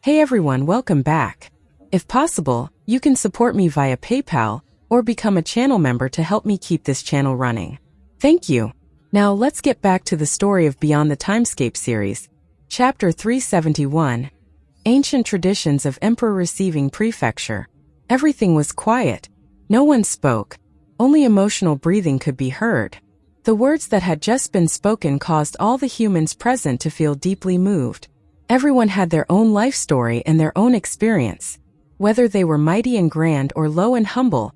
Hey everyone, welcome back. If possible, you can support me via PayPal or become a channel member to help me keep this channel running. Thank you. Now let's get back to the story of Beyond the Timescape series. Chapter 371. Ancient Traditions of Emperor Receiving Prefecture. Everything was quiet. No one spoke. Only emotional breathing could be heard. The words that had just been spoken caused all the humans present to feel deeply moved. Everyone had their own life story and their own experience. Whether they were mighty and grand or low and humble,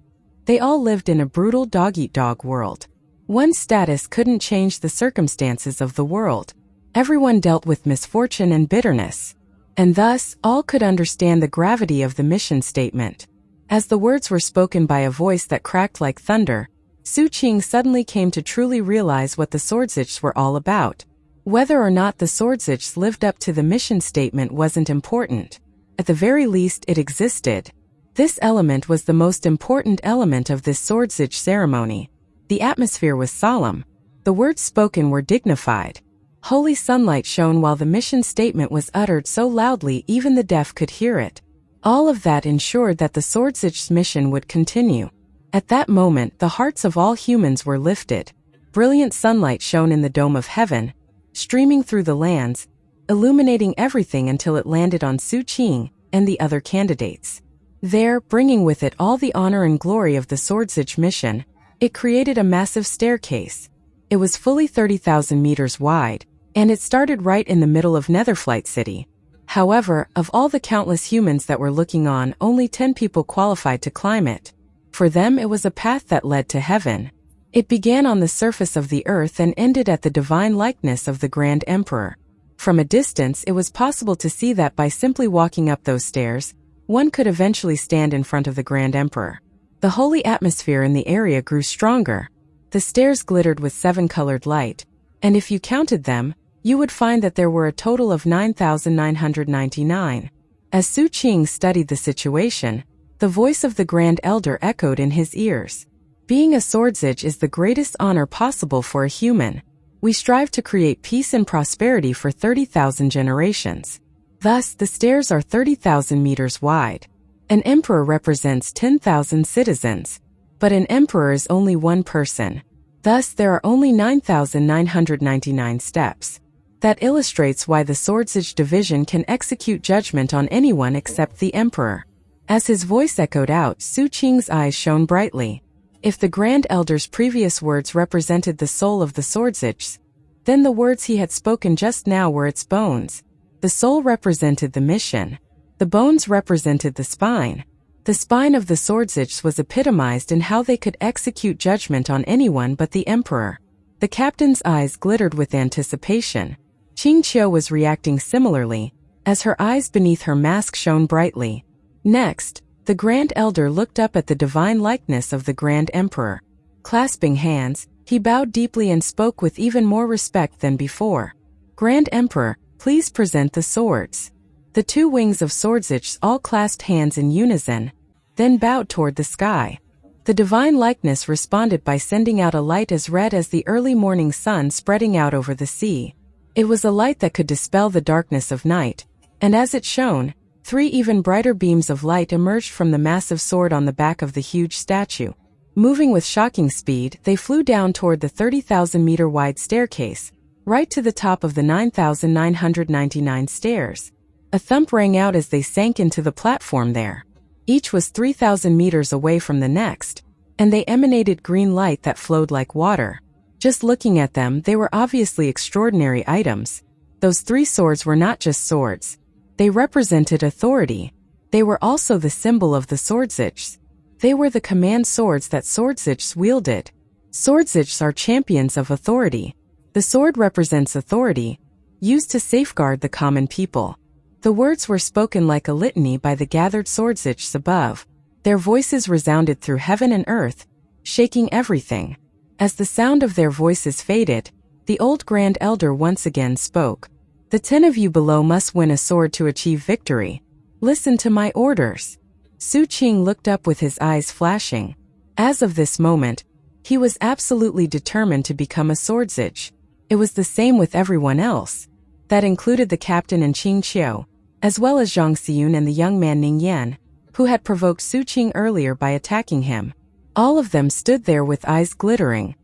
they all lived in a brutal dog-eat-dog world. One's status couldn't change the circumstances of the world. Everyone dealt with misfortune and bitterness. And thus, all could understand the gravity of the mission statement. As the words were spoken by a voice that cracked like thunder, Su Qing suddenly came to truly realize what the Swordsich were all about. Whether or not the Swordsich lived up to the mission statement wasn't important. At the very least, it existed. This element was the most important element of this Swordsich ceremony. The atmosphere was solemn. The words spoken were dignified. Holy sunlight shone while the mission statement was uttered so loudly even the deaf could hear it. All of that ensured that the Swordzich's mission would continue. At that moment, the hearts of all humans were lifted. Brilliant sunlight shone in the dome of heaven, streaming through the lands, illuminating everything until it landed on Su Qing and the other candidates. There, bringing with it all the honor and glory of the Swordzich mission, it created a massive staircase. It was fully 30,000 meters wide, and it started right in the middle of Netherflight City. However, of all the countless humans that were looking on, only 10 people qualified to climb it. For them, it was a path that led to heaven. It began on the surface of the earth and ended at the divine likeness of the Grand Emperor. From a distance, it was possible to see that by simply walking up those stairs, one could eventually stand in front of the Grand Emperor. The holy atmosphere in the area grew stronger. The stairs glittered with 7-colored light, and if you counted them, you would find that there were a total of 9,999. As Su Qing studied the situation, the voice of the Grand Elder echoed in his ears. Being a Swordzich is the greatest honor possible for a human. We strive to create peace and prosperity for 30,000 generations. Thus, the stairs are 30,000 meters wide. An emperor represents 10,000 citizens, but an emperor is only one person. Thus, there are only 9,999 steps. That illustrates why the Swordzich division can execute judgment on anyone except the emperor. As his voice echoed out, Su Qing's eyes shone brightly. If the Grand Elder's previous words represented the soul of the Swordzichs, then the words he had spoken just now were its bones. The soul represented the mission. The bones represented the spine. The spine of the Swordzichs was epitomized in how they could execute judgment on anyone but the emperor. The captain's eyes glittered with anticipation. Qingqiu was reacting similarly, as her eyes beneath her mask shone brightly. Next, the Grand Elder looked up at the divine likeness of the Grand Emperor. Clasping hands, he bowed deeply and spoke with even more respect than before. Grand Emperor, please present the swords. The two wings of Swordzichs all clasped hands in unison, then bowed toward the sky. The divine likeness responded by sending out a light as red as the early morning sun spreading out over the sea. It was a light that could dispel the darkness of night, and as it shone, 3 even brighter beams of light emerged from the massive sword on the back of the huge statue. Moving with shocking speed, they flew down toward the 30,000-meter wide staircase, right to the top of the 9,999 stairs. A thump rang out as they sank into the platform there. Each was 3,000 meters away from the next, and they emanated green light that flowed like water. Just looking at them, they were obviously extraordinary items. Those 3 swords were not just swords. They represented authority. They were also the symbol of the Swordzichs. They were the command swords that Swordzichs wielded. Swordzichs are champions of authority. The sword represents authority, used to safeguard the common people. The words were spoken like a litany by the gathered Swordzichs above. Their voices resounded through heaven and earth, shaking everything. As the sound of their voices faded, the old Grand Elder once again spoke. The 10 of you below must win a sword to achieve victory. Listen to my orders. Su Qing looked up with his eyes flashing. As of this moment, he was absolutely determined to become a Swordzich. It was the same with everyone else. That included the captain and Qingqiu. as well as Zhang Xiyun and the young man Ning Yan, who had provoked Su Qing earlier by attacking him. All of them stood there with eyes glittering.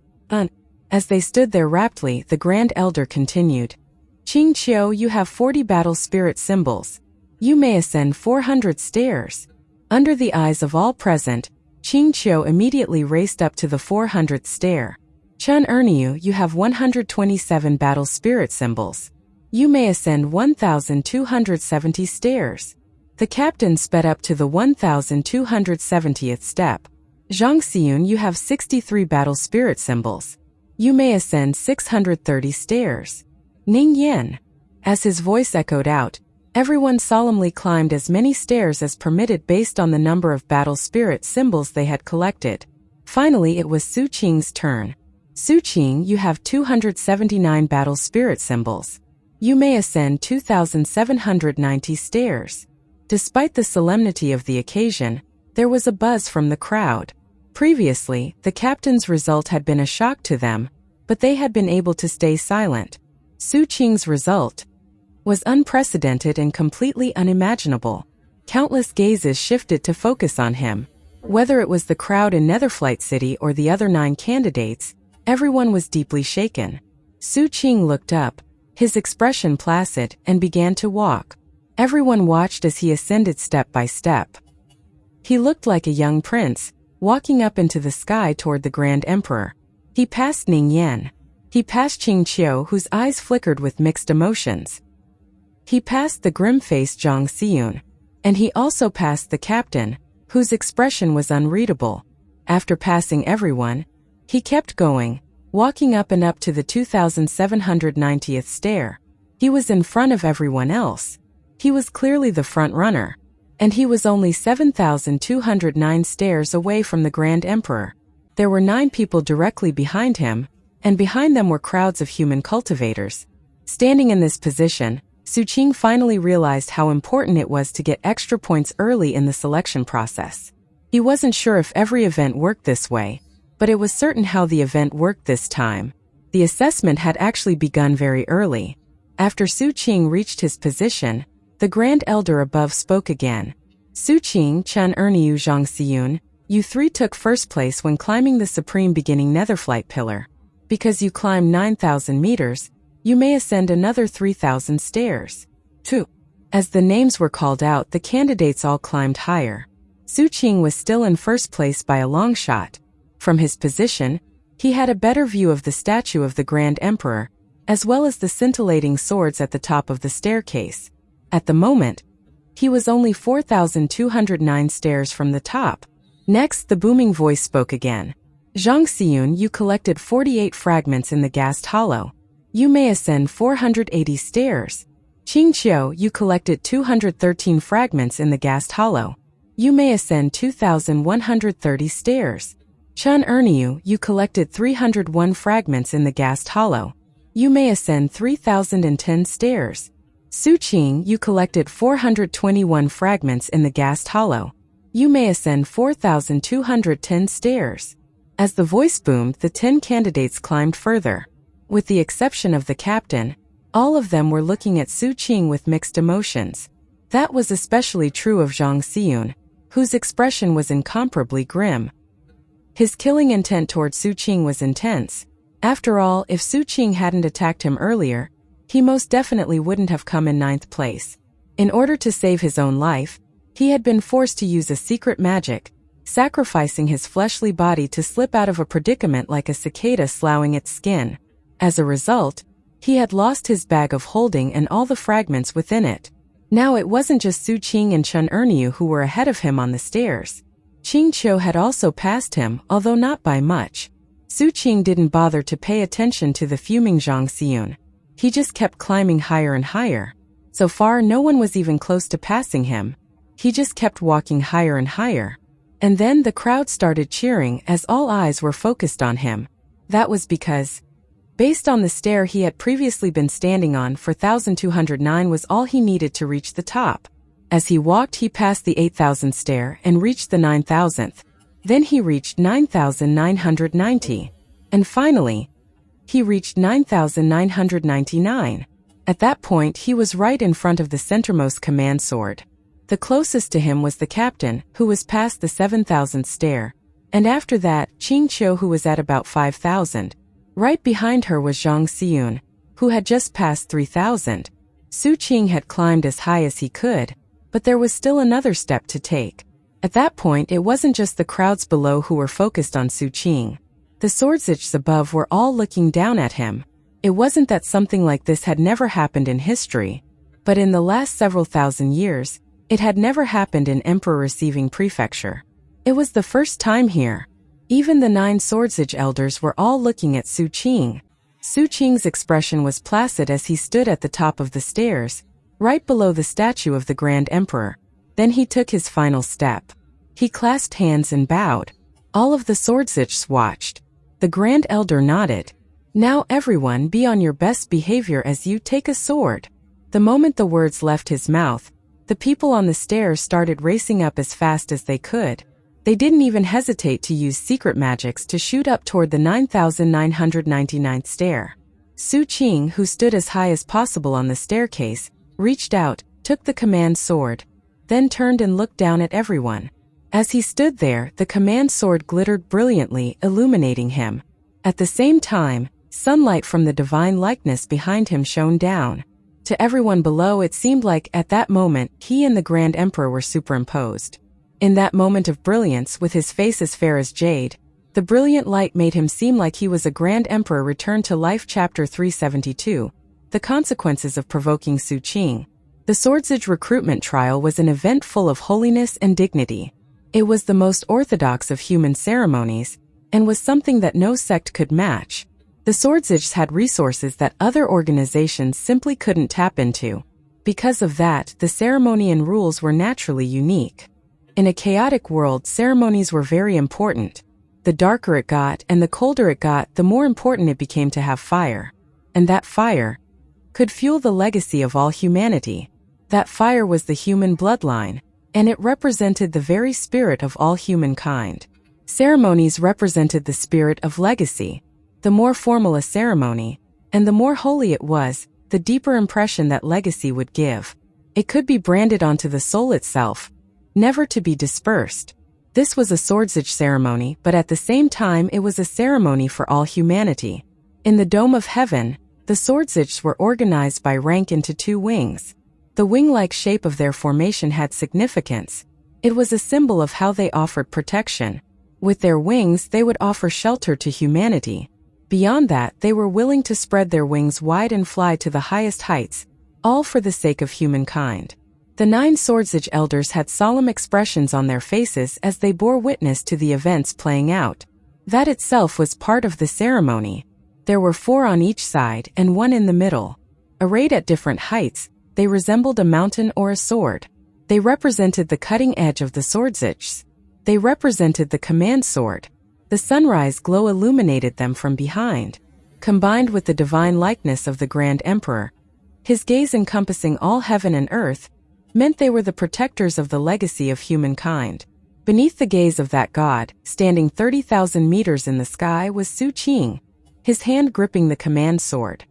As they stood there raptly, the Grand Elder continued. Qing Qiu, you have 40 battle spirit symbols. You may ascend 400 stairs. Under the eyes of all present, Qing Qiu immediately raced up to the 400th stair. Chun Erniu, you have 127 battle spirit symbols. You may ascend 1,270 stairs. The captain sped up to the 1,270th step. Zhang Xiyun, you have 63 battle spirit symbols. You may ascend 630 stairs. Ning Yan. As his voice echoed out, everyone solemnly climbed as many stairs as permitted based on the number of battle spirit symbols they had collected. Finally, it was Su Qing's turn. Su Qing, you have 279 battle spirit symbols. You may ascend 2,790 stairs. Despite the solemnity of the occasion, there was a buzz from the crowd. Previously, the captain's result had been a shock to them, but they had been able to stay silent. Su Qing's result was unprecedented and completely unimaginable. Countless gazes shifted to focus on him. Whether it was the crowd in Netherflight City or the other 9 candidates, everyone was deeply shaken. Su Qing looked up, his expression placid, and began to walk. Everyone watched as he ascended step by step. He looked like a young prince, walking up into the sky toward the Grand Emperor. He passed Ning Yan. He passed Qing Qiu, whose eyes flickered with mixed emotions. He passed the grim-faced Zhang Xiyun. And he also passed the captain, whose expression was unreadable. After passing everyone, he kept going, walking up and up to the 2,790th stair. He was in front of everyone else. He was clearly the front runner. And he was only 7,209 stairs away from the Grand Emperor. There were 9 people directly behind him, and behind them were crowds of human cultivators. Standing in this position, Su Qing finally realized how important it was to get extra points early in the selection process. He wasn't sure if every event worked this way, but it was certain how the event worked this time. The assessment had actually begun very early. After Su Qing reached his position, the Grand Elder above spoke again. Su Qing, Chun Erniu, Zhang Xiyun, you 3 took first place when climbing the Supreme Beginning Netherflight Pillar. Because you climbed 9,000 meters, you may ascend another 3,000 stairs. 2. As the names were called out, the candidates all climbed higher. Su Qing was still in first place by a long shot. From his position, he had a better view of the statue of the Grand Emperor, as well as the scintillating swords at the top of the staircase. At the moment, he was only 4,209 stairs from the top. Next, the booming voice spoke again. Zhang Xiyun, you collected 48 fragments in the Gast Hollow. You may ascend 480 stairs. Qing Qiu, you collected 213 fragments in the Gast Hollow. You may ascend 2,130 stairs. Chun Erniu, you collected 301 fragments in the Gast Hollow. You may ascend 3,010 stairs. Su Qing, you collected 421 fragments in the Gast Hollow. You may ascend 4,210 stairs. As the voice boomed, the 10 candidates climbed further. With the exception of the captain, all of them were looking at Su Qing with mixed emotions. That was especially true of Zhang Xiyun, whose expression was incomparably grim. His killing intent toward Su Qing was intense. After all, if Su Qing hadn't attacked him earlier, he most definitely wouldn't have come in 9th place. In order to save his own life, he had been forced to use a secret magic, sacrificing his fleshly body to slip out of a predicament like a cicada sloughing its skin. As a result, he had lost his bag of holding and all the fragments within it. Now it wasn't just Su Qing and Chun Erniu who were ahead of him on the stairs. Qing Qiu had also passed him, although not by much. Su Qing didn't bother to pay attention to the fuming Zhang Xiyun. He just kept climbing higher and higher. So far, no one was even close to passing him. He just kept walking higher and higher. And then the crowd started cheering as all eyes were focused on him. That was because, based on the stair he had previously been standing on, 4,209 was all he needed to reach the top. As he walked, he passed the 8,000 stair and reached the 9,000th. Then he reached 9,990. And finally, he reached 9,999. At that point, he was right in front of the centermost command sword. The closest to him was the captain, who was past the 7,000th stair, and after that, Qing Qiu, who was at about 5,000. Right behind her was Zhang Xiyun, who had just passed 3,000. Su Qing had climbed as high as he could, but there was still another step to take. At that point, it wasn't just the crowds below who were focused on Su Qing. The swordsich above were all looking down at him. It wasn't that something like this had never happened in history, but in the last several thousand years, it had never happened in emperor-receiving prefecture. It was the first time here. Even the 9 swordsich elders were all looking at Su Qing. Su Qing's expression was placid as he stood at the top of the stairs, right below the statue of the Grand Emperor. Then he took his final step. He clasped hands and bowed. All of the swordzichs watched. The Grand Elder nodded. "Now everyone, be on your best behavior as you take a sword." The moment the words left his mouth, the people on the stairs started racing up as fast as they could. They didn't even hesitate to use secret magics to shoot up toward the 9,999th stair. Su Qing, who stood as high as possible on the staircase, reached out, took the command sword, then turned and looked down at everyone. As he stood there, the command sword glittered brilliantly, illuminating him. At the same time, sunlight from the divine likeness behind him shone down. To everyone below, it seemed like, at that moment, he and the Grand Emperor were superimposed. In that moment of brilliance, with his face as fair as jade, the brilliant light made him seem like he was a Grand Emperor returned to life. Chapter 372. The consequences of provoking Su Qing. The Swordsage recruitment trial was an event full of holiness and dignity. It was the most orthodox of human ceremonies, and was something that no sect could match. The Swordsages had resources that other organizations simply couldn't tap into. Because of that, the ceremony and rules were naturally unique. In a chaotic world, ceremonies were very important. The darker it got and the colder it got, the more important it became to have fire. And that fire could fuel the legacy of all humanity. That fire was the human bloodline, and it represented the very spirit of all humankind. Ceremonies represented the spirit of legacy. The more formal a ceremony, and the more holy it was, the deeper impression that legacy would give. It could be branded onto the soul itself, never to be dispersed. This was a Swordsage ceremony, but at the same time it was a ceremony for all humanity. In the Dome of Heaven, the Swordsages were organized by rank into 2 wings. The wing-like shape of their formation had significance. It was a symbol of how they offered protection. With their wings, they would offer shelter to humanity. Beyond that, they were willing to spread their wings wide and fly to the highest heights, all for the sake of humankind. The 9 Swordsage elders had solemn expressions on their faces as they bore witness to the events playing out. That itself was part of the ceremony. There were 4 on each side and 1 in the middle. Arrayed at different heights, they resembled a mountain or a sword. They represented the cutting edge of the Swordsages. They represented the command sword. The sunrise glow illuminated them from behind. Combined with the divine likeness of the Grand Emperor, his gaze encompassing all heaven and earth, meant they were the protectors of the legacy of humankind. Beneath the gaze of that god, standing 30,000 meters in the sky, was Su Qing, his hand gripping the command sword.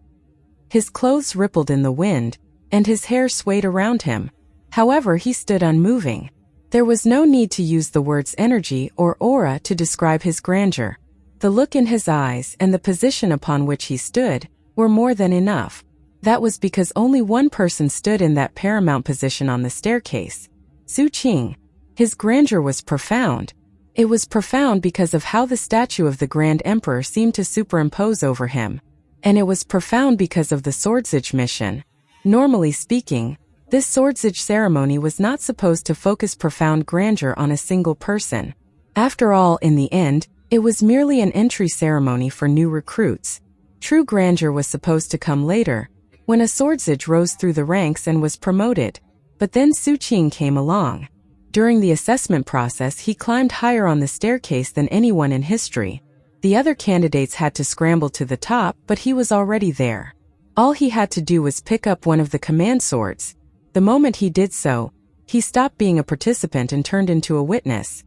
His clothes rippled in the wind, and his hair swayed around him. However, he stood unmoving. There was no need to use the words energy or aura to describe his grandeur. The look in his eyes and the position upon which he stood were more than enough. That was because only one person stood in that paramount position on the staircase. Su Qing. His grandeur was profound. It was profound because of how the statue of the Grand Emperor seemed to superimpose over him. And it was profound because of the Swordsage mission. Normally speaking, this Swordsage ceremony was not supposed to focus profound grandeur on a single person. After all, in the end, it was merely an entry ceremony for new recruits. True grandeur was supposed to come later, when a Swordsage rose through the ranks and was promoted. But then Su Qing came along. During the assessment process, he climbed higher on the staircase than anyone in history. The other candidates had to scramble to the top, but he was already there. All he had to do was pick up one of the command swords. The moment he did so, he stopped being a participant and turned into a witness.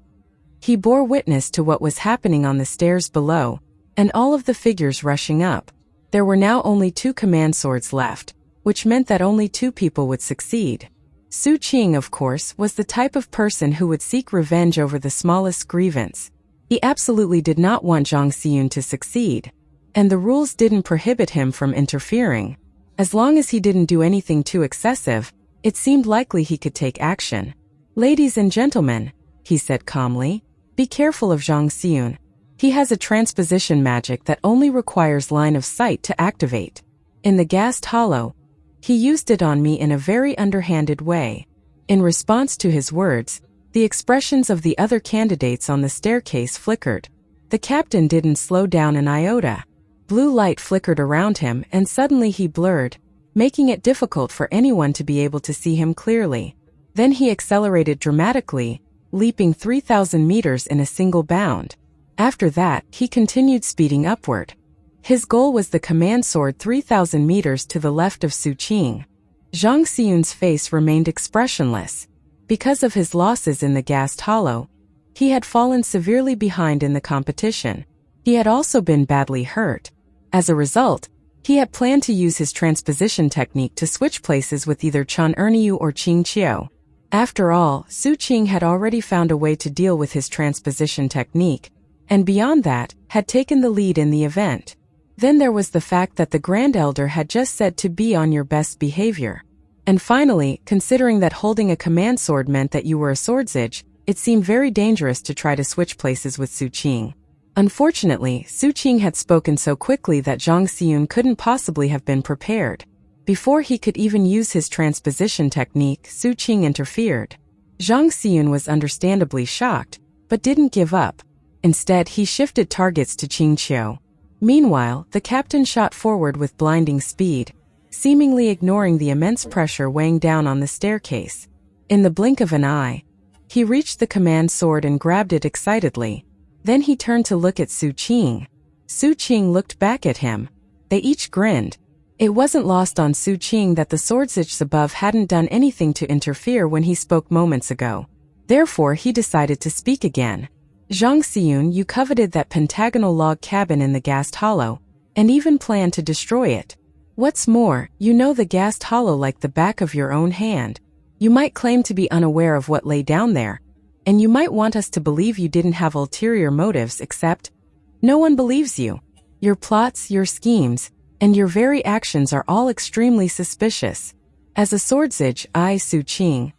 He bore witness to what was happening on the stairs below, and all of the figures rushing up. There were now only 2 command swords left. which meant that only 2 people would succeed. Su Qing, of course, was the type of person who would seek revenge over the smallest grievance. He absolutely did not want Zhang Xiyun to succeed, and the rules didn't prohibit him from interfering. As long as he didn't do anything too excessive, it seemed likely he could take action. "Ladies and gentlemen," he said calmly, "be careful of Zhang Xiyun. He has a transposition magic that only requires line of sight to activate. In the Gast Hollow, he used it on me in a very underhanded way." In response to his words, the expressions of the other candidates on the staircase flickered. The captain didn't slow down an iota. Blue light flickered around him and suddenly he blurred, making it difficult for anyone to be able to see him clearly. Then he accelerated dramatically, leaping 3,000 meters in a single bound. After that, he continued speeding upward. His goal was the command sword 3,000 meters to the left of Su Qing. Zhang Xiyun's face remained expressionless. Because of his losses in the Gast Hollow, he had fallen severely behind in the competition. He had also been badly hurt. As a result, he had planned to use his transposition technique to switch places with either Chen Erniu or Qing Qiu. After all, Su Qing had already found a way to deal with his transposition technique, and beyond that, had taken the lead in the event. Then there was the fact that the Grand Elder had just said to be on your best behavior. And finally, considering that holding a command sword meant that you were a swordsage, it seemed very dangerous to try to switch places with Su Qing. Unfortunately, Su Qing had spoken so quickly that Zhang Xiyun couldn't possibly have been prepared. Before he could even use his transposition technique, Su Qing interfered. Zhang Xiyun was understandably shocked, but didn't give up. Instead, he shifted targets to Qing Qiu. Meanwhile, the captain shot forward with blinding speed, seemingly ignoring the immense pressure weighing down on the staircase. In the blink of an eye, he reached the command sword and grabbed it excitedly. Then he turned to look at Su Qing. Su Qing looked back at him. They each grinned. It wasn't lost on Su Qing that the swordsages above hadn't done anything to interfere when he spoke moments ago. Therefore, he decided to speak again. "Zhang Xiyun, you coveted that pentagonal log cabin in the Gast Hollow, and even planned to destroy it. What's more, you know the Gast Hollow like the back of your own hand. You might claim to be unaware of what lay down there, and you might want us to believe you didn't have ulterior motives except... No one believes you. Your plots, your schemes, and your very actions are all extremely suspicious. As a swordsage, I, Su Qing,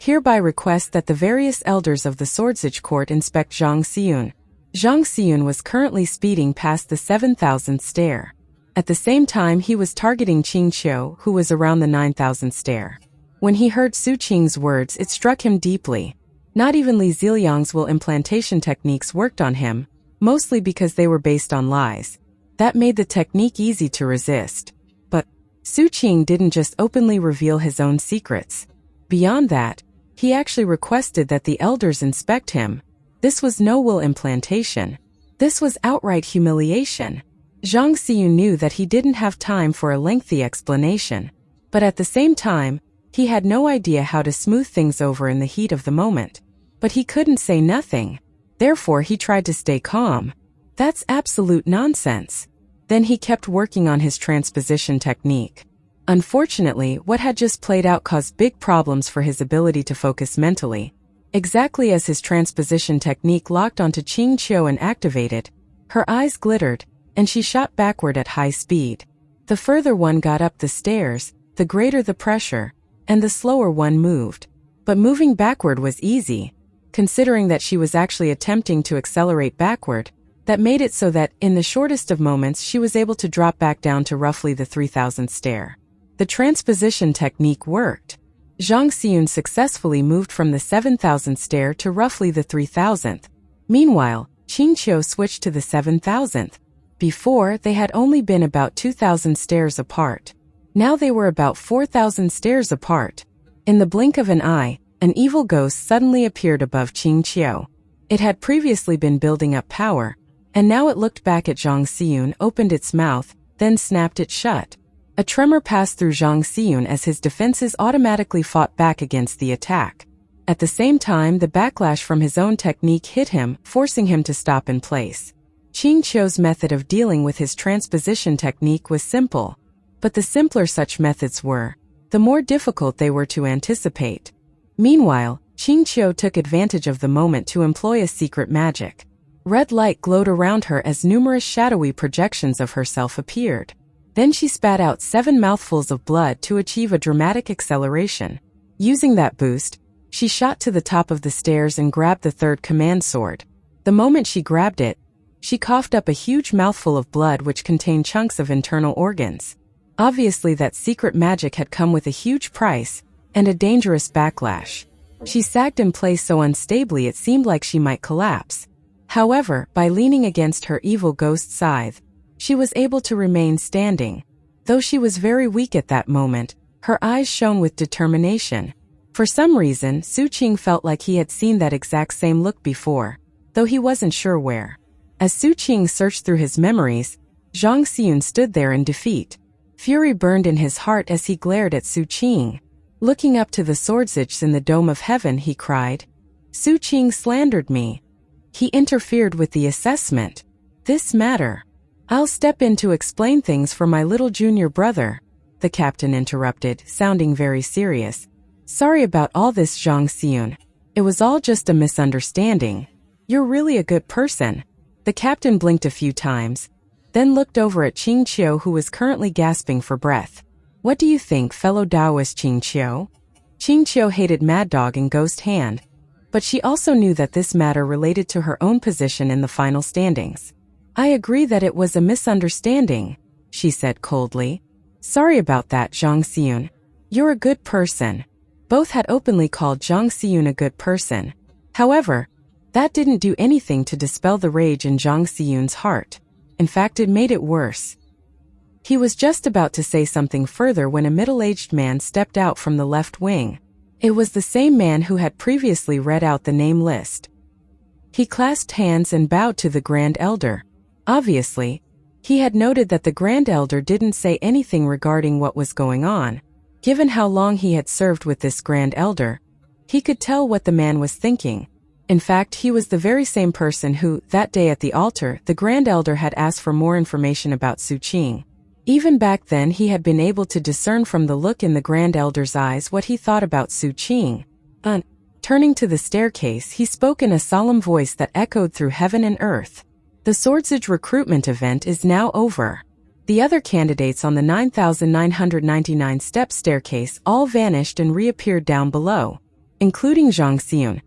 hereby request that the various elders of the Swordsage Court inspect Zhang Xiyun." Zhang Xiyun was currently speeding past the 7,000th stair. At the same time, he was targeting Qing Qiu, who was around the 9,000th stair. When he heard Su Qing's words, it struck him deeply. Not even Li Ziliang's will implantation techniques worked on him, mostly because they were based on lies. That made the technique easy to resist. But Su Qing didn't just openly reveal his own secrets. Beyond that, he actually requested that the elders inspect him. This was no will implantation. This was outright humiliation. Zhang Xiyun knew that he didn't have time for a lengthy explanation. But at the same time, he had no idea how to smooth things over in the heat of the moment. But he couldn't say nothing. Therefore, he tried to stay calm. That's absolute nonsense. Then he kept working on his transposition technique. Unfortunately, what had just played out caused big problems for his ability to focus mentally. Exactly as his transposition technique locked onto Qing Qiu and activated, her eyes glittered, and she shot backward at high speed. The further one got up the stairs, the greater the pressure, and the slower one moved. But moving backward was easy. Considering that she was actually attempting to accelerate backward, that made it so that, in the shortest of moments, she was able to drop back down to roughly the 3,000th stair. The transposition technique worked. Zhang Xiyun successfully moved from the 7,000th stair to roughly the 3,000th. Meanwhile, Qing Qiu switched to the 7,000th. Before, they had only been about 2,000 stairs apart. Now they were about 4,000 stairs apart. In the blink of an eye, an evil ghost suddenly appeared above Qing Qiu. It had previously been building up power, and now it looked back at Zhang Xiyun, opened its mouth, then snapped it shut. A tremor passed through Zhang Xiyun as his defenses automatically fought back against the attack. At the same time, the backlash from his own technique hit him, forcing him to stop in place. Qing Qiu's method of dealing with his transposition technique was simple. But the simpler such methods were, the more difficult they were to anticipate. Meanwhile, Qingqiu took advantage of the moment to employ a secret magic. Red light glowed around her as numerous shadowy projections of herself appeared. Then she spat out 7 mouthfuls of blood to achieve a dramatic acceleration. Using that boost, she shot to the top of the stairs and grabbed the third command sword. The moment she grabbed it, she coughed up a huge mouthful of blood which contained chunks of internal organs. Obviously that secret magic had come with a huge price and a dangerous backlash. She sagged in place so unstably it seemed like she might collapse. However, by leaning against her evil ghost scythe, she was able to remain standing. Though she was very weak at that moment, her eyes shone with determination. For some reason, Su Qing felt like he had seen that exact same look before, though he wasn't sure where. As Su Qing searched through his memories, Zhang Xiyun stood there in defeat. Fury burned in his heart as he glared at Su Qing. Looking up to the swordsage in the dome of heaven, he cried, "Su Qing slandered me. He interfered with the assessment. This matter. I'll step in to explain things for my little junior brother," the captain interrupted, sounding very serious. "Sorry about all this, Zhang Xiyun. It was all just a misunderstanding. You're really a good person." The captain blinked a few times, then looked over at Qingqiu, who was currently gasping for breath. "What do you think, fellow Taoist Qingqiu?" Qingqiu hated Mad Dog and Ghost Hand, but she also knew that this matter related to her own position in the final standings. "I agree that it was a misunderstanding," she said coldly. "Sorry about that, Zhang Xiyun. You're a good person." Both had openly called Zhang Xiyun a good person. However, that didn't do anything to dispel the rage in Zhang Xiyun's heart. In fact, it made it worse. He was just about to say something further when a middle-aged man stepped out from the left wing. It was the same man who had previously read out the name list. He clasped hands and bowed to the Grand Elder. Obviously, he had noted that the Grand Elder didn't say anything regarding what was going on. Given how long he had served with this Grand Elder, he could tell what the man was thinking. In fact, he was the very same person who, that day at the altar, the Grand Elder had asked for more information about Su Qing. Even back then he had been able to discern from the look in the Grand Elder's eyes what he thought about Su Qing. Turning to the staircase, he spoke in a solemn voice that echoed through heaven and earth. "The Swordsage recruitment event is now over." The other candidates on the 9,999-step staircase all vanished and reappeared down below, including Zhang Xiyun.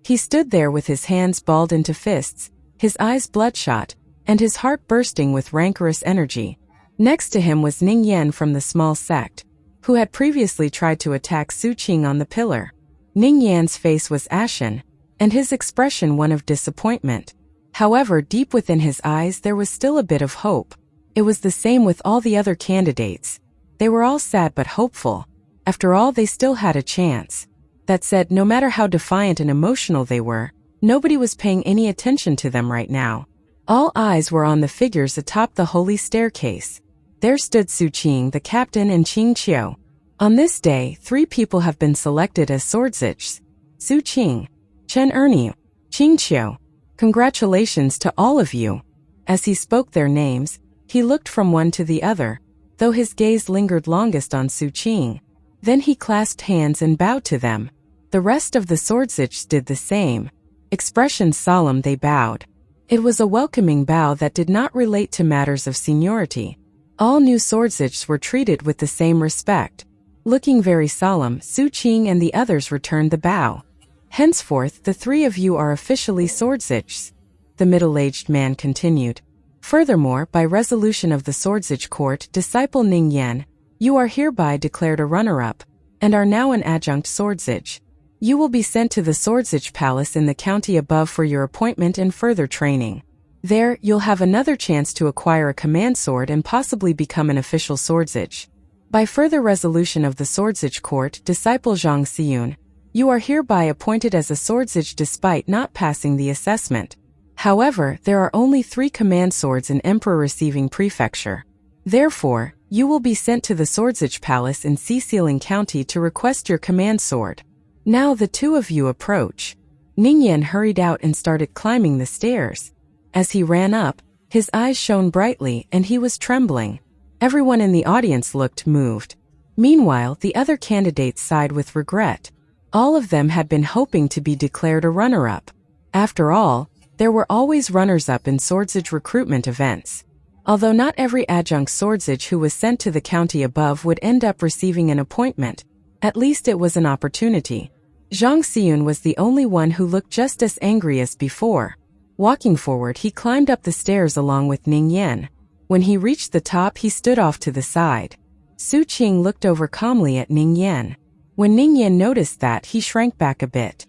He stood there with his hands balled into fists, his eyes bloodshot, and his heart bursting with rancorous energy. Next to him was Ning Yan from the small sect, who had previously tried to attack Su Qing on the pillar. Ning Yan's face was ashen, and his expression one of disappointment. However, deep within his eyes there was still a bit of hope. It was the same with all the other candidates. They were all sad but hopeful. After all, they still had a chance. That said, no matter how defiant and emotional they were, nobody was paying any attention to them right now. All eyes were on the figures atop the holy staircase. There stood Su Qing, the captain, and Qingqiu. On this day, 3 people have been selected as swordsages: Su Qing, Chen Erniu, Qingqiu. Congratulations to all of you. As he spoke their names, he looked from one to the other, though his gaze lingered longest on Su Qing. Then he clasped hands and bowed to them. The rest of the swordsages did the same. Expressions solemn, they bowed. It was a welcoming bow that did not relate to matters of seniority. All new swordsages were treated with the same respect. Looking very solemn, Su Qing and the others returned the bow. "Henceforth, the 3 of you are officially swordsages," the middle-aged man continued. "Furthermore, by resolution of the Swordsage Court, disciple Ning Yan, you are hereby declared a runner-up, and are now an adjunct swordsage. You will be sent to the Swordsage Palace in the county above for your appointment and further training. There, you'll have another chance to acquire a command sword and possibly become an official swordsage. By further resolution of the Swordsage Court, disciple Zhang Xiyun, you are hereby appointed as a swordsage despite not passing the assessment. However, there are only 3 command swords in Emperor Receiving Prefecture. Therefore, you will be sent to the Swordsage Palace in Sealing County to request your command sword. Now the 2 of you approach." Ning Yan hurried out and started climbing the stairs. As he ran up, his eyes shone brightly and he was trembling. Everyone in the audience looked moved. Meanwhile, the other candidates sighed with regret. All of them had been hoping to be declared a runner-up. After all, there were always runners-up in swordsage recruitment events. Although not every adjunct swordsage who was sent to the county above would end up receiving an appointment, at least it was an opportunity. Zhang Xiyun was the only one who looked just as angry as before. Walking forward, he climbed up the stairs along with Ning Yan. When he reached the top, he stood off to the side. Su Qing looked over calmly at Ning Yan. When Ning Yan noticed that, he shrank back a bit.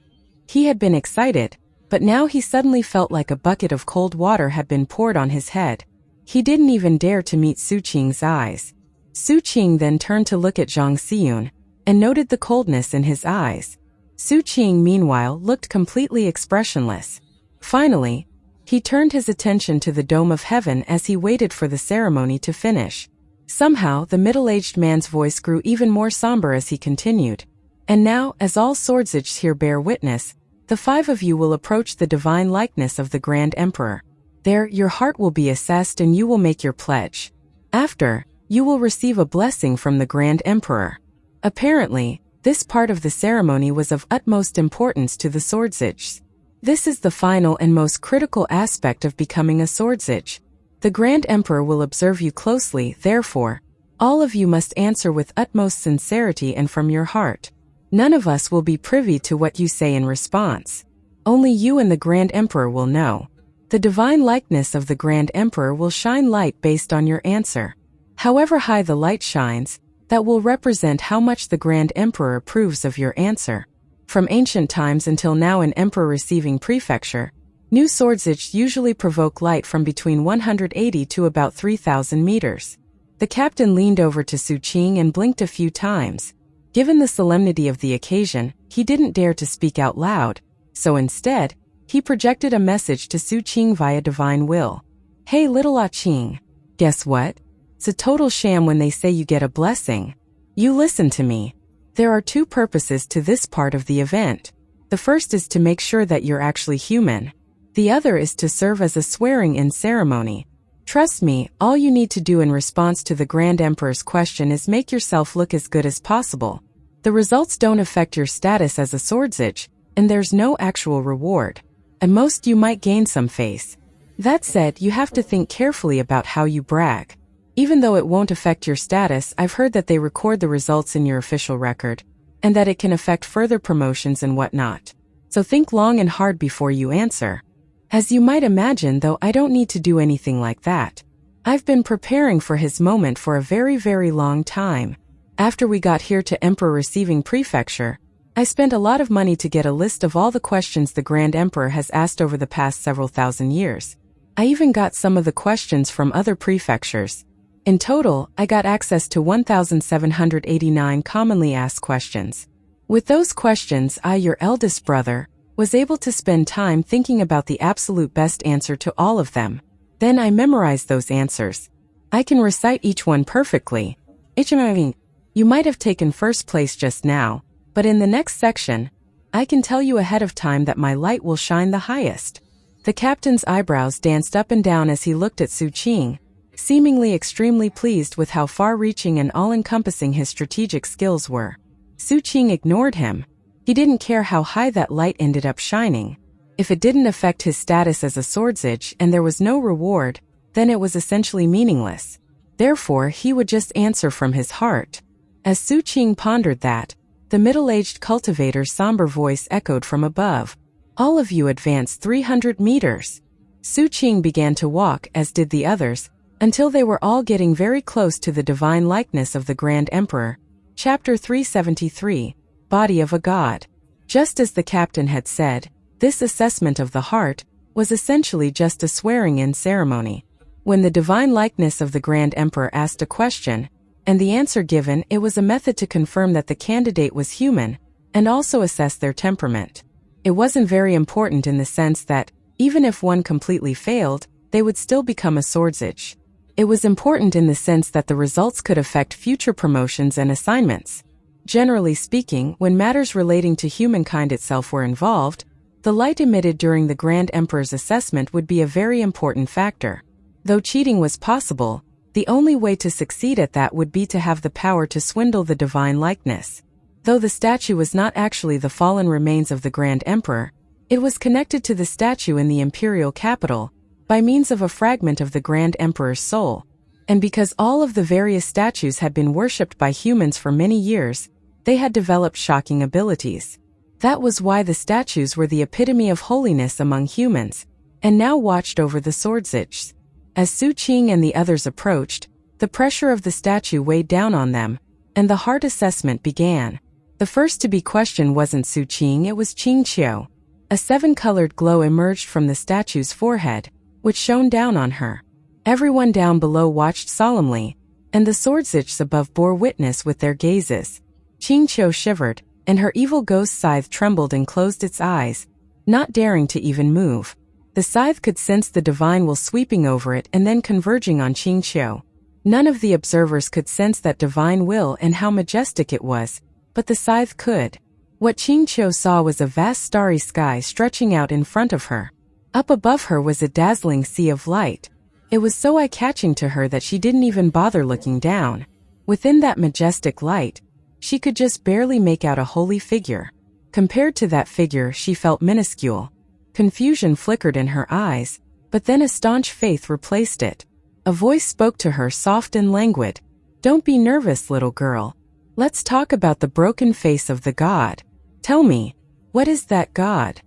He had been excited, but now he suddenly felt like a bucket of cold water had been poured on his head. He didn't even dare to meet Su Qing's eyes. Su Qing then turned to look at Zhang Xiyun, and noted the coldness in his eyes. Su Qing, meanwhile, looked completely expressionless. Finally, he turned his attention to the dome of heaven as he waited for the ceremony to finish. Somehow, the middle-aged man's voice grew even more somber as he continued. And now, as all swordsages here bear witness, the 5 of you will approach the divine likeness of the Grand Emperor. There, your heart will be assessed and you will make your pledge. After, you will receive a blessing from the Grand Emperor. Apparently, this part of the ceremony was of utmost importance to the swordsages. This is the final and most critical aspect of becoming a swordsage. The Grand Emperor will observe you closely, therefore, all of you must answer with utmost sincerity and from your heart. None of us will be privy to what you say in response. Only you and the Grand Emperor will know. The divine likeness of the Grand Emperor will shine light based on your answer. However high the light shines, that will represent how much the Grand Emperor approves of your answer. From ancient times until now, an emperor receiving prefecture, new swordsages usually provoke light from between 180 to about 3,000 meters. The captain leaned over to Su Qing and blinked a few times. Given the solemnity of the occasion, he didn't dare to speak out loud, so instead, he projected a message to Su Qing via divine will. Hey little Ah Qing, guess what? It's a total sham when they say you get a blessing. You listen to me. There are 2 purposes to this part of the event. The first is to make sure that you're actually human. The other is to serve as a swearing-in ceremony. Trust me, all you need to do in response to the Grand Emperor's question is make yourself look as good as possible. The results don't affect your status as a swordsage, and there's no actual reward. At most you might gain some face. That said, you have to think carefully about how you brag. Even though it won't affect your status, I've heard that they record the results in your official record, and that it can affect further promotions and whatnot. So think long and hard before you answer. As you might imagine, though, I don't need to do anything like that. I've been preparing for his moment for a very, very long time. After we got here to Emperor receiving prefecture, I spent a lot of money to get a list of all the questions the Grand Emperor has asked over the past several thousand years. I even got some of the questions from other prefectures. In total, I got access to 1,789 commonly asked questions. With those questions, I, your eldest brother, was able to spend time thinking about the absolute best answer to all of them. Then I memorized those answers. I can recite each one perfectly. You might have taken first place just now, but in the next section, I can tell you ahead of time that my light will shine the highest. The captain's eyebrows danced up and down as he looked at Su Qing, seemingly extremely pleased with how far-reaching and all-encompassing his strategic skills were. Su Qing ignored him. He didn't care how high that light ended up shining. If it didn't affect his status as a swordsage and there was no reward, then it was essentially meaningless. Therefore, he would just answer from his heart. As Su Qing pondered that, the middle-aged cultivator's somber voice echoed from above. All of you advance 300 meters. Su Qing began to walk, as did the others, until they were all getting very close to the divine likeness of the Grand Emperor. Chapter 373, Body of a God. Just as the captain had said, this assessment of the heart was essentially just a swearing-in ceremony. When the divine likeness of the Grand Emperor asked a question, and the answer given, it was a method to confirm that the candidate was human, and also assess their temperament. It wasn't very important in the sense that, even if one completely failed, they would still become a swordsage. It was important in the sense that the results could affect future promotions and assignments. Generally speaking, when matters relating to humankind itself were involved, the light emitted during the Grand Emperor's assessment would be a very important factor. Though cheating was possible, The only way to succeed at that would be to have the power to swindle the divine likeness. Though the statue was not actually the fallen remains of the Grand Emperor, it was connected to the statue in the imperial capital by means of a fragment of the Grand Emperor's soul. And because all of the various statues had been worshipped by humans for many years, they had developed shocking abilities. That was why the statues were the epitome of holiness among humans, and now watched over the Swordsich. As Su Qing and the others approached, the pressure of the statue weighed down on them, and the hard assessment began. The first to be questioned wasn't Su Qing, it was Qing Qiu. A seven-colored glow emerged from the statue's forehead, which shone down on her. Everyone down below watched solemnly, and the Swordsich above bore witness with their gazes. Qing Qiu shivered, and her evil ghost scythe trembled and closed its eyes, not daring to even move. The scythe could sense the divine will sweeping over it and then converging on Qing Qiu. None of the observers could sense that divine will and how majestic it was, but the scythe could. What Qing Qiu saw was a vast starry sky stretching out in front of her. Up above her was a dazzling sea of light. It was so eye-catching to her that she didn't even bother looking down. Within that majestic light, she could just barely make out a holy figure. Compared to that figure, she felt minuscule. Confusion flickered in her eyes, but then a staunch faith replaced it. A voice spoke to her, soft and languid. "Don't be nervous, little girl. Let's talk about the broken face of the god. Tell me, what is that god?"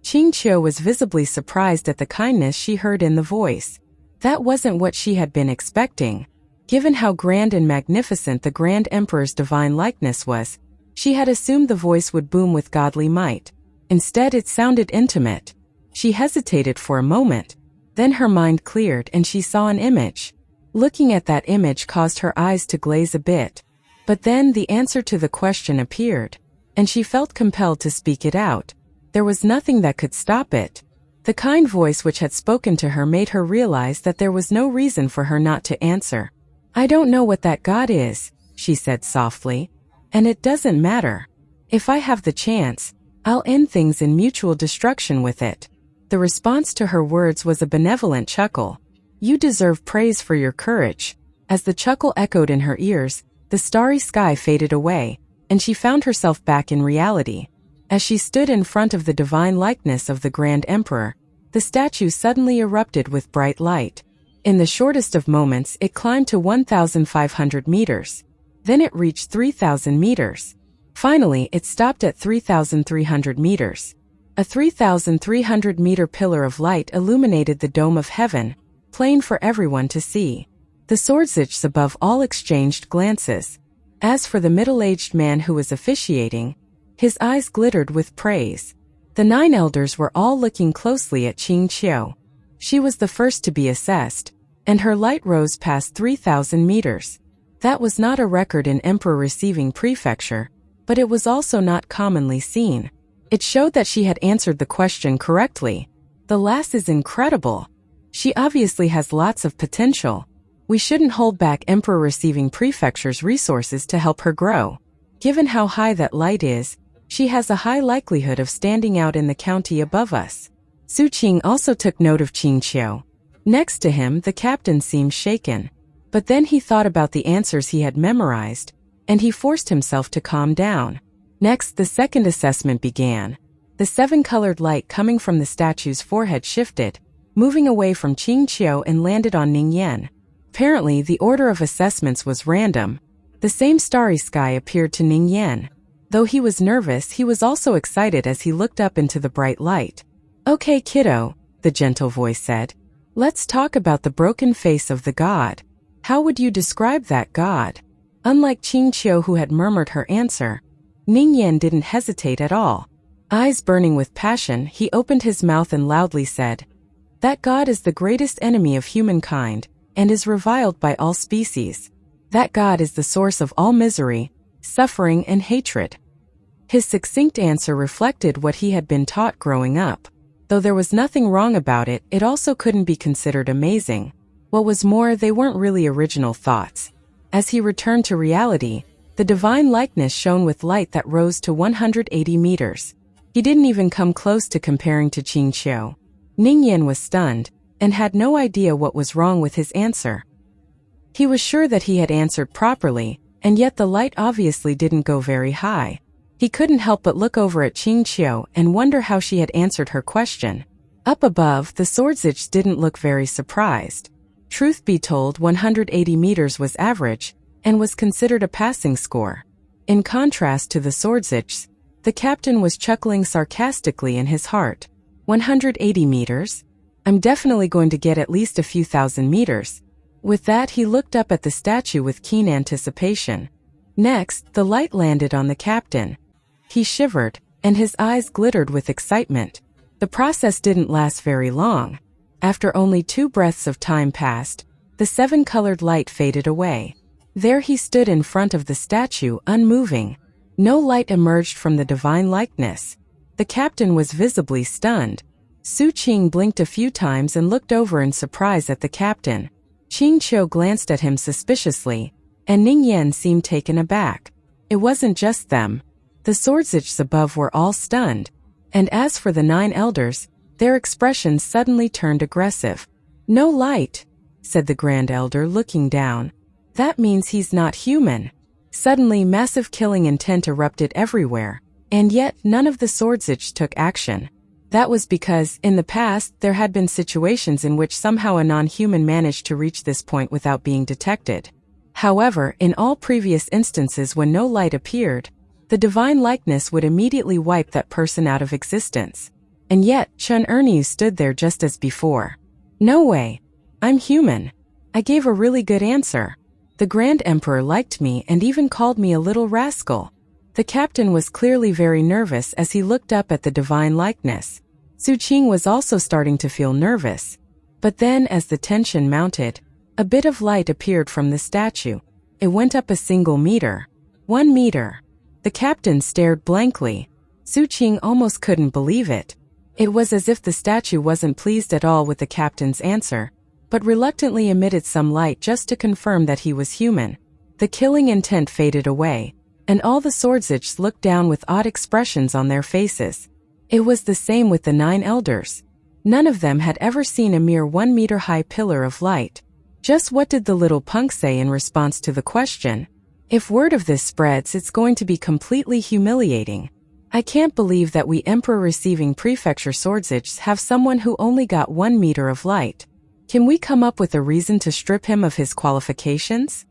Qing Qiu was visibly surprised at the kindness she heard in the voice. That wasn't what she had been expecting. Given how grand and magnificent the Grand Emperor's divine likeness was, she had assumed the voice would boom with godly might. Instead, it sounded intimate. She hesitated for a moment. Then her mind cleared and she saw an image. Looking at that image caused her eyes to glaze a bit. But then the answer to the question appeared, and she felt compelled to speak it out. There was nothing that could stop it. The kind voice which had spoken to her made her realize that there was no reason for her not to answer. "I don't know what that god is," she said softly. "And it doesn't matter. If I have the chance, I'll end things in mutual destruction with it." The response to her words was a benevolent chuckle. "You deserve praise for your courage." As the chuckle echoed in her ears, the starry sky faded away, and she found herself back in reality. As she stood in front of the divine likeness of the Grand Emperor, the statue suddenly erupted with bright light. In the shortest of moments, it climbed to 1,500 meters. Then it reached 3,000 meters. Finally, it stopped at 3,300 meters. A 3,300-meter pillar of light illuminated the dome of heaven, plain for everyone to see. The Swordsich above all exchanged glances. As for the middle-aged man who was officiating, his eyes glittered with praise. The 9 elders were all looking closely at Qing Qiu. She was the first to be assessed, and her light rose past 3,000 meters. That was not a record in Emperor Receiving Prefecture, but it was also not commonly seen. It showed that she had answered the question correctly. "The lass is incredible. She obviously has lots of potential. We shouldn't hold back Emperor Receiving Prefecture's resources to help her grow. Given how high that light is, she has a high likelihood of standing out in the county above us." Su Qing also took note of Qing Qiu. Next to him, the captain seemed shaken. But then he thought about the answers he had memorized, and he forced himself to calm down. Next, the second assessment began. The 7-colored light coming from the statue's forehead shifted, moving away from Qing Qiu and landed on Ning Yan. Apparently, the order of assessments was random. The same starry sky appeared to Ning Yan. Though he was nervous, he was also excited as he looked up into the bright light. "Okay, kiddo," the gentle voice said. "Let's talk about the broken face of the god. How would you describe that god?" Unlike Qing Qiu, who had murmured her answer, Ning Yan didn't hesitate at all. Eyes burning with passion, he opened his mouth and loudly said, "That god is the greatest enemy of humankind, and is reviled by all species. That god is the source of all misery, suffering, and hatred." His succinct answer reflected what he had been taught growing up. Though there was nothing wrong about it, it also couldn't be considered amazing. What was more, they weren't really original thoughts. As he returned to reality, the divine likeness shone with light that rose to 180 meters. He didn't even come close to comparing to Qing Qiu. Ning Yan was stunned, and had no idea what was wrong with his answer. He was sure that he had answered properly, and yet the light obviously didn't go very high. He couldn't help but look over at Qingqiu and wonder how she had answered her question. Up above, the swordsich didn't look very surprised. Truth be told, 180 meters was average, and was considered a passing score. In contrast to the swordsich, the captain was chuckling sarcastically in his heart. 180 meters? I'm definitely going to get at least a few thousand meters. With that, he looked up at the statue with keen anticipation. Next, the light landed on the captain. He shivered, and his eyes glittered with excitement. The process didn't last very long. After only 2 breaths of time passed, the 7-colored light faded away. There he stood in front of the statue, unmoving. No light emerged from the divine likeness. The captain was visibly stunned. Su Qing blinked a few times and looked over in surprise at the captain. Qingqiu glanced at him suspiciously, and Ning Yan seemed taken aback. It wasn't just them. The swordsich above were all stunned. And as for the 9 elders, their expressions suddenly turned aggressive. "No light," said the Grand Elder, looking down. "That means he's not human." Suddenly, massive killing intent erupted everywhere, and yet none of the swordsich took action. That was because, in the past, there had been situations in which somehow a non-human managed to reach this point without being detected. However, in all previous instances when no light appeared, the divine likeness would immediately wipe that person out of existence. And yet, Chen Erniu stood there just as before. "No way. I'm human. I gave a really good answer. The Grand Emperor liked me and even called me a little rascal." The captain was clearly very nervous as he looked up at the divine likeness. Su Qing was also starting to feel nervous. But then, as the tension mounted, a bit of light appeared from the statue. It went up a single meter. 1 meter. The captain stared blankly. Su Qing almost couldn't believe it. It was as if the statue wasn't pleased at all with the captain's answer, but reluctantly emitted some light just to confirm that he was human. The killing intent faded away, and all the swordsich looked down with odd expressions on their faces. It was the same with the 9 elders. None of them had ever seen a mere 1-meter-high pillar of light. Just what did the little punk say in response to the question? "If word of this spreads, it's going to be completely humiliating. I can't believe that we emperor-receiving prefecture swordsich have someone who only got 1 meter of light. Can we come up with a reason to strip him of his qualifications?"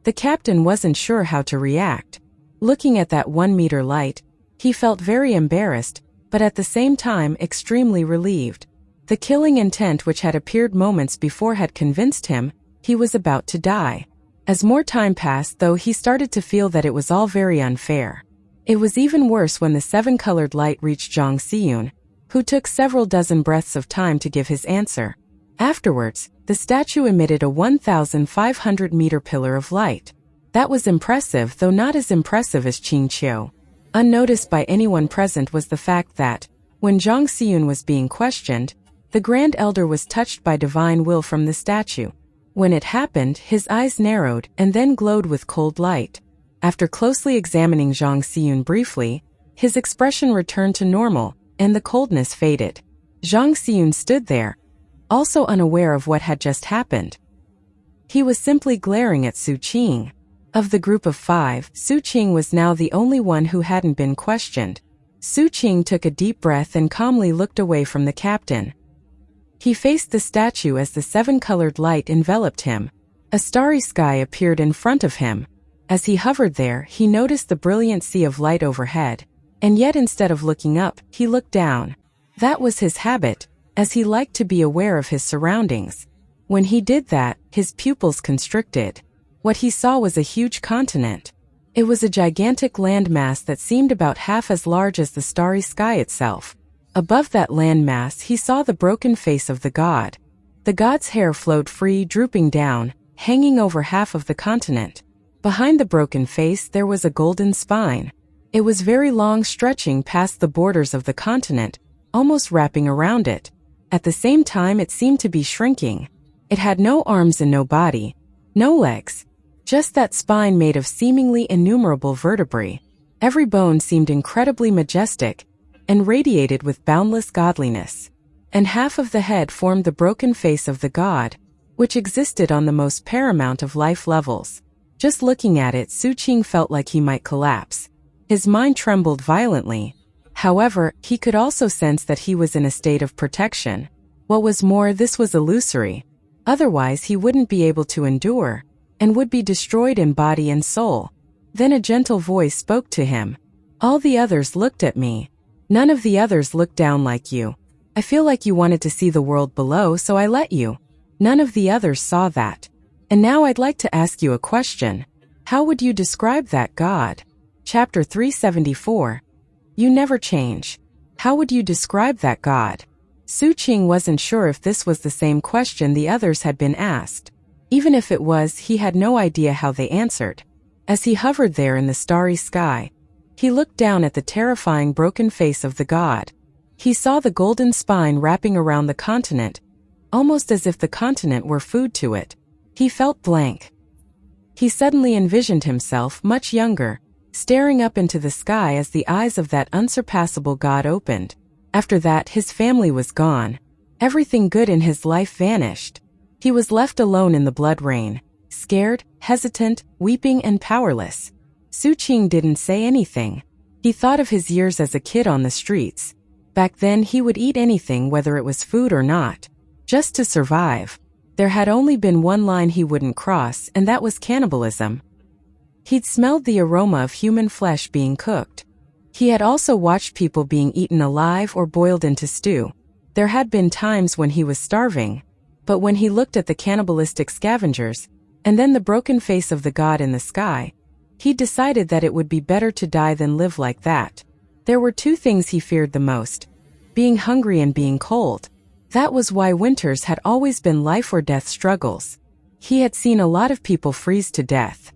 The captain wasn't sure how to react. Looking at that 1-meter light, he felt very embarrassed, but at the same time extremely relieved. The killing intent which had appeared moments before had convinced him he was about to die. As more time passed, though, he started to feel that it was all very unfair. It was even worse when the 7-colored light reached Zhang Xiyun, who took several dozen breaths of time to give his answer. Afterwards, the statue emitted a 1,500-meter pillar of light. That was impressive, though not as impressive as Qingqiu. Unnoticed by anyone present was the fact that, when Zhang Xiyun was being questioned, the Grand Elder was touched by divine will from the statue. When it happened, his eyes narrowed and then glowed with cold light. After closely examining Zhang Xiyun briefly, his expression returned to normal, and the coldness faded. Zhang Xiyun stood there, also unaware of what had just happened. He was simply glaring at Su Qing. Of the group of 5, Su Qing was now the only one who hadn't been questioned. Su Qing took a deep breath and calmly looked away from the captain. He faced the statue as the 7-colored light enveloped him. A starry sky appeared in front of him. As he hovered there, he noticed the brilliant sea of light overhead, and yet instead of looking up, he looked down. That was his habit, as he liked to be aware of his surroundings. When he did that, his pupils constricted. What he saw was a huge continent. It was a gigantic landmass that seemed about half as large as the starry sky itself. Above that landmass, he saw the broken face of the god. The god's hair flowed free, drooping down, hanging over half of the continent. Behind the broken face, there was a golden spine. It was very long, stretching past the borders of the continent, almost wrapping around it. At the same time, it seemed to be shrinking. It had no arms and no body, no legs. Just that spine made of seemingly innumerable vertebrae. Every bone seemed incredibly majestic and radiated with boundless godliness. And half of the head formed the broken face of the god. which existed on the most paramount of life levels. Just looking at it, Suqing felt like he might collapse. His mind trembled violently. However, he could also sense that he was in a state of protection. What was more, this was illusory. Otherwise, he wouldn't be able to endure, and would be destroyed in body and soul. Then a gentle voice spoke to him. All the others looked at me. None of the others looked down like you. I feel like you wanted to see the world below, so I let you. None of the others saw that. And now I'd like to ask you a question. How would you describe that God? Chapter 374. You never change. How would you describe that God? Suqing wasn't sure if this was the same question the others had been asked. Even if it was, he had no idea how they answered. As he hovered there in the starry sky, he looked down at the terrifying broken face of the god. He saw the golden spine wrapping around the continent, almost as if the continent were food to it. He felt blank. He suddenly envisioned himself much younger, staring up into the sky as the eyes of that unsurpassable god opened. After that, his family was gone. Everything good in his life vanished. He was left alone in the blood rain, scared, hesitant, weeping, and powerless. Suqing didn't say anything. He thought of his years as a kid on the streets. Back then, he would eat anything, whether it was food or not, just to survive. There had only been one line he wouldn't cross, and that was cannibalism. He'd smelled the aroma of human flesh being cooked. He had also watched people being eaten alive or boiled into stew. There had been times when he was starving, but when he looked at the cannibalistic scavengers, and then the broken face of the god in the sky, he decided that it would be better to die than live like that. There were two things he feared the most: being hungry and being cold. That was why winters had always been life or death struggles. He had seen a lot of people freeze to death.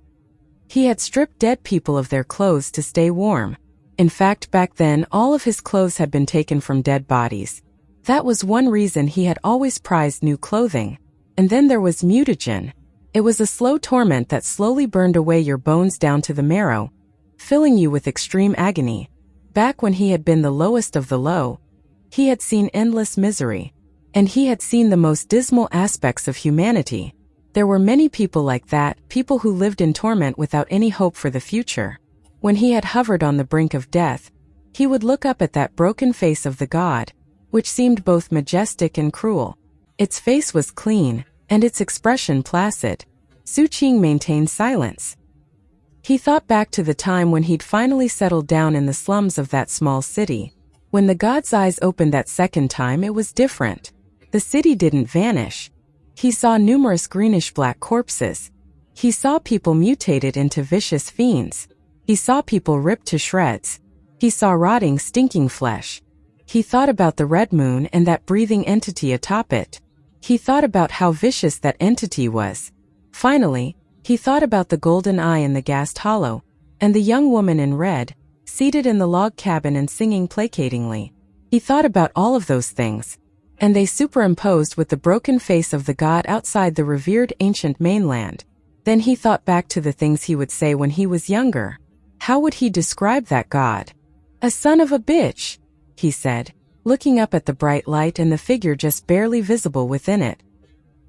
He had stripped dead people of their clothes to stay warm. In fact, back then, all of his clothes had been taken from dead bodies. That was one reason he had always prized new clothing. And then there was mutagen. It was a slow torment that slowly burned away your bones down to the marrow, filling you with extreme agony. Back when he had been the lowest of the low, he had seen endless misery. And he had seen the most dismal aspects of humanity. There were many people like that, people who lived in torment without any hope for the future. When he had hovered on the brink of death, he would look up at that broken face of the god, which seemed both majestic and cruel. Its face was clean, and its expression placid. Suqing maintained silence. He thought back to the time when he'd finally settled down in the slums of that small city. When the god's eyes opened that second time, it was different. The city didn't vanish. He saw numerous greenish-black corpses. He saw people mutated into vicious fiends. He saw people ripped to shreds. He saw rotting, stinking flesh. He thought about the red moon and that breathing entity atop it. He thought about how vicious that entity was. Finally, he thought about the golden eye in the gassed hollow, and the young woman in red, seated in the log cabin and singing placatingly. He thought about all of those things, and they superimposed with the broken face of the god outside the revered ancient mainland. Then he thought back to the things he would say when he was younger. How would he describe that god? A son of a bitch, he said, looking up at the bright light and the figure just barely visible within it.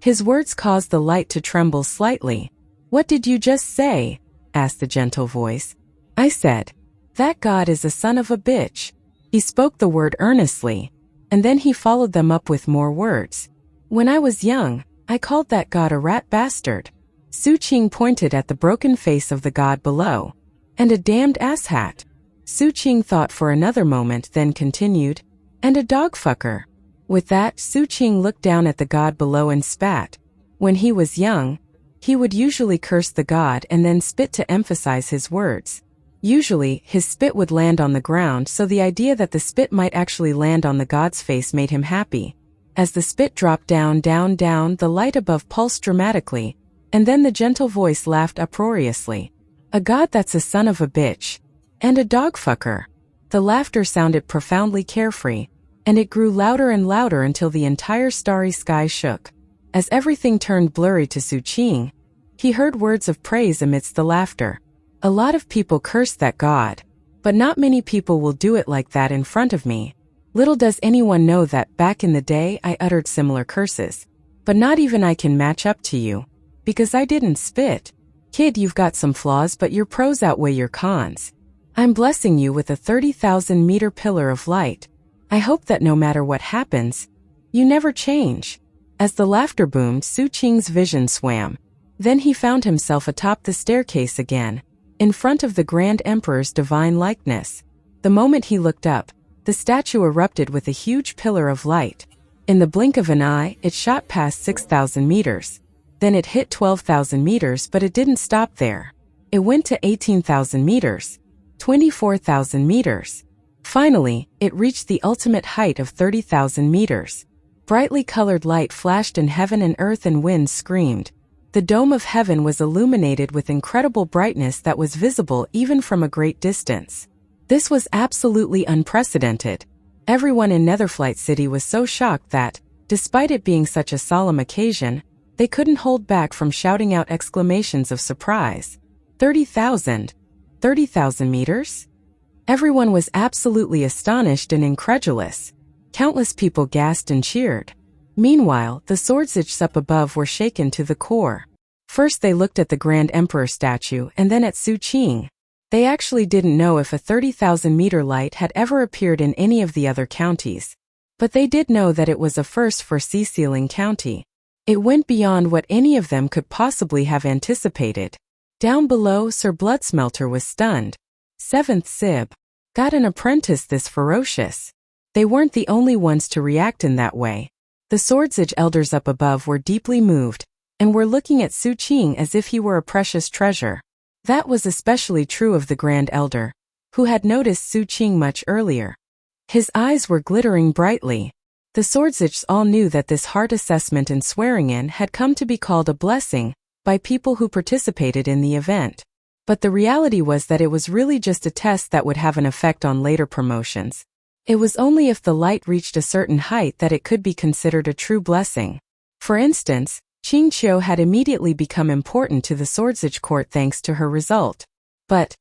His words caused the light to tremble slightly. What did you just say? Asked the gentle voice. I said, that god is a son of a bitch. He spoke the word earnestly, and then he followed them up with more words. When I was young, I called that god a rat bastard. Suqing pointed at the broken face of the god below. And a damned asshat. Suqing thought for another moment, then continued, and a dog fucker. With that, Suqing looked down at the god below and spat. When he was young, he would usually curse the god and then spit to emphasize his words. Usually, his spit would land on the ground, so the idea that the spit might actually land on the god's face made him happy. As the spit dropped down, down, down, the light above pulsed dramatically, and then the gentle voice laughed uproariously. A god that's a son of a bitch. And a dog fucker. The laughter sounded profoundly carefree, and it grew louder and louder until the entire starry sky shook. As everything turned blurry to Suqing, he heard words of praise amidst the laughter. A lot of people cursed that god, but not many people will do it like that in front of me. Little does anyone know that back in the day I uttered similar curses. But not even I can match up to you. Because I didn't spit. Kid, you've got some flaws, but your pros outweigh your cons. I'm blessing you with a 30,000-meter pillar of light. I hope that no matter what happens, you never change. As the laughter boomed, Su Qing's vision swam. Then he found himself atop the staircase again, in front of the Grand Emperor's divine likeness. The moment he looked up, the statue erupted with a huge pillar of light. In the blink of an eye, it shot past 6,000 meters. Then it hit 12,000 meters, but it didn't stop there. It went to 18,000 meters, 24,000 meters. Finally, it reached the ultimate height of 30,000 meters. Brightly colored light flashed and heaven and earth and wind screamed. The dome of heaven was illuminated with incredible brightness that was visible even from a great distance. This was absolutely unprecedented. Everyone in Netherflight City was so shocked that, despite it being such a solemn occasion, they couldn't hold back from shouting out exclamations of surprise. 30,000? 30,000 meters? Everyone was absolutely astonished and incredulous. Countless people gasped and cheered. Meanwhile, the swordsich up above were shaken to the core. First they looked at the Grand Emperor statue and then at Su Qing. They actually didn't know if a 30,000-meter light had ever appeared in any of the other counties. But they did know that it was a first for Sealing County. It went beyond what any of them could possibly have anticipated. Down below, Sir Bloodsmelter was stunned. 7th Sib. Got an apprentice this ferocious. They weren't the only ones to react in that way. The Swordsage elders up above were deeply moved, and were looking at Su Qing as if he were a precious treasure. That was especially true of the Grand Elder, who had noticed Su Qing much earlier. His eyes were glittering brightly. The Swordsages all knew that this hard assessment and swearing-in had come to be called a blessing by people who participated in the event. But the reality was that it was really just a test that would have an effect on later promotions. It was only if the light reached a certain height that it could be considered a true blessing. For instance, Qing Qiu had immediately become important to the Swordsage court thanks to her result. But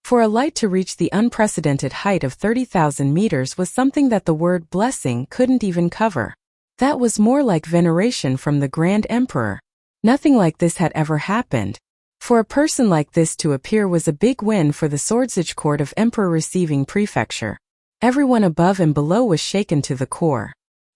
for a light to reach the unprecedented height of 30,000 meters was something that the word blessing couldn't even cover. That was more like veneration from the Grand Emperor. Nothing like this had ever happened. For a person like this to appear was a big win for the Swordsage court of Emperor receiving prefecture. Everyone above and below was shaken to the core.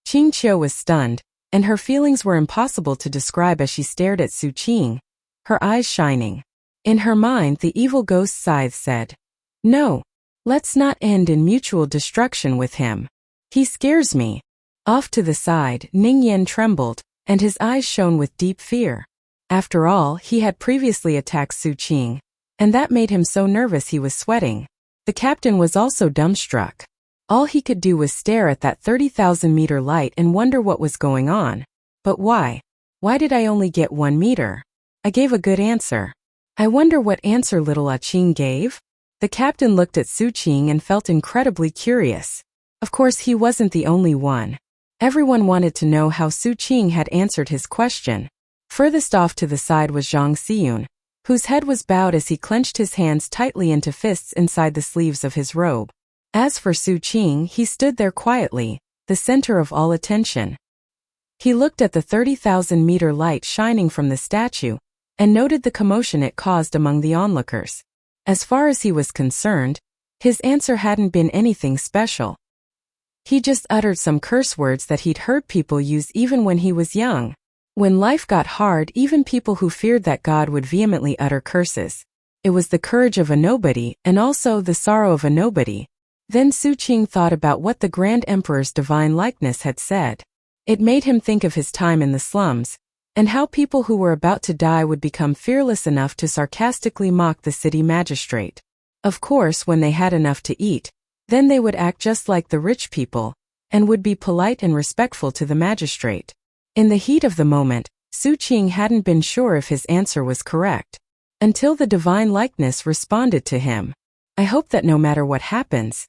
Qing Qiu was stunned, and her feelings were impossible to describe as she stared at Su Qing, her eyes shining. In her mind, the evil ghost scythe said, "No, let's not end in mutual destruction with him. He scares me." Off to the side, Ning Yan trembled, and his eyes shone with deep fear. After all, he had previously attacked Su Qing, and that made him so nervous he was sweating. The captain was also dumbstruck. All he could do was stare at that 30,000-meter light and wonder what was going on. But why? Why did I only get 1 meter? I gave a good answer. I wonder what answer little Ah Qing gave? The captain looked at Su Qing and felt incredibly curious. Of course, he wasn't the only one. Everyone wanted to know how Su Qing had answered his question. Furthest off to the side was Zhang Xiyun, whose head was bowed as he clenched his hands tightly into fists inside the sleeves of his robe. As for Su Qing, he stood there quietly, the center of all attention. He looked at the 30,000-meter light shining from the statue, and noted the commotion it caused among the onlookers. As far as he was concerned, his answer hadn't been anything special. He just uttered some curse words that he'd heard people use even when he was young. When life got hard, even people who feared that God would vehemently utter curses. It was the courage of a nobody, and also the sorrow of a nobody. Then Su Qing thought about what the Grand Emperor's divine likeness had said. It made him think of his time in the slums, and how people who were about to die would become fearless enough to sarcastically mock the city magistrate. Of course, when they had enough to eat, then they would act just like the rich people, and would be polite and respectful to the magistrate. In the heat of the moment, Su Qing hadn't been sure if his answer was correct, until the divine likeness responded to him. I hope that no matter what happens,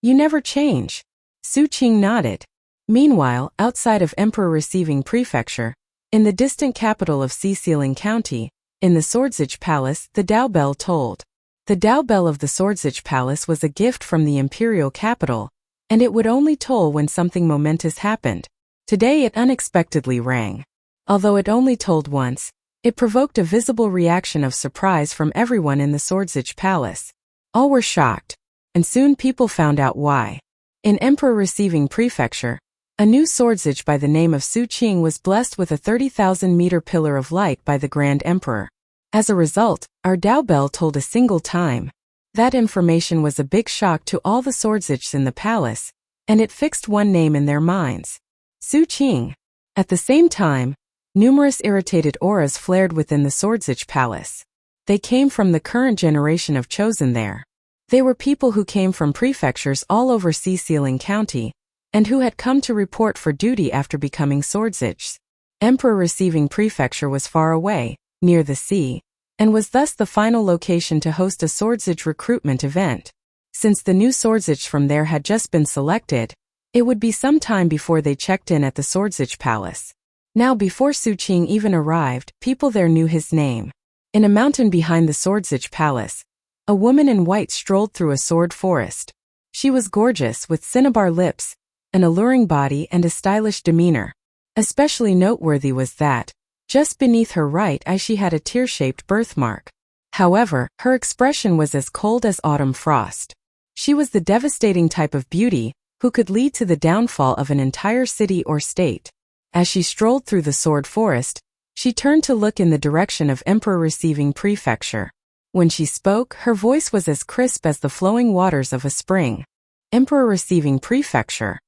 you never change. Su Qing nodded. Meanwhile, outside of Emperor Receiving Prefecture, in the distant capital of Sealing County, in the Swordsage Palace, the Dao Bell tolled. The Dao Bell of the Swordsage Palace was a gift from the imperial capital, and it would only toll when something momentous happened. Today it unexpectedly rang. Although it only told once, it provoked a visible reaction of surprise from everyone in the Swordsage Palace. All were shocked, and soon people found out why. In Emperor Receiving Prefecture, a new Swordsage by the name of Su Qing was blessed with a 30,000-meter pillar of light by the Grand Emperor. As a result, our Dao Bell told a single time. That information was a big shock to all the Swordsages in the palace, and it fixed one name in their minds: Su Qing. At the same time, numerous irritated auras flared within the Swordsage Palace. They came from the current generation of chosen there. They were people who came from prefectures all over Seasealing County, and who had come to report for duty after becoming Swordsages. Emperor Receiving Prefecture was far away, near the sea, and was thus the final location to host a Swordsage recruitment event. Since the new Swordsage from there had just been selected, it would be some time before they checked in at the Swordsage Palace. Now, before Su Qing even arrived, people there knew his name. In a mountain behind the Swordsage Palace, a woman in white strolled through a sword forest. She was gorgeous, with cinnabar lips, an alluring body, and a stylish demeanor. Especially noteworthy was that, just beneath her right eye she had a tear-shaped birthmark. However, her expression was as cold as autumn frost. She was the devastating type of beauty who could lead to the downfall of an entire city or state. As she strolled through the sword forest, she turned to look in the direction of Emperor Receiving Prefecture. When she spoke, her voice was as crisp as the flowing waters of a spring. Emperor Receiving Prefecture.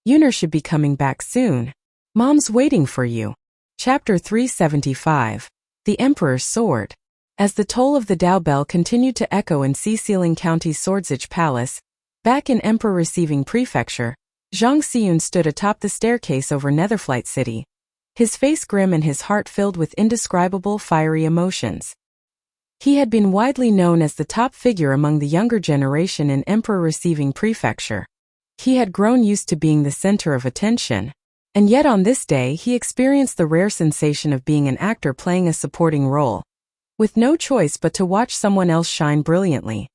Yuner should be coming back soon. Mom's waiting for you. Chapter 375. The Emperor's Sword. As the toll of the Dao Bell continued to echo in Seasealing County's Swordsage Palace, back in Emperor Receiving Prefecture, Zhang Xiyun stood atop the staircase over Netherflight City, his face grim and his heart filled with indescribable fiery emotions. He had been widely known as the top figure among the younger generation in Emperor Receiving Prefecture. He had grown used to being the center of attention. And yet on this day he experienced the rare sensation of being an actor playing a supporting role, with no choice but to watch someone else shine brilliantly.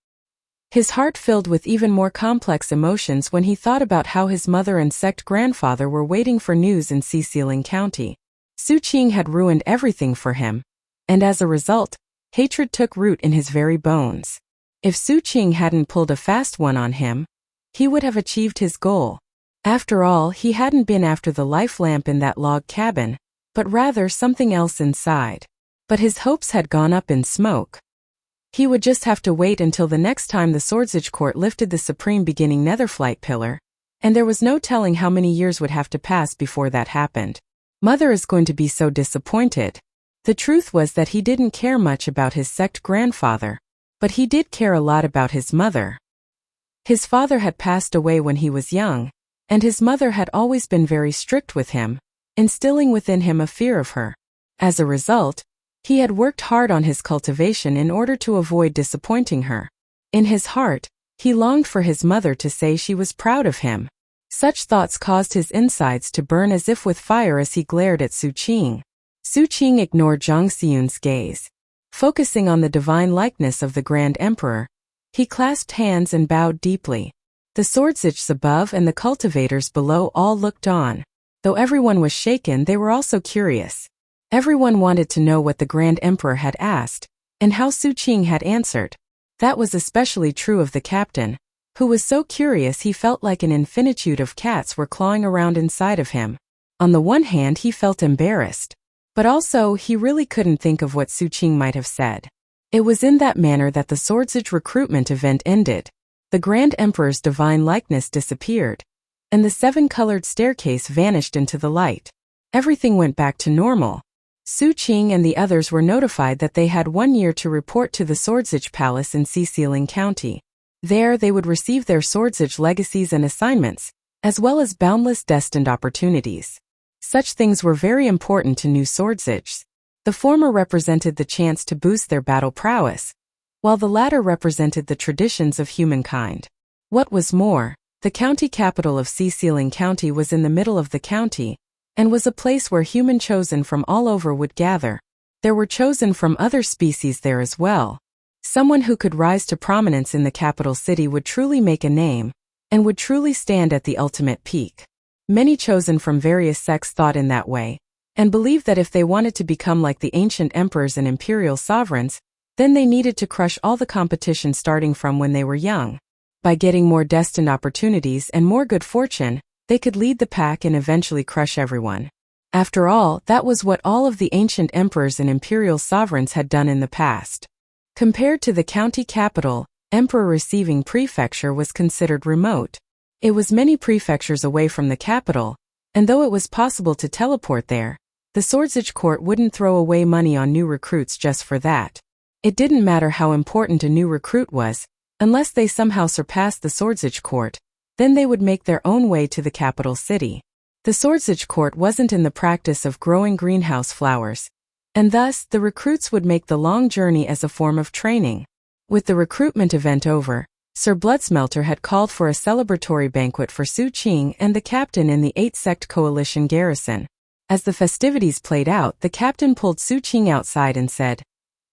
His heart filled with even more complex emotions when he thought about how his mother and sect grandfather were waiting for news in Seasealing County. Su Qing had ruined everything for him, and as a result, hatred took root in his very bones. If Su Qing hadn't pulled a fast one on him, he would have achieved his goal. After all, he hadn't been after the life lamp in that log cabin, but rather something else inside. But his hopes had gone up in smoke. He would just have to wait until the next time the Swordsage Court lifted the supreme beginning Netherflight pillar, and there was no telling how many years would have to pass before that happened. Mother is going to be so disappointed. The truth was that he didn't care much about his sect grandfather, but he did care a lot about his mother. His father had passed away when he was young, and his mother had always been very strict with him, instilling within him a fear of her. As a result, he had worked hard on his cultivation in order to avoid disappointing her. In his heart, he longed for his mother to say she was proud of him. Such thoughts caused his insides to burn as if with fire as he glared at Su Qing. Su Qing ignored Zhang Xiyun's gaze. Focusing on the divine likeness of the Grand Emperor, he clasped hands and bowed deeply. The Swordsages above and the cultivators below all looked on. Though everyone was shaken, they were also curious. Everyone wanted to know what the Grand Emperor had asked, and how Su Qing had answered. That was especially true of the captain, who was so curious he felt like an infinitude of cats were clawing around inside of him. On the one hand, he felt embarrassed, but also he really couldn't think of what Su Qing might have said. It was in that manner that the Swordsage recruitment event ended. The Grand Emperor's divine likeness disappeared, and the seven-colored staircase vanished into the light. Everything went back to normal. Su Qing and the others were notified that they had 1 year to report to the Swordsage Palace in Seasealing County. There they would receive their Swordsage legacies and assignments, as well as boundless destined opportunities. Such things were very important to new Swordsages. The former represented the chance to boost their battle prowess, while the latter represented the traditions of humankind. What was more, the county capital of Seasealing County was in the middle of the county, and was a place where human chosen from all over would gather. There were chosen from other species there as well. Someone who could rise to prominence in the capital city would truly make a name, and would truly stand at the ultimate peak. Many chosen from various sects thought in that way, and believed that if they wanted to become like the ancient emperors and imperial sovereigns, then they needed to crush all the competition starting from when they were young. By getting more destined opportunities and more good fortune, they could lead the pack and eventually crush everyone. After all, that was what all of the ancient emperors and imperial sovereigns had done in the past. Compared to the county capital, emperor receiving prefecture was considered remote. It was many prefectures away from the capital, and though it was possible to teleport there, the Swordsage court wouldn't throw away money on new recruits just for that. It didn't matter how important a new recruit was, unless they somehow surpassed the Swordsage court, then they would make their own way to the capital city. The Swordsage court wasn't in the practice of growing greenhouse flowers, and thus the recruits would make the long journey as a form of training. With the recruitment event over, Sir Bloodsmelter had called for a celebratory banquet for Su Qing and the captain in the 8-sect coalition garrison. As the festivities played out, the captain pulled Su Qing outside and said,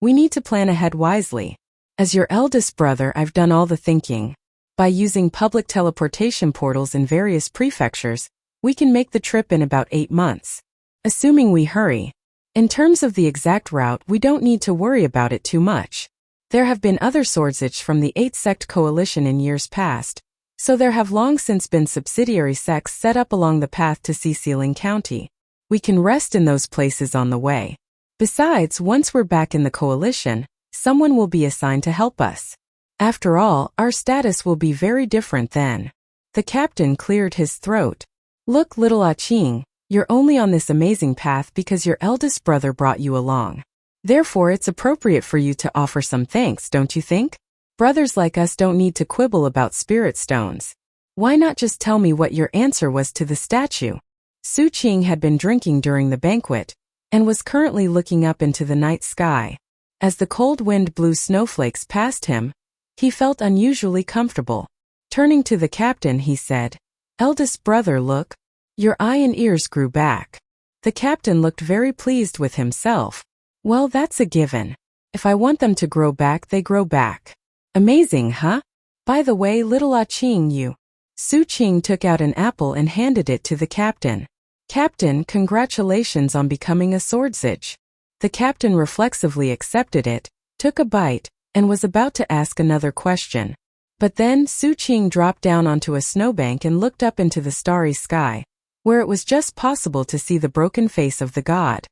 "We need to plan ahead wisely. As your eldest brother, I've done all the thinking. By using public teleportation portals in various prefectures, we can make the trip in about 8 months. Assuming we hurry. In terms of the exact route, we don't need to worry about it too much. There have been other Swordsage from the 8-sect coalition in years past, so there have long since been subsidiary sects set up along the path to Sealing County. We can rest in those places on the way. Besides, once we're back in the coalition, someone will be assigned to help us. After all, our status will be very different then." The captain cleared his throat. "Look, little Ah Qing, you're only on this amazing path because your eldest brother brought you along. Therefore, it's appropriate for you to offer some thanks, don't you think? Brothers like us don't need to quibble about spirit stones. Why not just tell me what your answer was to the statue?" Su Qing had been drinking during the banquet, and was currently looking up into the night sky. As the cold wind blew snowflakes past him, he felt unusually comfortable. Turning to the captain, he said, "Eldest brother, look. Your eye and ears grew back." The captain looked very pleased with himself. "Well, that's a given. If I want them to grow back, they grow back. Amazing, huh? By the way, little Ah Qing, you." Su Qing took out an apple and handed it to the captain. "Captain, congratulations on becoming a Swordsage." The captain reflexively accepted it, took a bite, and was about to ask another question. But then Su Qing dropped down onto a snowbank and looked up into the starry sky, where it was just possible to see the broken face of the god.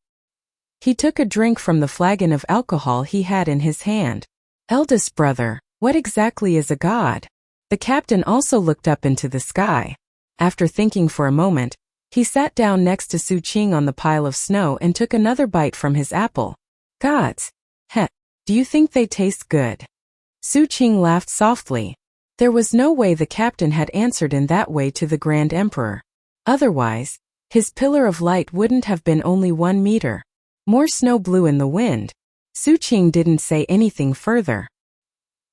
He took a drink from the flagon of alcohol he had in his hand. "Eldest brother, what exactly is a god?" The captain also looked up into the sky. After thinking for a moment, he sat down next to Su Qing on the pile of snow and took another bite from his apple. "Gods? Heh, do you think they taste good?" Su Qing laughed softly. There was no way the captain had answered in that way to the Grand Emperor. Otherwise, his pillar of light wouldn't have been only 1 meter. More snow blew in the wind. Su Qing didn't say anything further.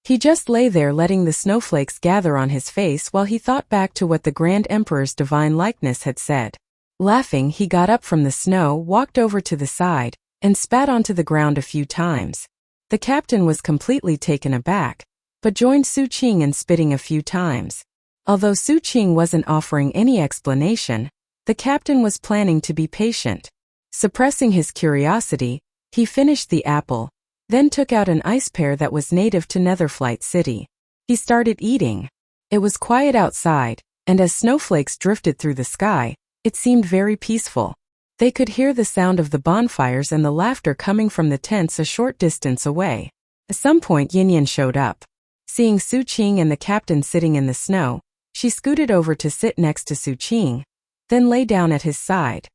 He just lay there letting the snowflakes gather on his face while he thought back to what the Grand Emperor's divine likeness had said. Laughing, he got up from the snow, walked over to the side, and spat onto the ground a few times. The captain was completely taken aback, but joined Su Qing in spitting a few times. Although Su Qing wasn't offering any explanation, the captain was planning to be patient. Suppressing his curiosity, he finished the apple, then took out an ice pear that was native to Netherflight City. He started eating. It was quiet outside, and as snowflakes drifted through the sky, it seemed very peaceful. They could hear the sound of the bonfires and the laughter coming from the tents a short distance away. At some point, Yin Yan showed up. Seeing Su Qing and the captain sitting in the snow, she scooted over to sit next to Su Qing, then lay down at his side.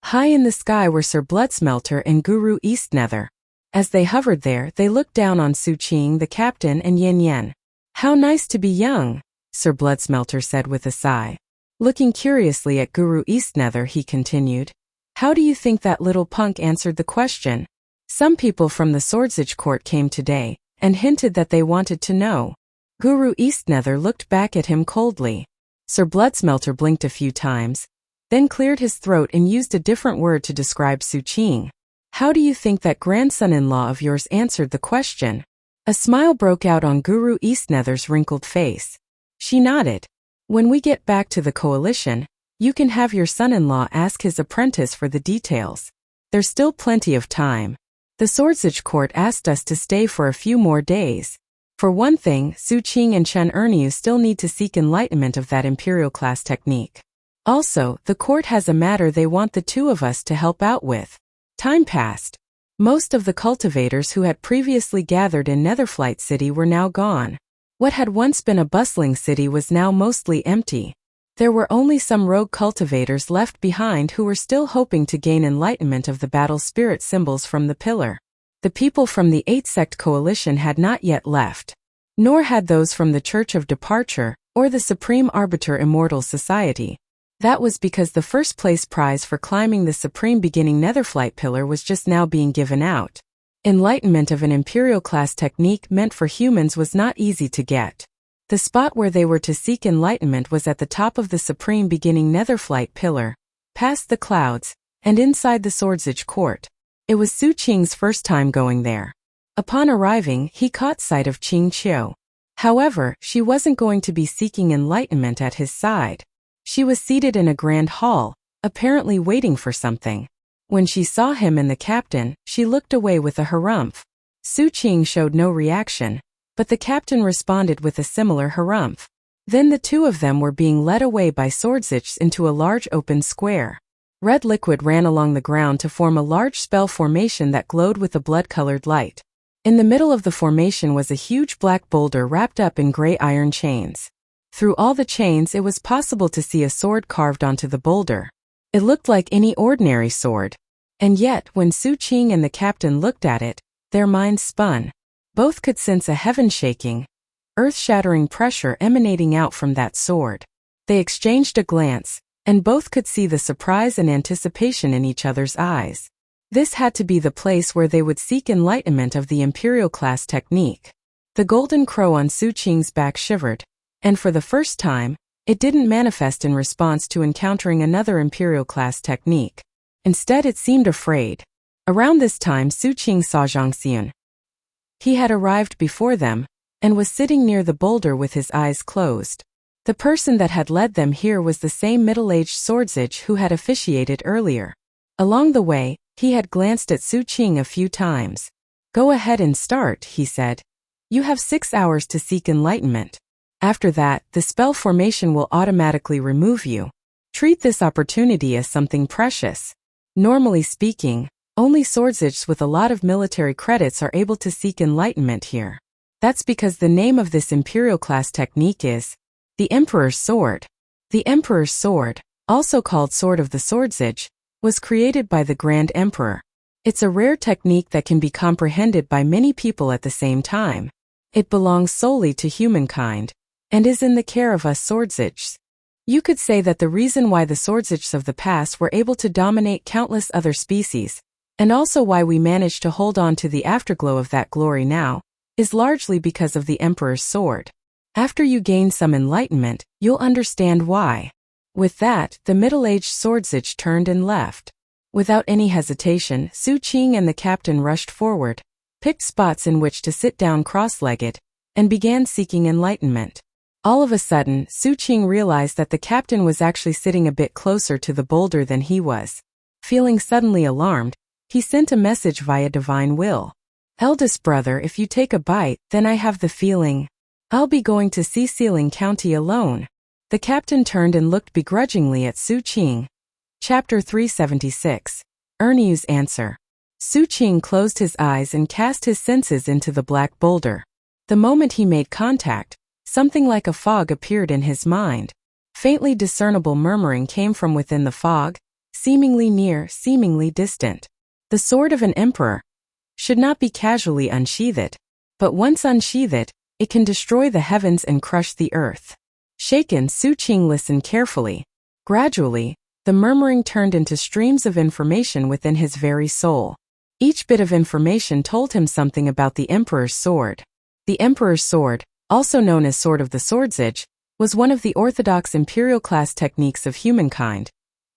High in the sky were Sir Bloodsmelter and Guru Eastnether. As they hovered there, they looked down on Su Qing, the captain, and Yin Yan. "How nice to be young," Sir Bloodsmelter said with a sigh. Looking curiously at Guru Eastnether, he continued, "How do you think that little punk answered the question? Some people from the Swordsage court came today, and hinted that they wanted to know." Guru Eastnether looked back at him coldly. Sir Bloodsmelter blinked a few times, then cleared his throat and used a different word to describe Su Qing. "How do you think that grandson-in-law of yours answered the question?" A smile broke out on Guru Eastnether's wrinkled face. She nodded. "When we get back to the coalition, You can have your son-in-law ask his apprentice for the details. There's still plenty of time. The Swordsage court asked us to stay for a few more days. For one thing, Su Qing and Chen Erniu still need to seek enlightenment of that imperial class technique. Also, the court has a matter they want the two of us to help out with. Time passed. Most of the cultivators who had previously gathered in Netherflight City were now gone. What had once been a bustling city was now mostly empty. There were only some rogue cultivators left behind who were still hoping to gain enlightenment of the battle spirit symbols from the pillar. The people from the 8-sect coalition had not yet left. Nor had those from the Church of Departure, or the Supreme Arbiter Immortal Society. That was because the first place prize for climbing the Supreme Beginning Netherflight Pillar was just now being given out. Enlightenment of an Imperial class technique meant for humans was not easy to get. The spot where they were to seek enlightenment was at the top of the Supreme Beginning Netherflight Pillar, past the clouds, and inside the Swordsage court. It was Su Qing's first time going there. Upon arriving, he caught sight of Qing Qiu. However, she wasn't going to be seeking enlightenment at his side. She was seated in a grand hall, apparently waiting for something. When she saw him and the captain, she looked away with a harumph. Su Qing showed no reaction, but the captain responded with a similar harumph. Then the two of them were being led away by Swordsage into a large open square. Red liquid ran along the ground to form a large spell formation that glowed with a blood-colored light. In the middle of the formation was a huge black boulder wrapped up in gray iron chains. Through all the chains it was possible to see a sword carved onto the boulder. It looked like any ordinary sword. And yet, when Su Qing and the captain looked at it, their minds spun. Both could sense a heaven-shaking, earth-shattering pressure emanating out from that sword. They exchanged a glance, and both could see the surprise and anticipation in each other's eyes. This had to be the place where they would seek enlightenment of the Imperial class technique. The golden crow on Su Qing's back shivered, and for the first time, it didn't manifest in response to encountering another Imperial class technique. Instead it seemed afraid. Around this time Su Qing saw Zhang Xian. He had arrived before them, and was sitting near the boulder with his eyes closed. The person that had led them here was the same middle-aged Swordsage who had officiated earlier. Along the way, he had glanced at Su Qing a few times. "Go ahead and start," he said. "You have 6 hours to seek enlightenment. After that, the spell formation will automatically remove you. Treat this opportunity as something precious." Normally speaking, only Swordsages with a lot of military credits are able to seek enlightenment here. That's because the name of this Imperial class technique is the Emperor's Sword. The Emperor's Sword, also called Sword of the Swordsage, was created by the Grand Emperor. It's a rare technique that can be comprehended by many people at the same time. It belongs solely to humankind, and is in the care of us Swordsages. You could say that the reason why the Swordsages of the past were able to dominate countless other species, and also why we managed to hold on to the afterglow of that glory now, is largely because of the Emperor's Sword. After you gain some enlightenment, you'll understand why. With that, the middle-aged Swordsage turned and left. Without any hesitation, Su Qing and the captain rushed forward, picked spots in which to sit down cross-legged, and began seeking enlightenment. All of a sudden, Su Qing realized that the captain was actually sitting a bit closer to the boulder than he was. Feeling suddenly alarmed, he sent a message via divine will. "Eldest brother, if you take a bite, then I have the feeling I'll be going to Sealing County alone." The captain turned and looked begrudgingly at Su Qing. Chapter 376. Erniu's Answer. Su Qing closed his eyes and cast his senses into the black boulder. The moment he made contact, something like a fog appeared in his mind. Faintly discernible murmuring came from within the fog, seemingly near, seemingly distant. The sword of an emperor should not be casually unsheathed, but once unsheathed, it can destroy the heavens and crush the earth. Shaken, Su Qing listened carefully. Gradually, the murmuring turned into streams of information within his very soul. Each bit of information told him something about the Emperor's Sword. The Emperor's Sword, also known as Sword of the Swordsage, was one of the orthodox imperial class techniques of humankind,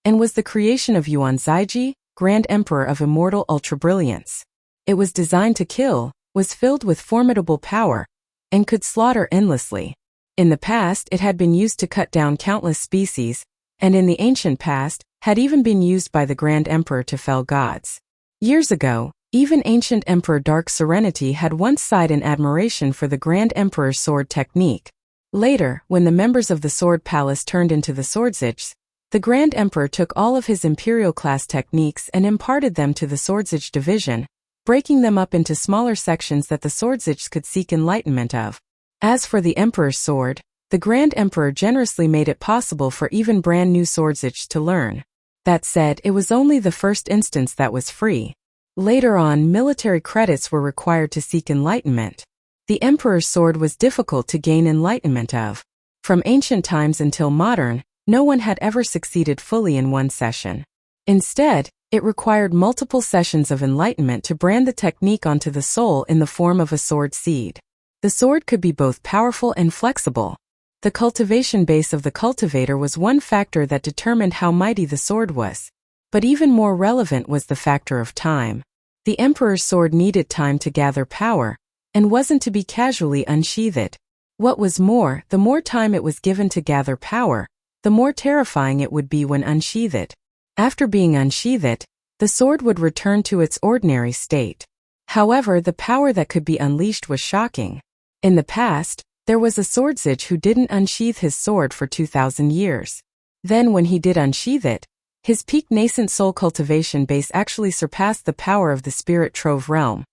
and was the creation of Yuan Zaiji, Grand Emperor of Immortal Ultra-Brilliance. It was designed to kill, was filled with formidable power, and could slaughter endlessly. In the past, it had been used to cut down countless species, and in the ancient past, had even been used by the Grand Emperor to fell gods. Years ago, even ancient Emperor Dark Serenity had once sighed in admiration for the Grand Emperor's sword technique. Later, when the members of the Sword Palace turned into the Swordsage, the Grand Emperor took all of his imperial-class techniques and imparted them to the Swordsage division, breaking them up into smaller sections that the Swordsage could seek enlightenment of. As for the Emperor's sword, the Grand Emperor generously made it possible for even brand new Swordsage to learn. That said, it was only the first instance that was free. Later on, military credits were required to seek enlightenment. The Emperor's sword was difficult to gain enlightenment of. From ancient times until modern, no one had ever succeeded fully in one session. Instead, it required multiple sessions of enlightenment to brand the technique onto the soul in the form of a sword seed. The sword could be both powerful and flexible. The cultivation base of the cultivator was one factor that determined how mighty the sword was. But even more relevant was the factor of time. The Emperor's sword needed time to gather power, and wasn't to be casually unsheathed. What was more, the more time it was given to gather power, the more terrifying it would be when unsheathed. After being unsheathed, the sword would return to its ordinary state. However, the power that could be unleashed was shocking. In the past, there was a Swordsage who didn't unsheath his sword for 2,000 years. Then when he did unsheath it, his peak nascent soul cultivation base actually surpassed the power of the Spirit Trove realm,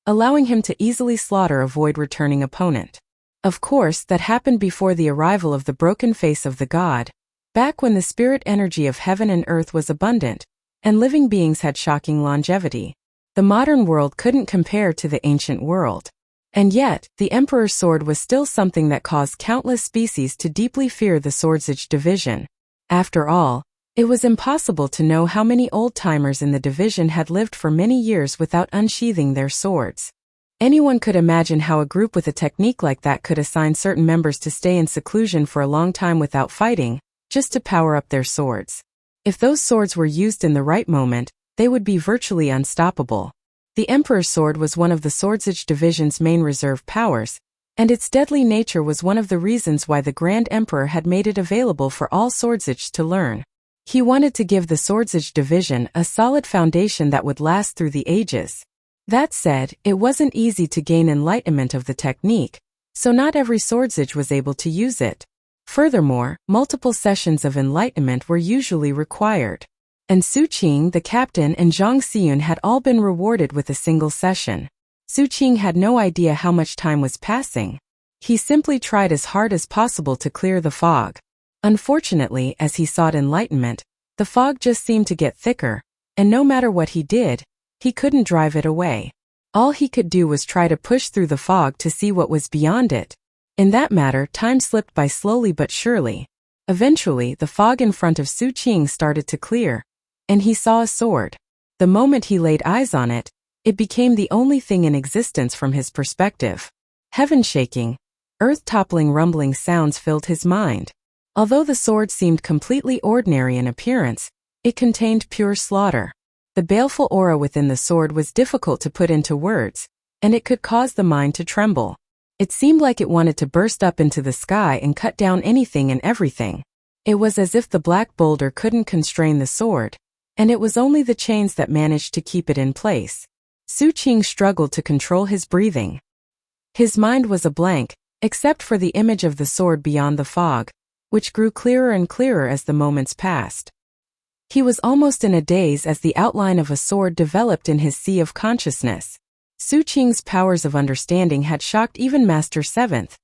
allowing him to easily slaughter a void-returning opponent. Of course, that happened before the arrival of the broken face of the god, back when the spirit energy of heaven and earth was abundant, and living beings had shocking longevity. The modern world couldn't compare to the ancient world. And yet, the Emperor's sword was still something that caused countless species to deeply fear the Swordsage division. After all, it was impossible to know how many old-timers in the division had lived for many years without unsheathing their swords. Anyone could imagine how a group with a technique like that could assign certain members to stay in seclusion for a long time without fighting, just to power up their swords. If those swords were used in the right moment, they would be virtually unstoppable. The Emperor's sword was one of the Swordsage division's main reserve powers, and its deadly nature was one of the reasons why the Grand Emperor had made it available for all Swordsage to learn. He wanted to give the Swordsage division a solid foundation that would last through the ages. That said, it wasn't easy to gain enlightenment of the technique, so not every Swordsage was able to use it. Furthermore, multiple sessions of enlightenment were usually required. And Su Qing, the captain, and Zhang Xiyun had all been rewarded with a single session. Su Qing had no idea how much time was passing. He simply tried as hard as possible to clear the fog. Unfortunately, as he sought enlightenment, the fog just seemed to get thicker, and no matter what he did, he couldn't drive it away. All he could do was try to push through the fog to see what was beyond it. In that matter, time slipped by slowly but surely. Eventually, the fog in front of Su Qing started to clear, and he saw a sword. The moment he laid eyes on it, it became the only thing in existence from his perspective. Heaven-shaking, earth-toppling rumbling sounds filled his mind. Although the sword seemed completely ordinary in appearance, it contained pure slaughter. The baleful aura within the sword was difficult to put into words, and it could cause the mind to tremble. It seemed like it wanted to burst up into the sky and cut down anything and everything. It was as if the black boulder couldn't constrain the sword, and it was only the chains that managed to keep it in place. Su Qing struggled to control his breathing. His mind was a blank, except for the image of the sword beyond the fog, which grew clearer and clearer as the moments passed. He was almost in a daze as the outline of a sword developed in his sea of consciousness. Su Qing's powers of understanding had shocked even Master Seventh,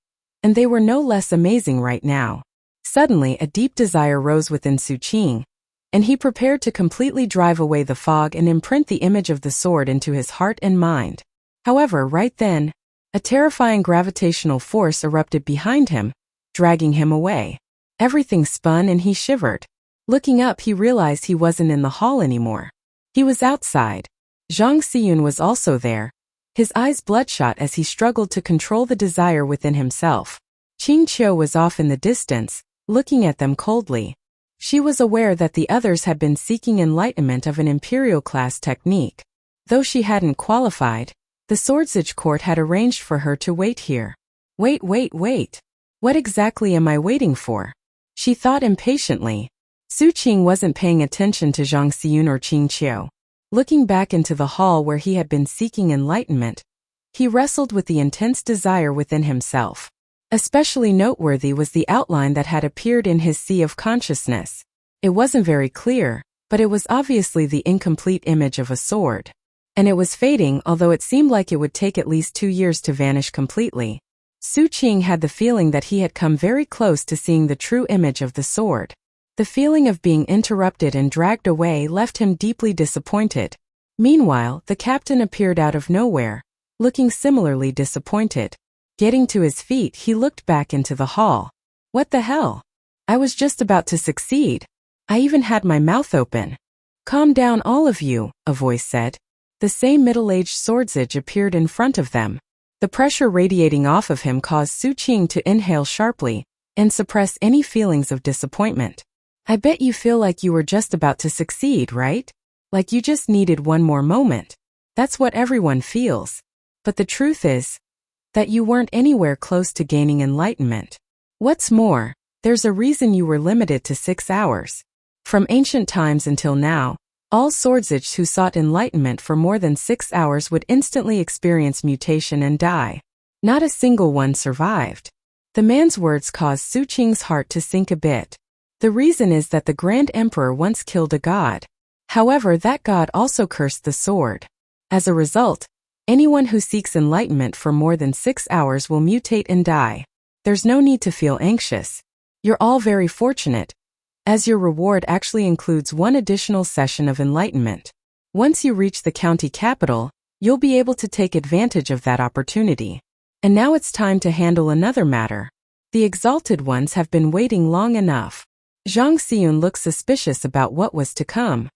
and they were no less amazing right now. Suddenly, a deep desire rose within Su Qing, and he prepared to completely drive away the fog and imprint the image of the sword into his heart and mind. However, right then, a terrifying gravitational force erupted behind him, dragging him away. Everything spun and he shivered. Looking up, he realized he wasn't in the hall anymore. He was outside. Zhang Xiyun was also there, his eyes bloodshot as he struggled to control the desire within himself. Qing Qiu was off in the distance, looking at them coldly. She was aware that the others had been seeking enlightenment of an imperial-class technique. Though she hadn't qualified, the Swordsage court had arranged for her to wait here. Wait. What exactly am I waiting for? She thought impatiently. Su Qing wasn't paying attention to Zhang Xiyun or Qing Qiu. Looking back into the hall where he had been seeking enlightenment, he wrestled with the intense desire within himself. Especially noteworthy was the outline that had appeared in his sea of consciousness. It wasn't very clear, but it was obviously the incomplete image of a sword. And it was fading, although it seemed like it would take at least 2 years to vanish completely. Su Qing had the feeling that he had come very close to seeing the true image of the sword. The feeling of being interrupted and dragged away left him deeply disappointed. Meanwhile, the captain appeared out of nowhere, looking similarly disappointed. Getting to his feet, he looked back into the hall. What the hell? I was just about to succeed. I even had my mouth open. Calm down, all of you, a voice said. The same middle-aged swordsage appeared in front of them. The pressure radiating off of him caused Su Qing to inhale sharply and suppress any feelings of disappointment. I bet you feel like you were just about to succeed, right? Like you just needed one more moment. That's what everyone feels. But the truth is that you weren't anywhere close to gaining enlightenment. What's more, there's a reason you were limited to 6 hours. From ancient times until now, all swordsages who sought enlightenment for more than 6 hours would instantly experience mutation and die. Not a single one survived. The man's words caused Su Qing's heart to sink a bit. The reason is that the Grand Emperor once killed a god. However, that god also cursed the sword. As a result, anyone who seeks enlightenment for more than 6 hours will mutate and die. There's no need to feel anxious. You're all very fortunate, as your reward actually includes 1 additional session of enlightenment. Once you reach the county capital, you'll be able to take advantage of that opportunity. And now it's time to handle another matter. The exalted ones have been waiting long enough. Zhang Xiyun looked suspicious about what was to come.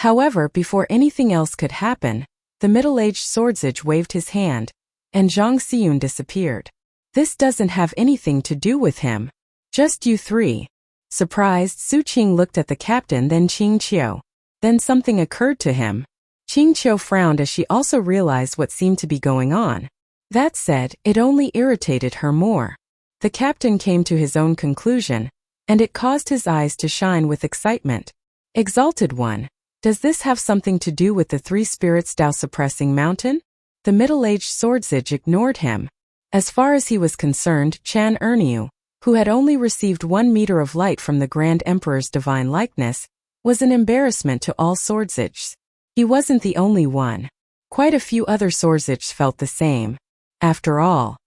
However, before anything else could happen, the middle-aged swordsage waved his hand, and Zhang Xiyun disappeared. This doesn't have anything to do with him. Just you 3. Surprised, Su Qing looked at the captain, then Qing Qiu. Then something occurred to him. Qing Qiu frowned as she also realized what seemed to be going on. That said, it only irritated her more. The captain came to his own conclusion, and it caused his eyes to shine with excitement. Exalted One, does this have something to do with the 3 spirits Tao suppressing mountain? The middle-aged swordsage ignored him. As far as he was concerned, Chan Erniu, who had only received 1 meter of light from the Grand Emperor's divine likeness, was an embarrassment to all swordsages. He wasn't the only one. Quite a few other swordsages felt the same. After all,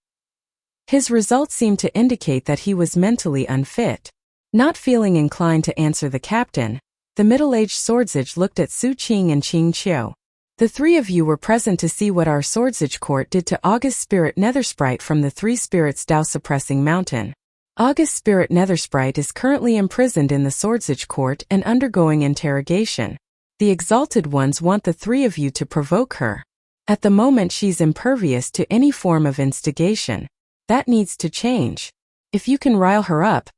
his results seemed to indicate that he was mentally unfit. Not feeling inclined to answer the captain, the middle-aged swordsage looked at Su Qing and Qing Qiu. The 3 of you were present to see what our swordsage court did to August Spirit Nethersprite from the 3 spirits Tao suppressing mountain. August Spirit Nethersprite is currently imprisoned in the swordsage court and undergoing interrogation. The exalted ones want the 3 of you to provoke her. At the moment she's impervious to any form of instigation. That needs to change. If you can rile her up,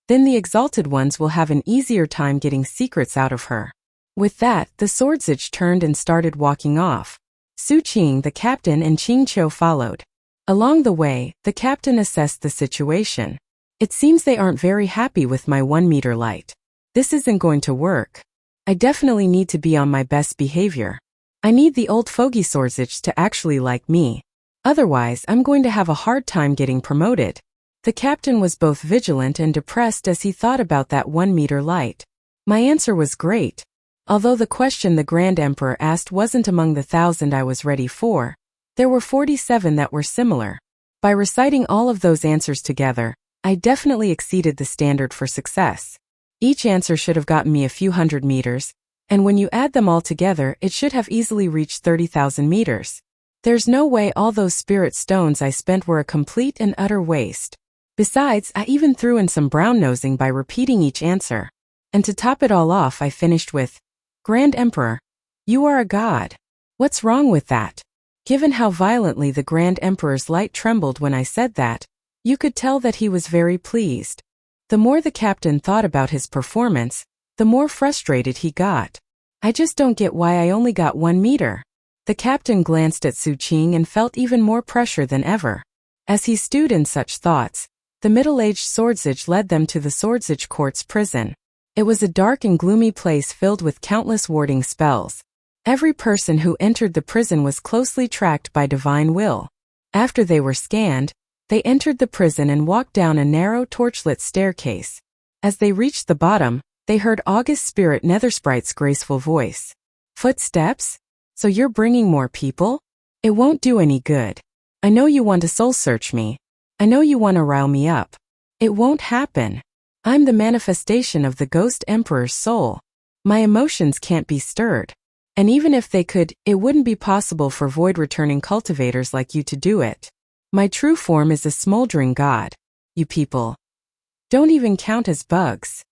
then the exalted ones will have an easier time getting secrets out of her. With that, the swordsage turned and started walking off. Su Qing, the captain, and Qing Qiu followed. Along the way, the captain assessed the situation. It seems they aren't very happy with my 1 meter light. This isn't going to work. I definitely need to be on my best behavior. I need the old fogey swordsage to actually like me. Otherwise, I'm going to have a hard time getting promoted. The captain was both vigilant and depressed as he thought about that 1 meter light. My answer was great. Although the question the Grand Emperor asked wasn't among the 1,000 I was ready for, there were 47 that were similar. By reciting all of those answers together, I definitely exceeded the standard for success. Each answer should have gotten me a few hundred meters, and when you add them all together, it should have easily reached 30,000 meters. There's no way all those spirit stones I spent were a complete and utter waste. Besides, I even threw in some brown-nosing by repeating each answer. And to top it all off, I finished with, Grand Emperor, you are a god. What's wrong with that? Given how violently the Grand Emperor's light trembled when I said that, you could tell that he was very pleased. The more the captain thought about his performance, the more frustrated he got. I just don't get why I only got 1 meter. The captain glanced at Su Qing and felt even more pressure than ever. As he stewed in such thoughts, the middle-aged swordsage led them to the swordsage court's prison. It was a dark and gloomy place filled with countless warding spells. Every person who entered the prison was closely tracked by divine will. After they were scanned, they entered the prison and walked down a narrow torchlit staircase. As they reached the bottom, they heard August Spirit Nethersprite's graceful voice. Footsteps? So you're bringing more people? It won't do any good. I know you want to soul search me. I know you want to rile me up. It won't happen. I'm the manifestation of the Ghost Emperor's soul. My emotions can't be stirred. And even if they could, it wouldn't be possible for void-returning cultivators like you to do it. My true form is a smoldering god. You people don't even count as bugs.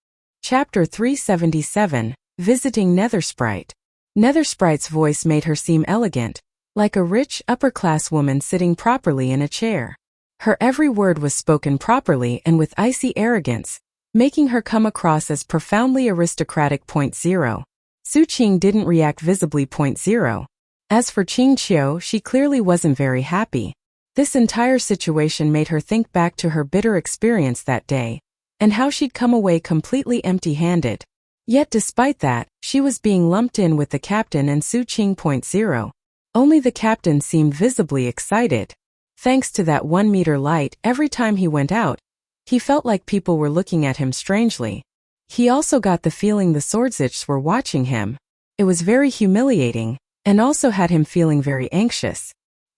Chapter 377, Visiting Nethersprite. Nethersprite's voice made her seem elegant, like a rich, upper-class woman sitting properly in a chair. Her every word was spoken properly and with icy arrogance, making her come across as profoundly aristocratic. 0. Su Qing didn't react visibly. 0. As for Qing Qiu, she clearly wasn't very happy. This entire situation made her think back to her bitter experience that day, and how she'd come away completely empty-handed. Yet despite that, she was being lumped in with the captain and Su Qing. 0. Only the captain seemed visibly excited. Thanks to that 1-meter light, every time he went out, he felt like people were looking at him strangely. He also got the feeling the Swordsitchs were watching him. It was very humiliating, and also had him feeling very anxious.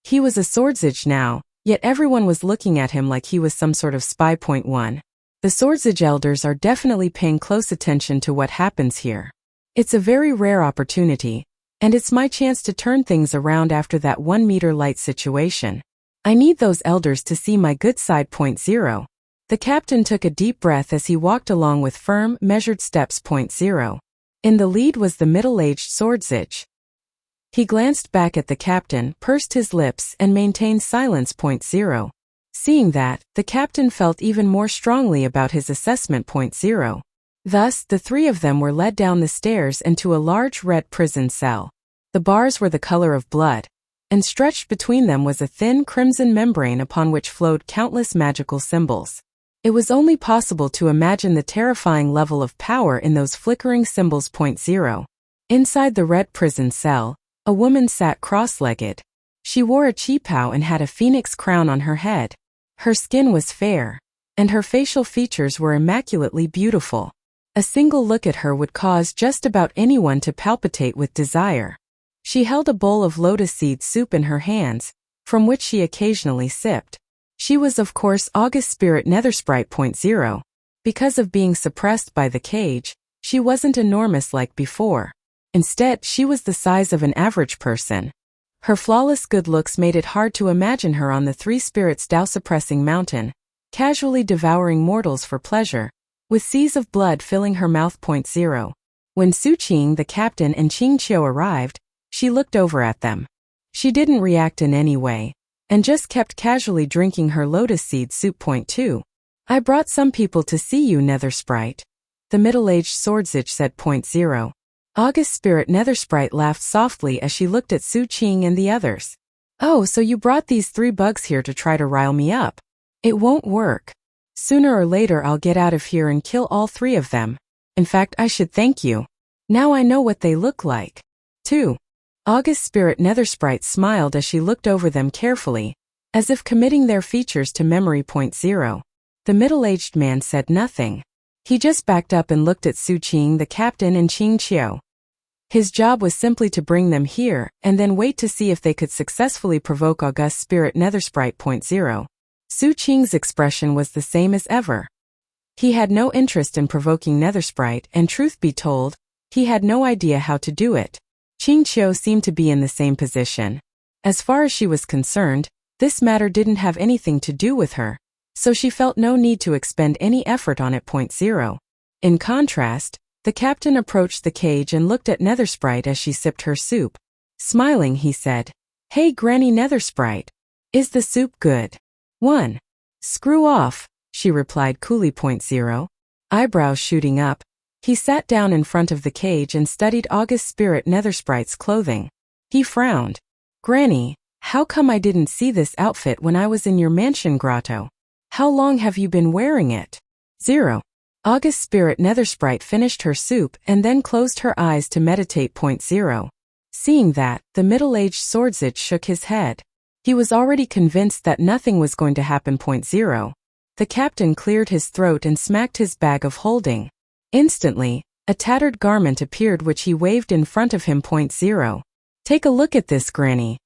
He was a Swordsitch now, yet everyone was looking at him like he was some sort of spy. 1. The Swordsitch elders are definitely paying close attention to what happens here. It's a very rare opportunity, and it's my chance to turn things around after that 1-meter light situation. I need those elders to see my good side. 0. The captain took a deep breath as he walked along with firm, measured steps. 0. In the lead was the middle-aged Swordsitch. He glanced back at the captain, pursed his lips, and maintained silence. 0. Seeing that, the captain felt even more strongly about his assessment. 0. Thus, the three of them were led down the stairs into a large red prison cell. The bars were the color of blood, and stretched between them was a thin crimson membrane upon which flowed countless magical symbols. It was only possible to imagine the terrifying level of power in those flickering symbols. 0. Inside the red prison cell, a woman sat cross-legged. She wore a qipao and had a phoenix crown on her head. Her skin was fair, and her facial features were immaculately beautiful. A single look at her would cause just about anyone to palpitate with desire. She held a bowl of lotus seed soup in her hands, from which she occasionally sipped. She was of course August Spirit Nethersprite. 0. Because of being suppressed by the cage, she wasn't enormous like before. Instead, she was the size of an average person. Her flawless good looks made it hard to imagine her on the Three Spirits Tao-suppressing mountain, casually devouring mortals for pleasure, with seas of blood filling her mouth. 0. When Su Qing, the captain, and Qing Qiu arrived, she looked over at them. She didn't react in any way, and just kept casually drinking her lotus seed soup. 2. I brought some people to see you, Nethersprite, the middle-aged Swordsitch said. 0. August Spirit Nethersprite laughed softly as she looked at Su Qing and the others. Oh, so you brought these 3 bugs here to try to rile me up. It won't work. Sooner or later I'll get out of here and kill all 3 of them. In fact, I should thank you. Now I know what they look like. 2. August Spirit Nethersprite smiled as she looked over them carefully, as if committing their features to memory. 0. The middle-aged man said nothing. He just backed up and looked at Su Qing, the captain, and Qing Qiu. His job was simply to bring them here, and then wait to see if they could successfully provoke August Spirit Nethersprite. 0. Su Qing's expression was the same as ever. He had no interest in provoking Nethersprite, and truth be told, he had no idea how to do it. Qing Qiu seemed to be in the same position. As far as she was concerned, this matter didn't have anything to do with her, so she felt no need to expend any effort on it. 0. In contrast, the captain approached the cage and looked at Nethersprite as she sipped her soup. Smiling, he said, "Hey Granny Nethersprite, is the soup good?" 1. Screw off, she replied coolly. 0. Eyebrows shooting up, he sat down in front of the cage and studied August Spirit Nethersprite's clothing. He frowned. Granny, how come I didn't see this outfit when I was in your mansion grotto? How long have you been wearing it? 0. August Spirit Nethersprite finished her soup and then closed her eyes to meditate. 0. Seeing that, the middle-aged swordsage shook his head. He was already convinced that nothing was going to happen. 0. The captain cleared his throat and smacked his bag of holding. Instantly, a tattered garment appeared which he waved in front of him. 0. Take a look at this, Granny.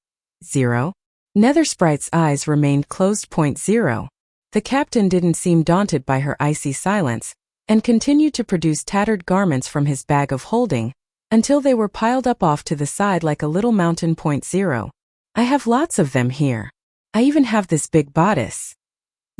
0. Nethersprite's eyes remained closed. 0. The captain didn't seem daunted by her icy silence, and continued to produce tattered garments from his bag of holding, until they were piled up off to the side like a little mountain. 0. I have lots of them here. I even have this big bodice.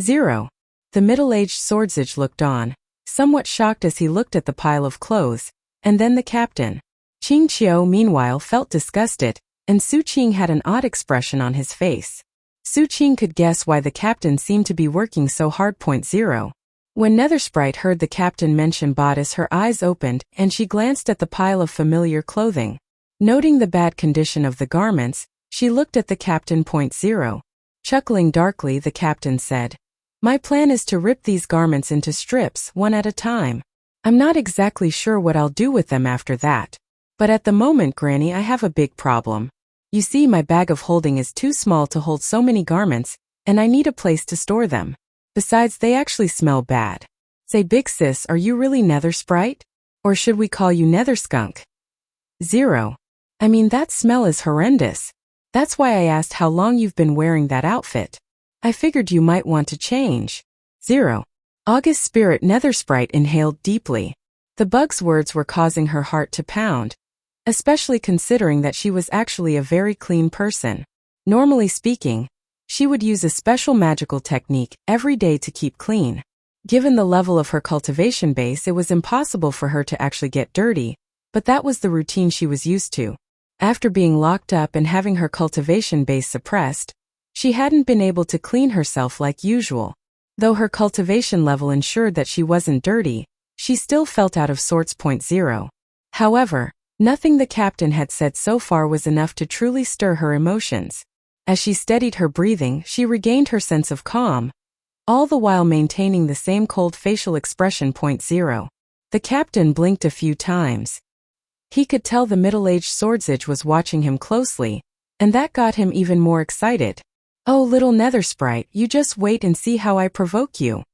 0. The middle-aged swordsage looked on, somewhat shocked as he looked at the pile of clothes, and then the captain. Qing Qiu meanwhile felt disgusted, and Su Qing had an odd expression on his face. Su Qing could guess why the captain seemed to be working so hard. 0. When Nethersprite heard the captain mention bodice, her eyes opened and she glanced at the pile of familiar clothing. Noting the bad condition of the garments, she looked at the captain. 0. Chuckling darkly, the captain said, "My plan is to rip these garments into strips one at a time. I'm not exactly sure what I'll do with them after that. But at the moment, Granny, I have a big problem. You see, my bag of holding is too small to hold so many garments, and I need a place to store them. Besides, they actually smell bad. Say, big sis, are you really Nethersprite? Or should we call you Netherskunk?" 0. I mean, that smell is horrendous. That's why I asked how long you've been wearing that outfit. I figured you might want to change. 0. August Spirit Nethersprite inhaled deeply. The bug's words were causing her heart to pound, especially considering that she was actually a very clean person. Normally speaking, she would use a special magical technique every day to keep clean. Given the level of her cultivation base, it was impossible for her to actually get dirty, but that was the routine she was used to. After being locked up and having her cultivation base suppressed, she hadn't been able to clean herself like usual. Though her cultivation level ensured that she wasn't dirty, she still felt out of sorts. 0. However, nothing the captain had said so far was enough to truly stir her emotions. As she steadied her breathing, she regained her sense of calm, all the while maintaining the same cold facial expression. 0. The captain blinked a few times. He could tell the middle-aged swordsage was watching him closely, and that got him even more excited. "Oh, little Nethersprite, you just wait and see how I provoke you."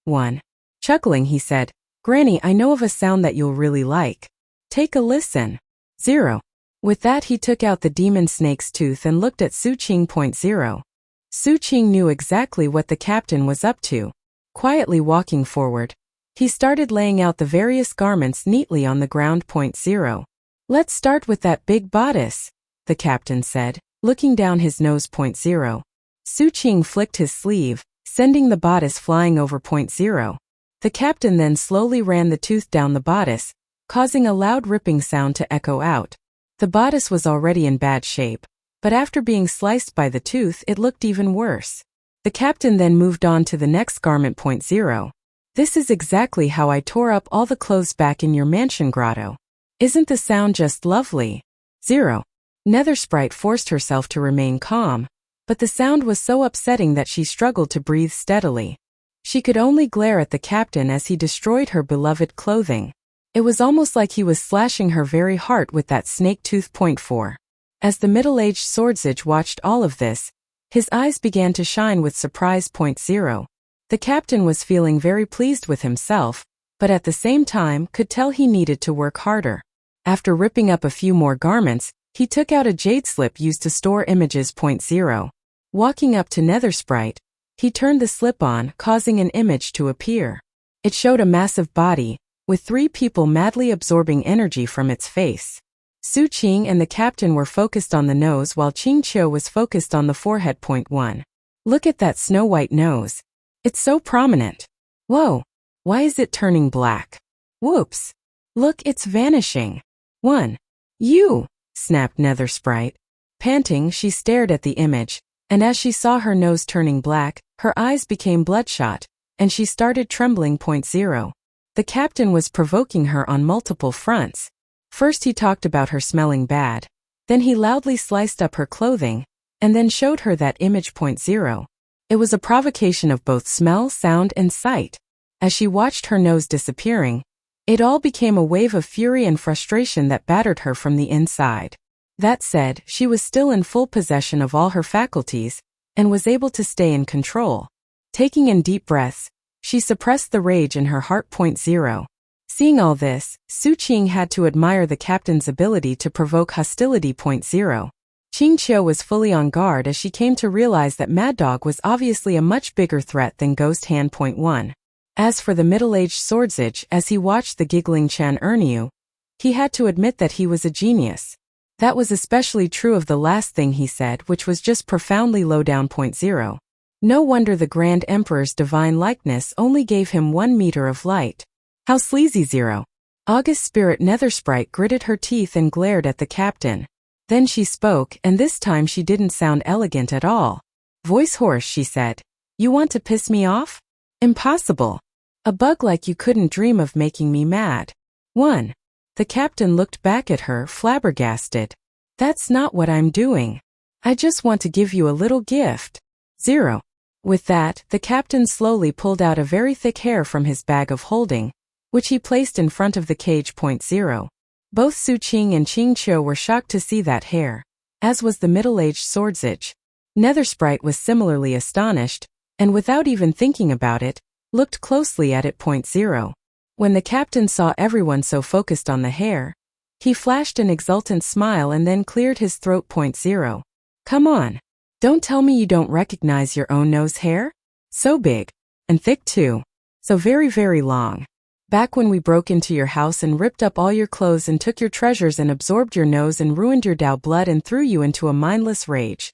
1. Chuckling, he said, "Granny, I know of a sound that you'll really like. Take a listen." 0. With that, he took out the demon snake's tooth and looked at Su Qing. 0. Su Qing knew exactly what the captain was up to. Quietly walking forward, he started laying out the various garments neatly on the ground. 0. "Let's start with that big bodice," the captain said, looking down his nose. 0. Su Qing flicked his sleeve, sending the bodice flying over. 0. The captain then slowly ran the tooth down the bodice, causing a loud ripping sound to echo out. The bodice was already in bad shape, but after being sliced by the tooth, it looked even worse. The captain then moved on to the next garment. 0. "This is exactly how I tore up all the clothes back in your mansion grotto. Isn't the sound just lovely?" 0. Nethersprite forced herself to remain calm, but the sound was so upsetting that she struggled to breathe steadily. She could only glare at the captain as he destroyed her beloved clothing. It was almost like he was slashing her very heart with that snake tooth. 4. As the middle-aged swordsage watched all of this, his eyes began to shine with surprise. 0. The captain was feeling very pleased with himself, but at the same time could tell he needed to work harder. After ripping up a few more garments, he took out a jade slip used to store images. 0. Walking up to Nethersprite, he turned the slip on, causing an image to appear. It showed a massive body, with 3 people madly absorbing energy from its face. Su Qing and the captain were focused on the nose while Qing Qiu was focused on the forehead. 1. "Look at that snow-white nose. It's so prominent. Whoa, why is it turning black? Whoops. Look, it's vanishing." 1. "You!" snapped Nethersprite. Panting, she stared at the image, and as she saw her nose turning black, her eyes became bloodshot, and she started trembling. 0. The captain was provoking her on multiple fronts. First he talked about her smelling bad, then he loudly sliced up her clothing, and then showed her that image. 0. It was a provocation of both smell, sound, and sight. As she watched her nose disappearing, it all became a wave of fury and frustration that battered her from the inside. That said, she was still in full possession of all her faculties, and was able to stay in control. Taking in deep breaths, she suppressed the rage in her heart. 0. Seeing all this, Su Qing had to admire the captain's ability to provoke hostility. 0. Qing Qiu was fully on guard as she came to realize that Mad Dog was obviously a much bigger threat than Ghost Hand. 1. As for the middle-aged swordsage, as he watched the giggling Chan Erniu, he had to admit that he was a genius. That was especially true of the last thing he said, which was just profoundly low down. 0. No wonder the Grand Emperor's divine likeness only gave him 1 meter of light. How sleazy. 0. August Spirit Nethersprite gritted her teeth and glared at the captain. Then she spoke, and this time she didn't sound elegant at all. Voice hoarse, she said. You want to piss me off? Impossible. A bug like you couldn't dream of making me mad. 1. The captain looked back at her, flabbergasted. That's not what I'm doing. I just want to give you a little gift. 0. With that, the captain slowly pulled out a very thick hair from his bag of holding, which he placed in front of the cage. 0. Both Su Qing and Qing Qiu were shocked to see that hair, as was the middle-aged swordsage. Nethersprite was similarly astonished, and without even thinking about it, looked closely at it. 0. When the captain saw everyone so focused on the hair, he flashed an exultant smile and then cleared his throat. 0. Come on. Don't tell me you don't recognize your own nose hair? So big. And thick too. So very, very long. Back when we broke into your house and ripped up all your clothes and took your treasures and absorbed your nose and ruined your Dao blood and threw you into a mindless rage.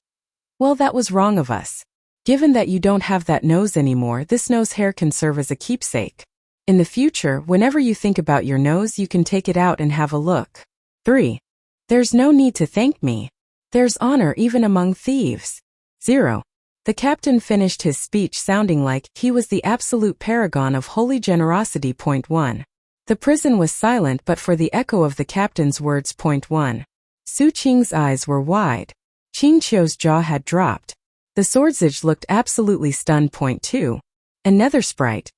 Well, that was wrong of us. Given that you don't have that nose anymore, this nose hair can serve as a keepsake. In the future, whenever you think about your nose, you can take it out and have a look. 3. There's no need to thank me. There's honor even among thieves. 0. The captain finished his speech sounding like he was the absolute paragon of holy generosity. 1. The prison was silent but for the echo of the captain's words. 1. Su Qing's eyes were wide. Qing Qiu's jaw had dropped. The swordsage looked absolutely stunned. 2. And Nethersprite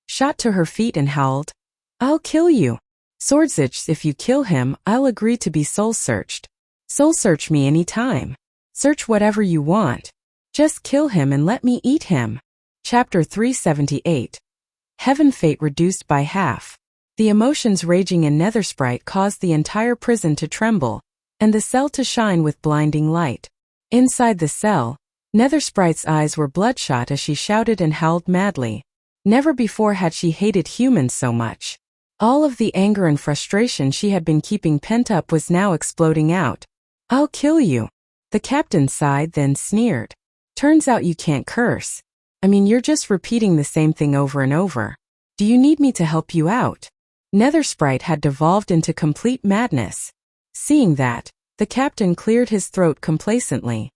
shot to her feet and howled, I'll kill you. Swordsage, if you kill him, I'll agree to be soul searched. Soul search me any time. Search whatever you want. Just kill him and let me eat him. Chapter 378. Heaven Fate reduced by half. The emotions raging in Nethersprite caused the entire prison to tremble, and the cell to shine with blinding light. Inside the cell, Nethersprite's eyes were bloodshot as she shouted and howled madly. Never before had she hated humans so much. All of the anger and frustration she had been keeping pent up was now exploding out. I'll kill you. The captain sighed, then sneered. Turns out you can't curse. I mean, you're just repeating the same thing over and over. Do you need me to help you out? Nethersprite had devolved into complete madness. Seeing that, the captain cleared his throat complacently.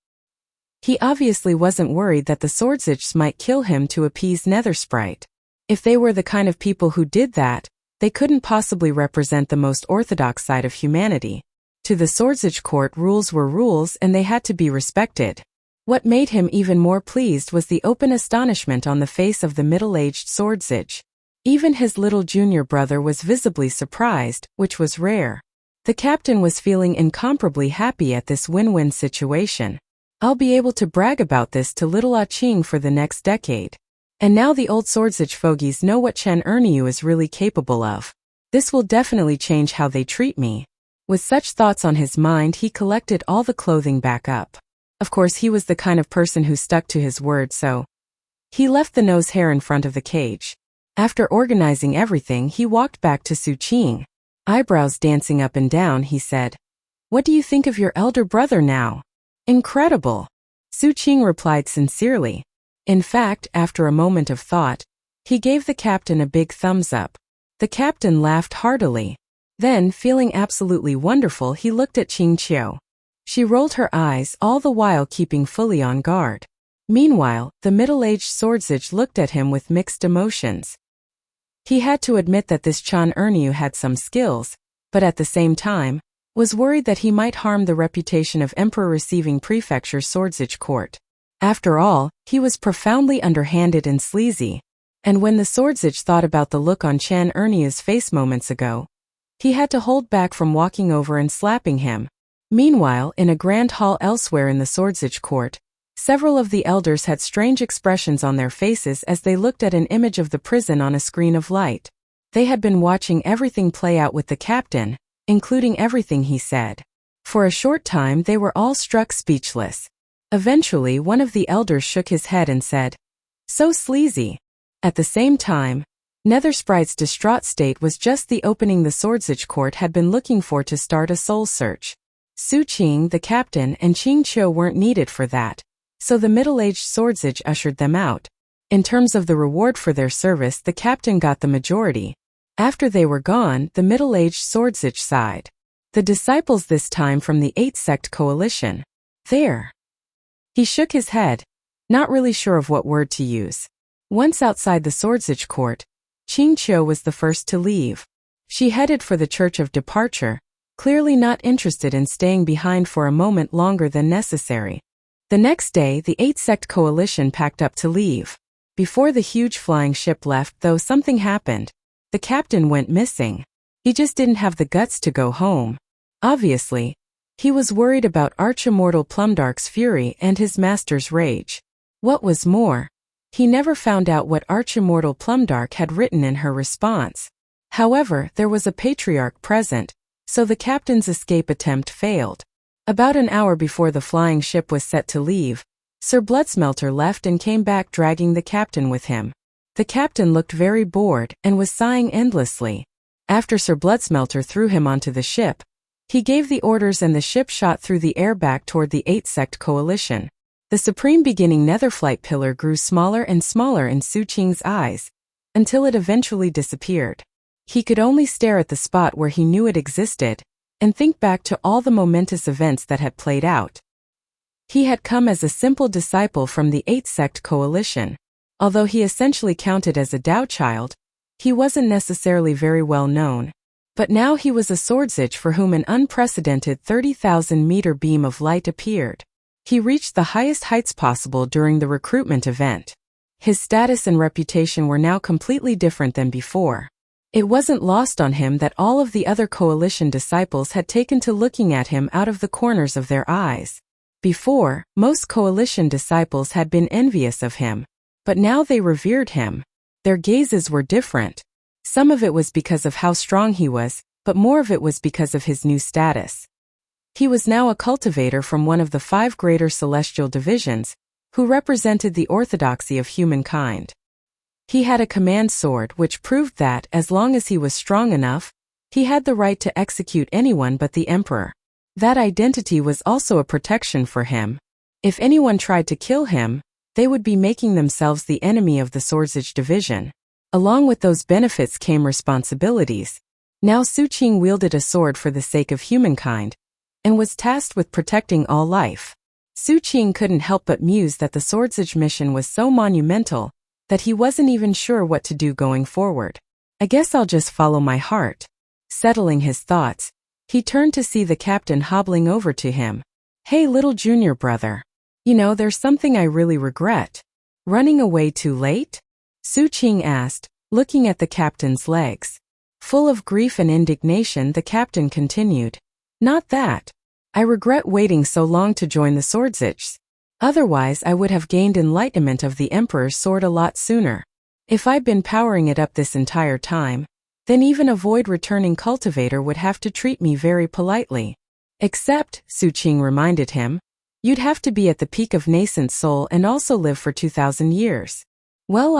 He obviously wasn't worried that the swordsages might kill him to appease Nethersprite. If they were the kind of people who did that, they couldn't possibly represent the most orthodox side of humanity. To the swordsage court, rules were rules and they had to be respected. What made him even more pleased was the open astonishment on the face of the middle-aged swordsage. Even his little junior brother was visibly surprised, which was rare. The captain was feeling incomparably happy at this win-win situation. I'll be able to brag about this to little Ah Ching for the next decade. And now the old swordsage fogies know what Chen Erniu is really capable of. This will definitely change how they treat me. With such thoughts on his mind, he collected all the clothing back up. Of course, he was the kind of person who stuck to his word, so he left the nose hair in front of the cage. After organizing everything, he walked back to Su Qing. Eyebrows dancing up and down, he said, "What do you think of your elder brother now?" "Incredible," Su Qing replied sincerely. In fact, after a moment of thought, he gave the captain a big thumbs up. The captain laughed heartily. Then, feeling absolutely wonderful, he looked at Qing Qiu. She rolled her eyes, all the while keeping fully on guard. Meanwhile, the middle-aged swordsage looked at him with mixed emotions. He had to admit that this Chan Erniu had some skills, but at the same time, was worried that he might harm the reputation of Emperor receiving Prefecture Swordsage Court. After all, he was profoundly underhanded and sleazy. And when the Swordsage thought about the look on Chan Ernia's face moments ago, he had to hold back from walking over and slapping him. Meanwhile, in a grand hall elsewhere in the Swordsage court, several of the elders had strange expressions on their faces as they looked at an image of the prison on a screen of light. They had been watching everything play out with the captain, including everything he said. For a short time they were all struck speechless. Eventually one of the elders shook his head and said, "So sleazy." At the same time, Nethersprite's distraught state was just the opening the Swordsage court had been looking for to start a soul search. Su Qing, the captain, and Qing Qiu weren't needed for that, so the middle-aged Swordsage ushered them out. In terms of the reward for their service, the captain got the majority. After they were gone, the middle-aged Swordsage sighed. The disciples this time from the 8-sect coalition. There. He shook his head, not really sure of what word to use. Once outside the Swordsage court, Qing Qiu was the first to leave. She headed for the Church of Departure, clearly not interested in staying behind for a moment longer than necessary. The next day, the 8-sect coalition packed up to leave. Before the huge flying ship left, though, something happened. The captain went missing. He just didn't have the guts to go home. Obviously, he was worried about Archimmortal Plumdark's fury and his master's rage. What was more, he never found out what Archimmortal Plumdark had written in her response. However, there was a patriarch present, so the captain's escape attempt failed. About an hour before the flying ship was set to leave, Sir Bloodsmelter left and came back dragging the captain with him. The captain looked very bored and was sighing endlessly. After Sir Bloodsmelter threw him onto the ship, he gave the orders and the ship shot through the air back toward the 8-sect coalition. The supreme beginning netherflight pillar grew smaller and smaller in Su Qing's eyes, until it eventually disappeared. He could only stare at the spot where he knew it existed, and think back to all the momentous events that had played out. He had come as a simple disciple from the 8-sect coalition. Although he essentially counted as a Dao child, he wasn't necessarily very well known. But now he was a Swordsage for whom an unprecedented 30,000-meter beam of light appeared. He reached the highest heights possible during the recruitment event. His status and reputation were now completely different than before. It wasn't lost on him that all of the other coalition disciples had taken to looking at him out of the corners of their eyes. Before, most coalition disciples had been envious of him, but now they revered him. Their gazes were different. Some of it was because of how strong he was, but more of it was because of his new status. He was now a cultivator from one of the 5 greater celestial divisions, who represented the orthodoxy of humankind. He had a command sword which proved that, as long as he was strong enough, he had the right to execute anyone but the emperor. That identity was also a protection for him. If anyone tried to kill him, they would be making themselves the enemy of the Swordsage division. Along with those benefits came responsibilities. Now Su Qing wielded a sword for the sake of humankind, and was tasked with protecting all life. Su Qing couldn't help but muse that the Swordsage mission was so monumental that he wasn't even sure what to do going forward. I guess I'll just follow my heart. Settling his thoughts, he turned to see the captain hobbling over to him. "Hey, little junior brother. You know, there's something I really regret. Running away too late?" Su Qing asked, looking at the captain's legs. Full of grief and indignation, the captain continued. "Not that. I regret waiting so long to join the Swordsages. Otherwise I would have gained enlightenment of the Emperor's sword a lot sooner. If I'd been powering it up this entire time, then even a void returning cultivator would have to treat me very politely. Except, Su Qing reminded him, you'd have to be at the peak of nascent soul and also live for 2,000 years. Well,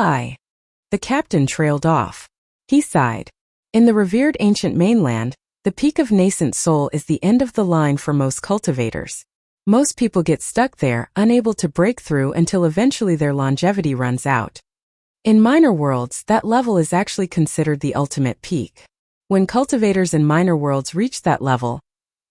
the captain trailed off. He sighed. In the revered ancient mainland, the peak of nascent soul is the end of the line for most cultivators. Most people get stuck there, unable to break through until eventually their longevity runs out. In minor worlds, that level is actually considered the ultimate peak. When cultivators in minor worlds reach that level,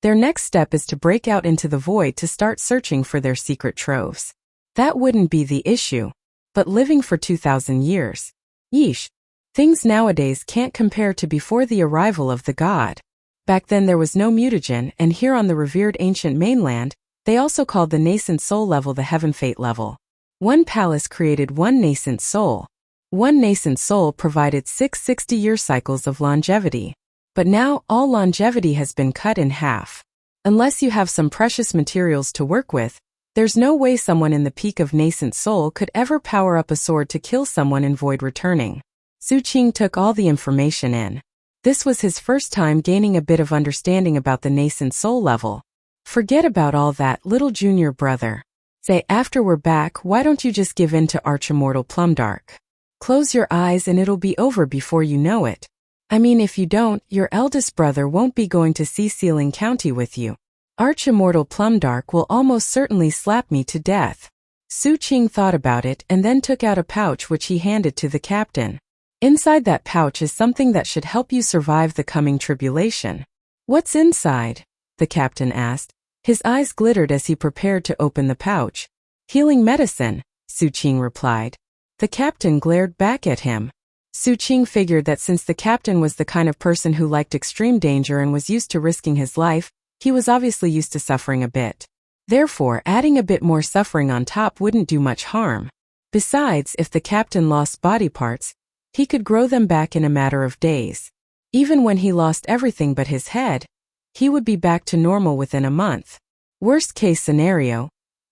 their next step is to break out into the void to start searching for their secret troves. That wouldn't be the issue. But living for 2,000 years. Yeesh. Things nowadays can't compare to before the arrival of the god. Back then there was no mutagen, and here on the revered ancient mainland, they also called the nascent soul level the heaven fate level. One palace created one nascent soul. One nascent soul provided 6 60-year cycles of longevity. But now, all longevity has been cut in half. Unless you have some precious materials to work with, there's no way someone in the peak of nascent soul could ever power up a sword to kill someone and avoid returning. Su Qing took all the information in. This was his first time gaining a bit of understanding about the nascent soul level. Forget about all that, little junior brother. Say, after we're back, why don't you just give in to Archimmortal Plumdark? Close your eyes and it'll be over before you know it. I mean, if you don't, your eldest brother won't be going to Sea Sealing County with you. Archimmortal Plumdark will almost certainly slap me to death. Su Qing thought about it and then took out a pouch which he handed to the captain. Inside that pouch is something that should help you survive the coming tribulation. What's inside? The captain asked. His eyes glittered as he prepared to open the pouch. Healing medicine, Su Qing replied. The captain glared back at him. Su Qing figured that since the captain was the kind of person who liked extreme danger and was used to risking his life, he was obviously used to suffering a bit. Therefore, adding a bit more suffering on top wouldn't do much harm. Besides, if the captain lost body parts, he could grow them back in a matter of days. Even when he lost everything but his head, he would be back to normal within a month. Worst case scenario,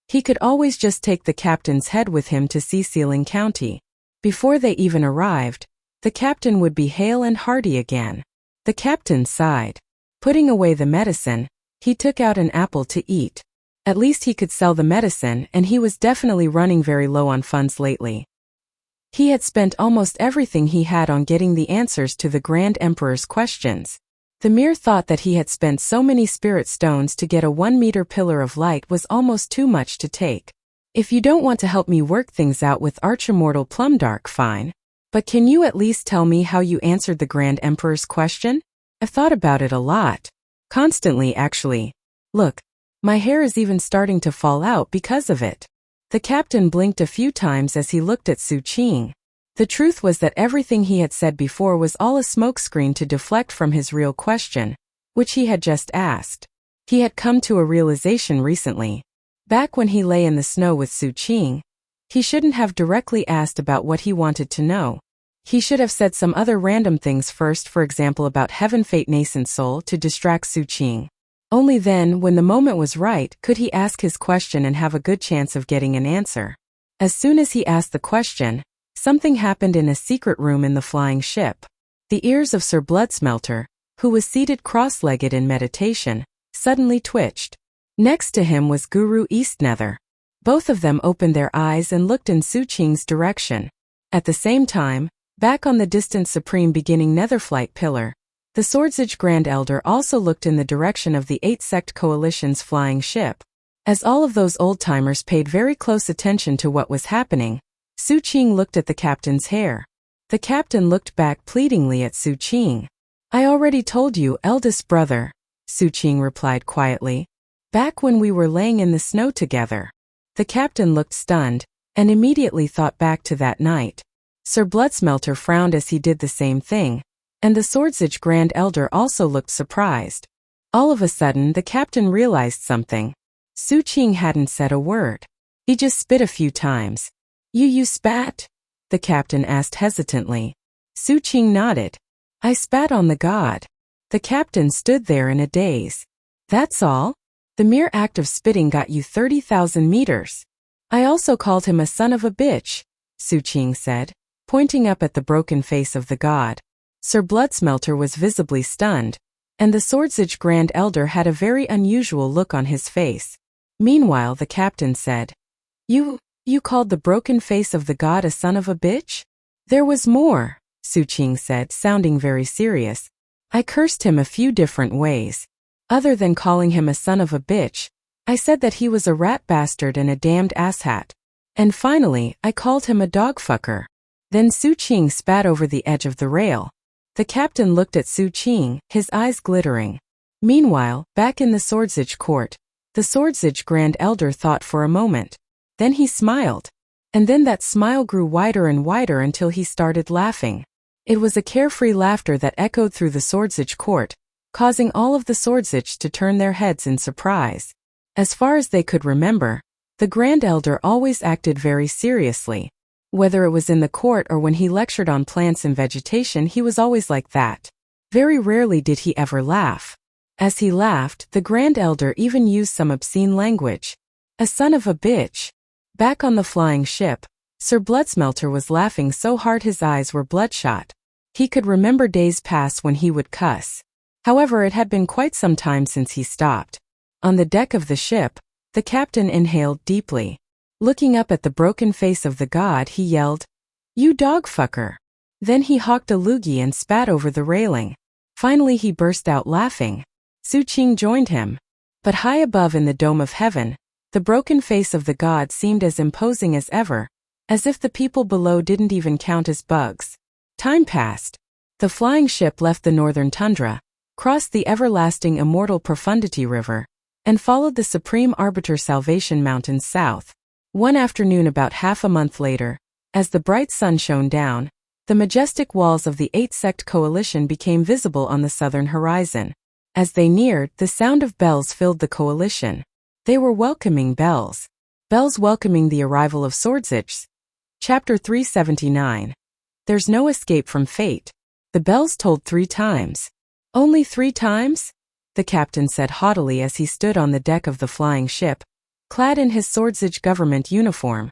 he could always just take the captain's head with him to Sea Sealing County. Before they even arrived, the captain would be hale and hearty again. The captain sighed. Putting away the medicine, he took out an apple to eat. At least he could sell the medicine, and he was definitely running very low on funds lately. He had spent almost everything he had on getting the answers to the Grand Emperor's questions. The mere thought that he had spent so many spirit stones to get a 1-meter pillar of light was almost too much to take. If you don't want to help me work things out with Archimmortal Plumdark, fine. But can you at least tell me how you answered the Grand Emperor's question? I've thought about it a lot. Constantly, actually. Look, my hair is even starting to fall out because of it. The captain blinked a few times as he looked at Su Qing. The truth was that everything he had said before was all a smokescreen to deflect from his real question, which he had just asked. He had come to a realization recently. Back when he lay in the snow with Su Qing, he shouldn't have directly asked about what he wanted to know. He should have said some other random things first, for example about Heaven Fate Nascent Soul, to distract Su Qing. Only then, when the moment was right, could he ask his question and have a good chance of getting an answer. As soon as he asked the question, something happened in a secret room in the flying ship. The ears of Sir Bloodsmelter, who was seated cross-legged in meditation, suddenly twitched. Next to him was Guru Eastnether. Both of them opened their eyes and looked in Su Qing's direction. At the same time, back on the distant Supreme Beginning Netherflight pillar, the Swordsage Grand Elder also looked in the direction of the 8-sect coalition's flying ship. As all of those old-timers paid very close attention to what was happening, Su Qing looked at the captain's hair. The captain looked back pleadingly at Su Qing. I already told you, eldest brother, Su Qing replied quietly. Back when we were laying in the snow together. The captain looked stunned, and immediately thought back to that night. Sir Bloodsmelter frowned as he did the same thing, and the Swordsage Grand Elder also looked surprised. All of a sudden the captain realized something. Su Qing hadn't said a word. He just spit a few times. You spat? The captain asked hesitantly. Su Qing nodded. I spat on the god. The captain stood there in a daze. That's all? The mere act of spitting got you 30,000 meters. I also called him a son of a bitch, Su Qing said, pointing up at the broken face of the god. Sir Bloodsmelter was visibly stunned, and the Swordsage Grand Elder had a very unusual look on his face. Meanwhile the captain said, You called the broken face of the god a son of a bitch? There was more, Su Qing said, sounding very serious. I cursed him a few different ways. Other than calling him a son of a bitch, I said that he was a rat bastard and a damned asshat. And finally, I called him a dogfucker. Then Su Qing spat over the edge of the rail. The captain looked at Su Qing, his eyes glittering. Meanwhile, back in the Swordsage court, the Swordsage Grand Elder thought for a moment. Then he smiled. And then that smile grew wider and wider until he started laughing. It was a carefree laughter that echoed through the Swordsage court, causing all of the Swordsage to turn their heads in surprise. As far as they could remember, the Grand Elder always acted very seriously. Whether it was in the court or when he lectured on plants and vegetation, he was always like that. Very rarely did he ever laugh. As he laughed, the Grand Elder even used some obscene language. A son of a bitch. Back on the flying ship, Sir Bloodsmelter was laughing so hard his eyes were bloodshot. He could remember days past when he would cuss. However, it had been quite some time since he stopped. On the deck of the ship, the captain inhaled deeply. Looking up at the broken face of the god, he yelled, "You dog fucker!" Then he hawked a loogie and spat over the railing. Finally he burst out laughing. Su Qing joined him. But high above in the dome of heaven, the broken face of the god seemed as imposing as ever, as if the people below didn't even count as bugs. Time passed. The flying ship left the northern tundra, crossed the everlasting immortal Profundity River, and followed the Supreme Arbiter Salvation Mountains south. One afternoon about half a month later, as the bright sun shone down, the majestic walls of the eight-sect coalition became visible on the southern horizon. As they neared, the sound of bells filled the coalition. They were welcoming bells. Bells welcoming the arrival of Swordsich. Chapter 379. There's no escape from fate. The bells tolled 3 times. Only 3 times? The captain said haughtily as he stood on the deck of the flying ship, clad in his Swordsich government uniform.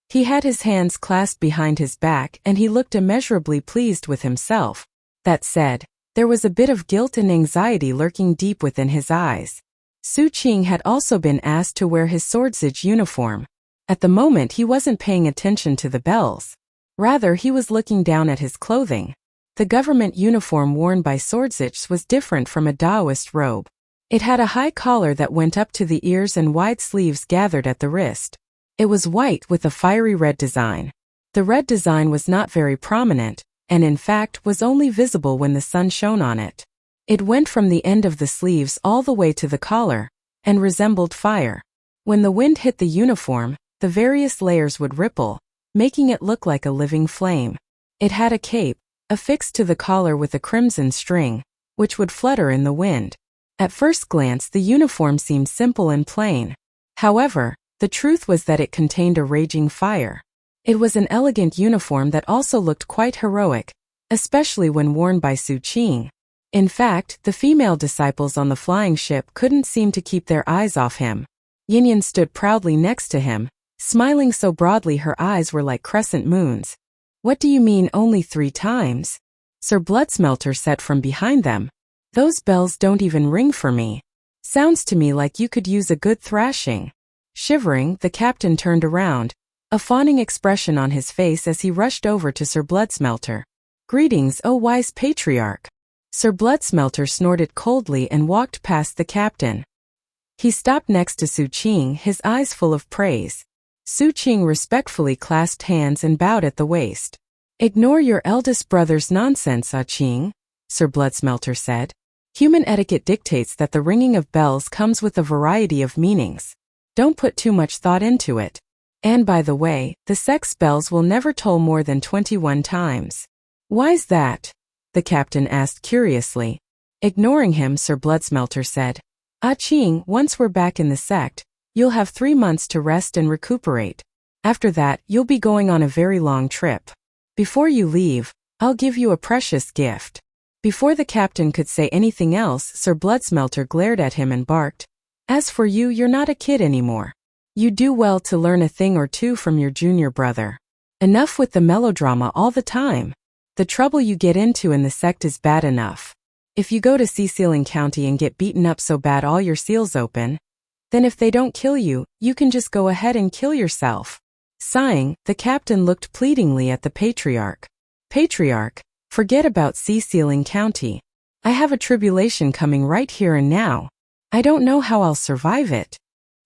He had his hands clasped behind his back and he looked immeasurably pleased with himself. That said, there was a bit of guilt and anxiety lurking deep within his eyes. Su Qing had also been asked to wear his Swordsich uniform. At the moment he wasn't paying attention to the bells. Rather, he was looking down at his clothing. The government uniform worn by Swordsich was different from a Taoist robe. It had a high collar that went up to the ears and wide sleeves gathered at the wrist. It was white with a fiery red design. The red design was not very prominent, and in fact was only visible when the sun shone on it. It went from the end of the sleeves all the way to the collar, and resembled fire. When the wind hit the uniform, the various layers would ripple, making it look like a living flame. It had a cape, affixed to the collar with a crimson string, which would flutter in the wind. At first glance the uniform seemed simple and plain. However, the truth was that it contained a raging fire. It was an elegant uniform that also looked quite heroic, especially when worn by Su Qing. In fact, the female disciples on the flying ship couldn't seem to keep their eyes off him. Yinyan stood proudly next to him, smiling so broadly her eyes were like crescent moons. "What do you mean only 3 times? Sir Bloodsmelter said from behind them. "Those bells don't even ring for me. Sounds to me like you could use a good thrashing." Shivering, the captain turned around, a fawning expression on his face as he rushed over to Sir Bloodsmelter. "Greetings, O wise patriarch." Sir Bloodsmelter snorted coldly and walked past the captain. He stopped next to Su Qing, his eyes full of praise. Su Qing respectfully clasped hands and bowed at the waist. "Ignore your eldest brother's nonsense, Ah Qing," Sir Bloodsmelter said. "Human etiquette dictates that the ringing of bells comes with a variety of meanings. Don't put too much thought into it. And by the way, the sex bells will never toll more than 21 times. "Why's that?" the captain asked curiously. Ignoring him, Sir Bloodsmelter said, "Ah Qing, once we're back in the sect, you'll have 3 months to rest and recuperate. After that, you'll be going on a very long trip. Before you leave, I'll give you a precious gift." Before the captain could say anything else, Sir Bloodsmelter glared at him and barked, "As for you, you're not a kid anymore. You do well to learn a thing or two from your junior brother. Enough with the melodrama all the time. The trouble you get into in the sect is bad enough. If you go to Sealing County and get beaten up so bad all your seals open, then if they don't kill you, you can just go ahead and kill yourself." Sighing, the captain looked pleadingly at the patriarch. "Patriarch, forget about Sealing County. I have a tribulation coming right here and now. I don't know how I'll survive it."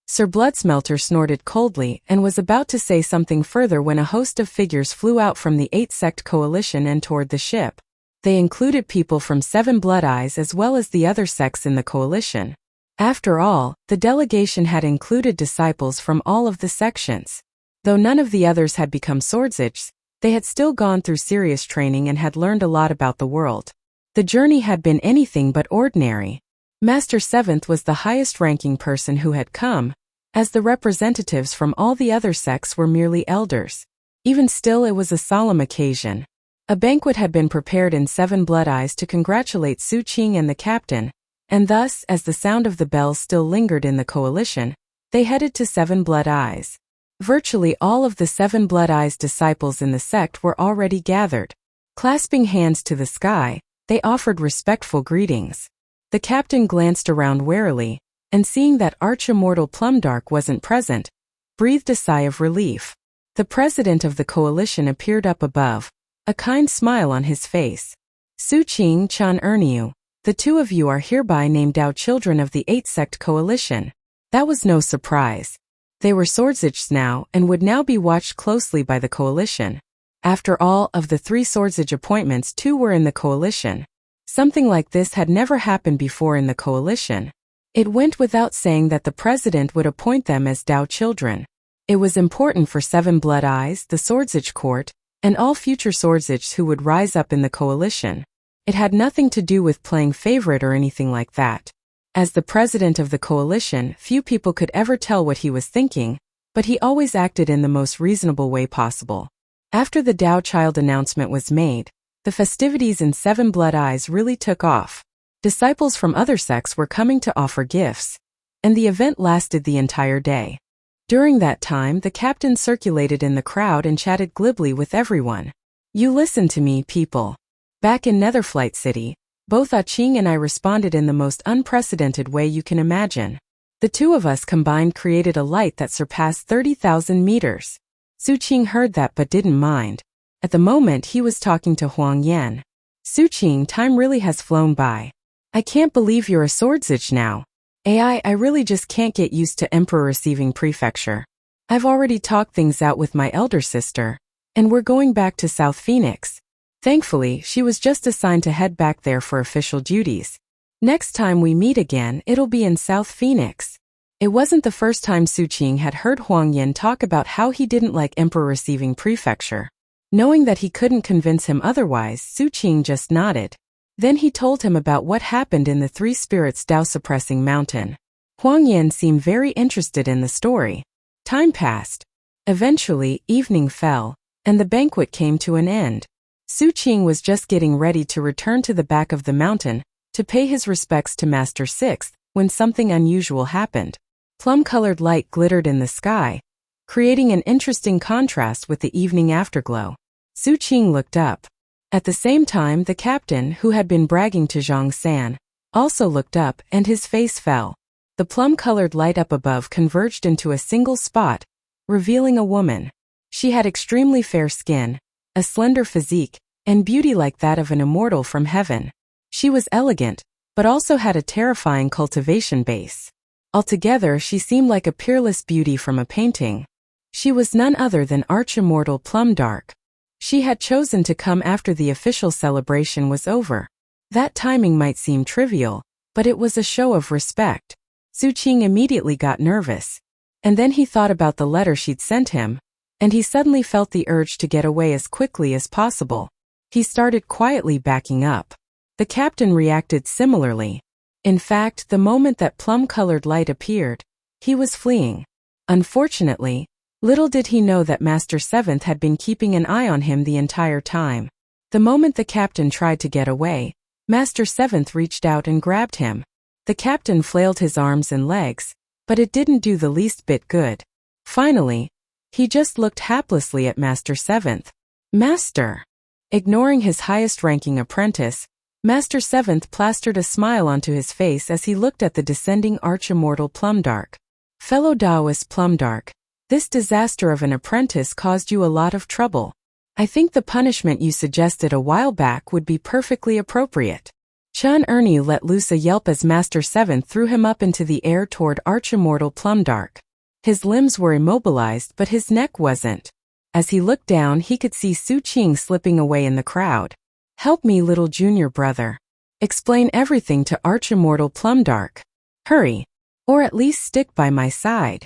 Sir Bloodsmelter snorted coldly and was about to say something further when a host of figures flew out from the 8-sect coalition and toward the ship. They included people from 7 Blood Eyes as well as the other sects in the coalition. After all, the delegation had included disciples from all of the sections. Though none of the others had become Swordsich, they had still gone through serious training and had learned a lot about the world. The journey had been anything but ordinary. Master Seventh was the highest-ranking person who had come, as the representatives from all the other sects were merely elders. Even still, it was a solemn occasion. A banquet had been prepared in Seven Blood Eyes to congratulate Su Qing and the captain, and thus, as the sound of the bells still lingered in the coalition, they headed to Seven Blood Eyes. Virtually all of the Seven Blood Eyes disciples in the sect were already gathered. Clasping hands to the sky, they offered respectful greetings. The captain glanced around warily, and seeing that Arch-Immortal Plumdark wasn't present, breathed a sigh of relief. The president of the coalition appeared up above, a kind smile on his face. Su Qing, Chan Erniu, the two of you are hereby named Dao Children of the Eight Sect Coalition. That was no surprise. They were Swordsage now and would now be watched closely by the coalition. After all, of the 3 Swordsage appointments, 2 were in the coalition. Something like this had never happened before in the coalition. It went without saying that the president would appoint them as Dao Children. It was important for Seven Blood Eyes, the Swordsage court, and all future Swordsages who would rise up in the coalition. It had nothing to do with playing favorite or anything like that. As the president of the coalition, few people could ever tell what he was thinking, but he always acted in the most reasonable way possible. After the Dao Child announcement was made, the festivities in Seven Blood Eyes really took off. Disciples from other sects were coming to offer gifts, and the event lasted the entire day. During that time, the captain circulated in the crowd and chatted glibly with everyone. You listen to me, people. Back in Netherflight City, both Ah Qing and I responded in the most unprecedented way you can imagine. The two of us combined created a light that surpassed 30,000 meters. Su Qing heard that but didn't mind. At the moment he was talking to Huang Yan. Su Qing, time really has flown by. I can't believe you're a Swordsage now. I really just can't get used to Emperor receiving prefecture. I've already talked things out with my elder sister, and we're going back to South Phoenix. Thankfully, she was just assigned to head back there for official duties. Next time we meet again, it'll be in South Phoenix. It wasn't the first time Su Qing had heard Huang Yan talk about how he didn't like Emperor receiving prefecture. Knowing that he couldn't convince him otherwise, Su Qing just nodded. Then he told him about what happened in the Three Spirits Dao Suppressing Mountain. Huang Yan seemed very interested in the story. Time passed. Eventually, evening fell, and the banquet came to an end. Su Qing was just getting ready to return to the back of the mountain to pay his respects to Master Sixth when something unusual happened. Plum-colored light glittered in the sky, creating an interesting contrast with the evening afterglow. Su Qing looked up. At the same time, the captain, who had been bragging to Zhang San, also looked up and his face fell. The plum-colored light up above converged into a single spot, revealing a woman. She had extremely fair skin, a slender physique, and beauty like that of an immortal from heaven. She was elegant, but also had a terrifying cultivation base. Altogether, she seemed like a peerless beauty from a painting. She was none other than Arch-Immortal Plumdark. She had chosen to come after the official celebration was over. That timing might seem trivial, but it was a show of respect. Su Qing immediately got nervous. And then he thought about the letter she'd sent him, and he suddenly felt the urge to get away as quickly as possible. He started quietly backing up. The captain reacted similarly. In fact, the moment that plum-colored light appeared, he was fleeing. Unfortunately, little did he know that Master Seventh had been keeping an eye on him the entire time. The moment the captain tried to get away, Master Seventh reached out and grabbed him. The captain flailed his arms and legs, but it didn't do the least bit good. Finally, he just looked haplessly at Master Seventh. Master! Ignoring his highest-ranking apprentice, Master Seventh plastered a smile onto his face as he looked at the descending Arch-Immortal Plumdark. Fellow Taoist Plumdark, this disaster of an apprentice caused you a lot of trouble. I think the punishment you suggested a while back would be perfectly appropriate. Chan Ernie let loose a yelp as Master Seventh threw him up into the air toward Arch-Immortal Plumdark. His limbs were immobilized, but his neck wasn't. As he looked down, he could see Su Qing slipping away in the crowd. Help me, little junior brother. Explain everything to Arch-Immortal Plumdark. Hurry. Or at least stick by my side.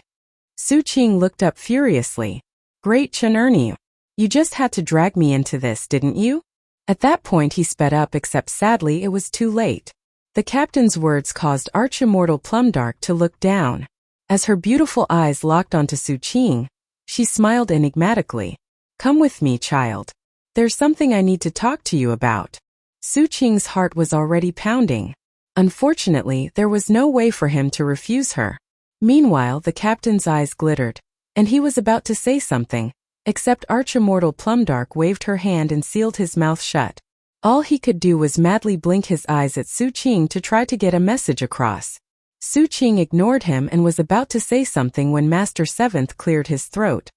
Su Qing looked up furiously. Great Chan Ernie. You just had to drag me into this, didn't you? At that point he sped up, except sadly it was too late. The captain's words caused Arch-Immortal Plumdark to look down. As her beautiful eyes locked onto Su Qing, she smiled enigmatically. Come with me, child. There's something I need to talk to you about. Su Qing's heart was already pounding. Unfortunately, there was no way for him to refuse her. Meanwhile, the captain's eyes glittered, and he was about to say something, except Archimmortal Plumdark waved her hand and sealed his mouth shut. All he could do was madly blink his eyes at Su Qing to try to get a message across. Su Qing ignored him and was about to say something when Master Seventh cleared his throat.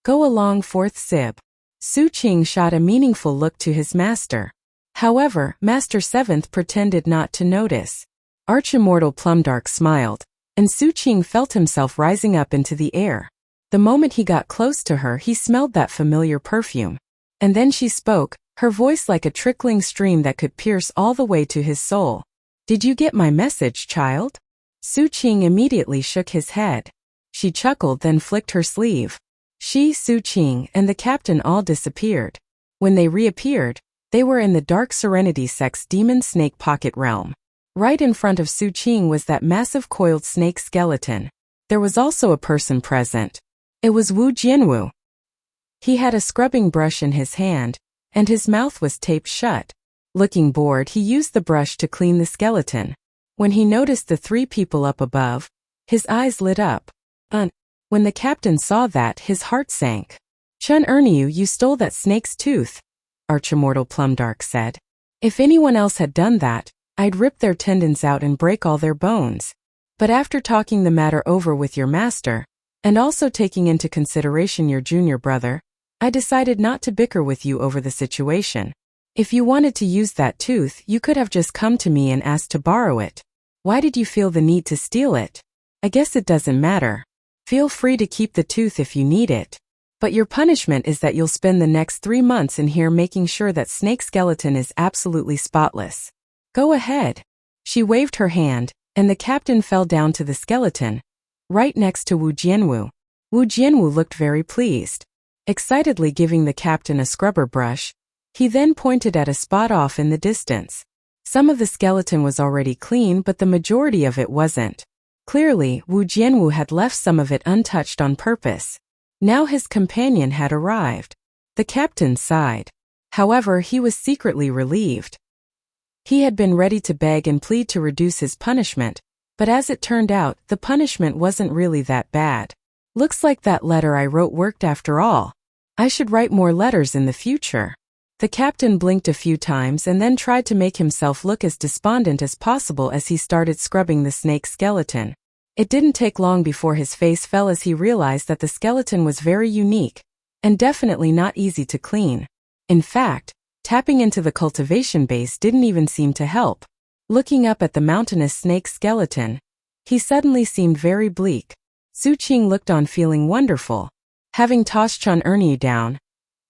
Go along, fourth Sib. Su Qing shot a meaningful look to his master. However, Master Seventh pretended not to notice. Archimmortal Plumdark smiled, and Su Qing felt himself rising up into the air. The moment he got close to her, he smelled that familiar perfume. And then she spoke, her voice like a trickling stream that could pierce all the way to his soul. Did you get my message, child? Su Qing immediately shook his head. She chuckled, then flicked her sleeve. She, Su Qing, and the captain all disappeared. When they reappeared, they were in the Dark Serenity Sect's Demon Snake Pocket Realm. Right in front of Su Qing was that massive coiled snake skeleton. There was also a person present. It was Wu Jianwu. He had a scrubbing brush in his hand, and his mouth was taped shut. Looking bored, he used the brush to clean the skeleton. When he noticed the three people up above, his eyes lit up. When the captain saw that, his heart sank. Chun Erniu, you stole that snake's tooth, Archimmortal Plumdark said. If anyone else had done that, I'd rip their tendons out and break all their bones. But after talking the matter over with your master, and also taking into consideration your junior brother, I decided not to bicker with you over the situation. If you wanted to use that tooth, you could have just come to me and asked to borrow it. Why did you feel the need to steal it? I guess it doesn't matter. Feel free to keep the tooth if you need it. But your punishment is that you'll spend the next 3 months in here making sure that snake skeleton is absolutely spotless. Go ahead. She waved her hand, and the captain fell down to the skeleton, right next to Wu Jianwu. Wu Jianwu looked very pleased. Excitedly giving the captain a scrubber brush, he then pointed at a spot off in the distance. Some of the skeleton was already clean, but the majority of it wasn't. Clearly, Wu Jianwu had left some of it untouched on purpose. Now his companion had arrived. The captain sighed. However, he was secretly relieved. He had been ready to beg and plead to reduce his punishment, but as it turned out, the punishment wasn't really that bad. Looks like that letter I wrote worked after all. I should write more letters in the future. The captain blinked a few times and then tried to make himself look as despondent as possible as he started scrubbing the snake skeleton. It didn't take long before his face fell as he realized that the skeleton was very unique, and definitely not easy to clean. In fact, tapping into the cultivation base didn't even seem to help. Looking up at the mountainous snake skeleton, he suddenly seemed very bleak. Su Qing looked on feeling wonderful. Having tossed Chun Erniu down,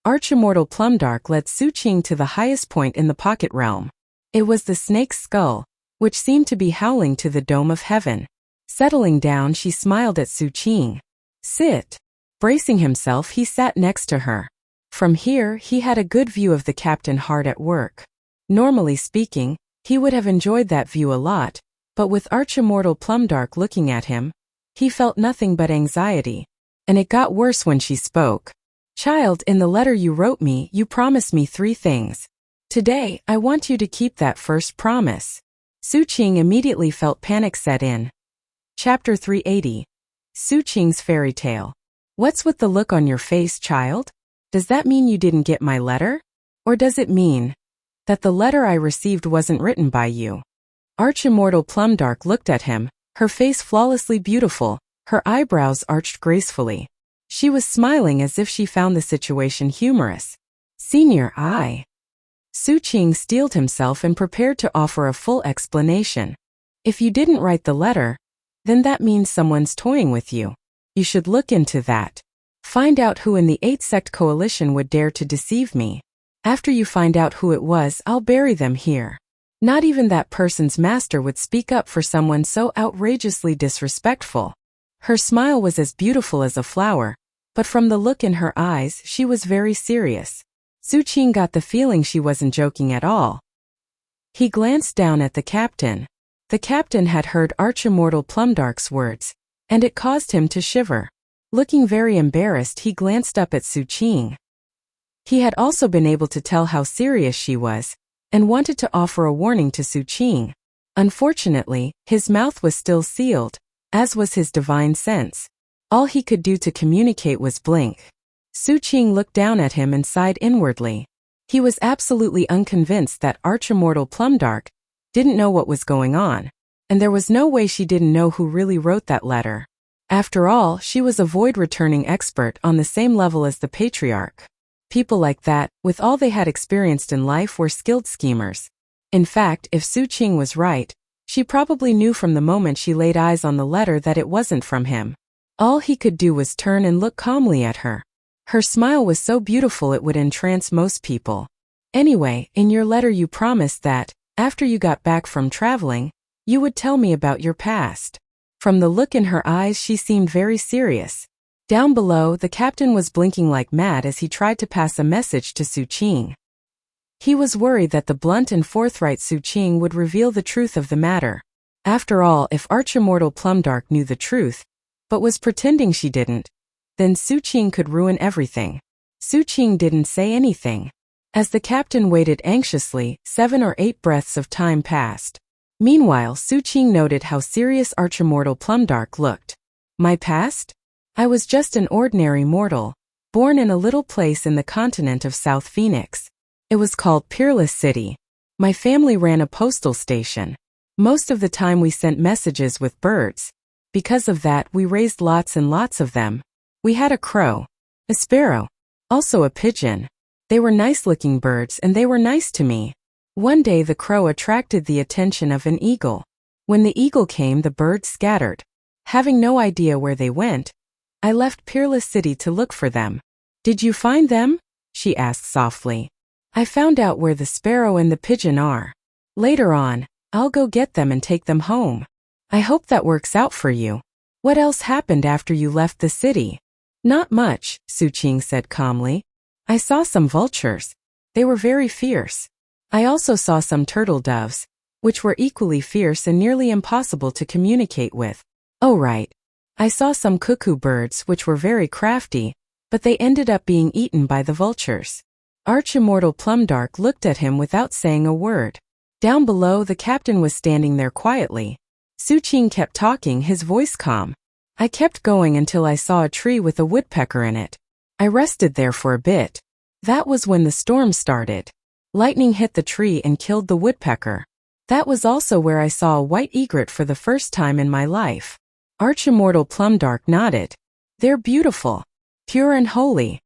Archimmortal Plumdark led Su Qing to the highest point in the pocket realm. It was the snake's skull, which seemed to be howling to the dome of heaven. Settling down, she smiled at Su Qing. Sit. Bracing himself, he sat next to her. From here, he had a good view of the captain hard at work. Normally speaking, he would have enjoyed that view a lot, but with Archimmortal Plumdark looking at him, he felt nothing but anxiety. And it got worse when she spoke. Child, in the letter you wrote me, you promised me 3 things. Today, I want you to keep that first promise. Su Qing immediately felt panic set in. Chapter 380. Su Qing's Fairy Tale. What's with the look on your face, child? Does that mean you didn't get my letter? Or does it mean that the letter I received wasn't written by you? Archimmortal Plumdark looked at him, her face flawlessly beautiful, her eyebrows arched gracefully. She was smiling as if she found the situation humorous. Senior, Su Qing steeled himself and prepared to offer a full explanation. If you didn't write the letter, then that means someone's toying with you. You should look into that. Find out who in the 8 sect coalition would dare to deceive me. After you find out who it was, I'll bury them here. Not even that person's master would speak up for someone so outrageously disrespectful. Her smile was as beautiful as a flower, but from the look in her eyes, she was very serious. Su Qing got the feeling she wasn't joking at all. He glanced down at the captain. The captain had heard Archimmortal Plumdark's words, and it caused him to shiver. Looking very embarrassed, he glanced up at Su Qing. He had also been able to tell how serious she was, and wanted to offer a warning to Su Qing. Unfortunately, his mouth was still sealed, as was his divine sense. All he could do to communicate was blink. Su Qing looked down at him and sighed inwardly. He was absolutely unconvinced that Archimmortal Plumdark didn't know what was going on, and there was no way she didn't know who really wrote that letter. After all, she was a void-returning expert on the same level as the Patriarch. People like that, with all they had experienced in life, were skilled schemers. In fact, if Su Qing was right, she probably knew from the moment she laid eyes on the letter that it wasn't from him. All he could do was turn and look calmly at her. Her smile was so beautiful it would entrance most people. Anyway, in your letter you promised that, after you got back from traveling, you would tell me about your past. From the look in her eyes, she seemed very serious. Down below, the captain was blinking like mad as he tried to pass a message to Su Qing. He was worried that the blunt and forthright Su Qing would reveal the truth of the matter. After all, if Archimmortal Plumdark knew the truth, but was pretending she didn't, then Su Qing could ruin everything. Su Qing didn't say anything. As the captain waited anxiously, 7 or 8 breaths of time passed. Meanwhile, Su Qing noted how serious Archimmortal Plumdark looked. My past? I was just an ordinary mortal, born in a little place in the continent of South Phoenix. It was called Peerless City. My family ran a postal station. Most of the time we sent messages with birds. Because of that, we raised lots and lots of them. We had a crow, a sparrow, also a pigeon. They were nice-looking birds and they were nice to me. One day the crow attracted the attention of an eagle. When the eagle came, the birds scattered. Having no idea where they went, I left Peerless City to look for them. Did you find them? She asked softly. I found out where the sparrow and the pigeon are. Later on, I'll go get them and take them home. I hope that works out for you. What else happened after you left the city? Not much, Su Qing said calmly. I saw some vultures. They were very fierce. I also saw some turtle doves, which were equally fierce and nearly impossible to communicate with. Oh right. I saw some cuckoo birds which were very crafty, but they ended up being eaten by the vultures. Archimmortal Plumdark looked at him without saying a word. Down below, the captain was standing there quietly. Su Qing kept talking, his voice calm. I kept going until I saw a tree with a woodpecker in it. I rested there for a bit. That was when the storm started. Lightning hit the tree and killed the woodpecker. That was also where I saw a white egret for the first time in my life. Archimmortal Plumdark nodded. They're beautiful, pure and holy.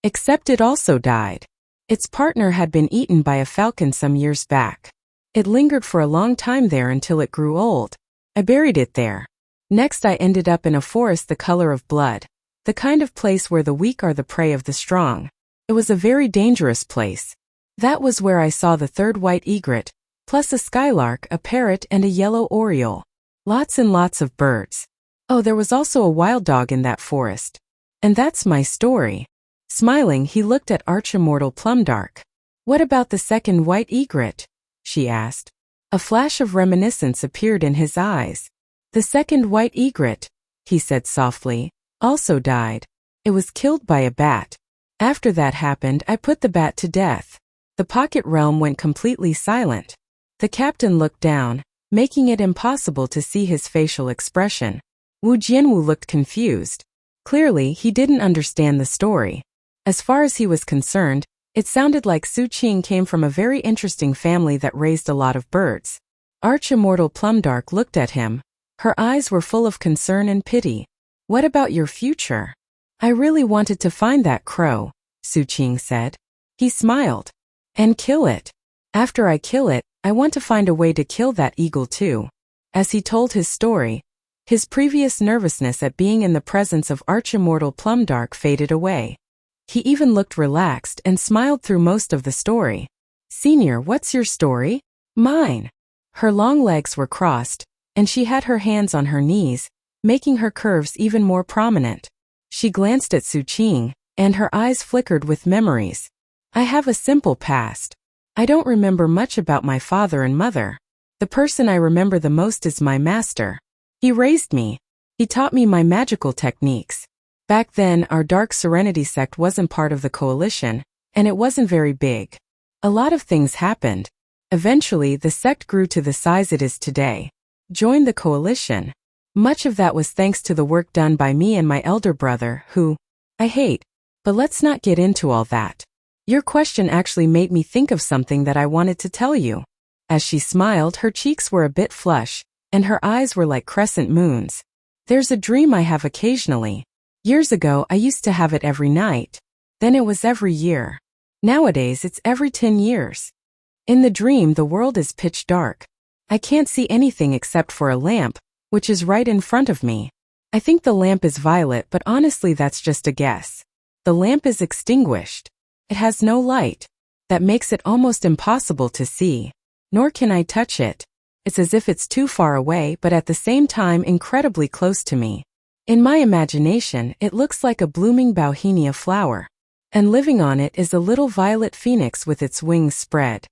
Except it also died. Its partner had been eaten by a falcon some years back. It lingered for a long time there until it grew old. I buried it there. Next I ended up in a forest the color of blood, the kind of place where the weak are the prey of the strong. It was a very dangerous place. That was where I saw the third white egret, plus a skylark, a parrot, and a yellow oriole. Lots and lots of birds. Oh, there was also a wild dog in that forest. And that's my story. Smiling, he looked at Archimmortal Plumdark. What about the second white egret? She asked. A flash of reminiscence appeared in his eyes. The second white egret, he said softly, also died. It was killed by a bat. After that happened, I put the bat to death. The pocket realm went completely silent. The captain looked down, making it impossible to see his facial expression. Wu Jianwu looked confused. Clearly, he didn't understand the story. As far as he was concerned, it sounded like Su Qing came from a very interesting family that raised a lot of birds. Archimmortal Plumdark looked at him. Her eyes were full of concern and pity. What about your future? I really wanted to find that crow, Su Qing said. He smiled. And kill it. After I kill it, I want to find a way to kill that eagle too. As he told his story, his previous nervousness at being in the presence of Archimmortal Plumdark faded away. He even looked relaxed and smiled through most of the story. Senior, what's your story? Mine. Her long legs were crossed, and she had her hands on her knees, making her curves even more prominent. She glanced at Su Qing, and her eyes flickered with memories. I have a simple past. I don't remember much about my father and mother. The person I remember the most is my master. He raised me. He taught me my magical techniques. Back then, our Dark Serenity sect wasn't part of the coalition, and it wasn't very big. A lot of things happened. Eventually, the sect grew to the size it is today. Joined the coalition. Much of that was thanks to the work done by me and my elder brother, who I hate. But let's not get into all that. Your question actually made me think of something that I wanted to tell you. As she smiled, her cheeks were a bit flush, and her eyes were like crescent moons. There's a dream I have occasionally. Years ago, I used to have it every night. Then it was every year. Nowadays, it's every 10 years. In the dream, the world is pitch dark. I can't see anything except for a lamp, which is right in front of me. I think the lamp is violet, but honestly that's just a guess. The lamp is extinguished. It has no light. That makes it almost impossible to see. Nor can I touch it. It's as if it's too far away, but at the same time incredibly close to me. In my imagination, it looks like a blooming bauhinia flower. And living on it is a little violet phoenix with its wings spread.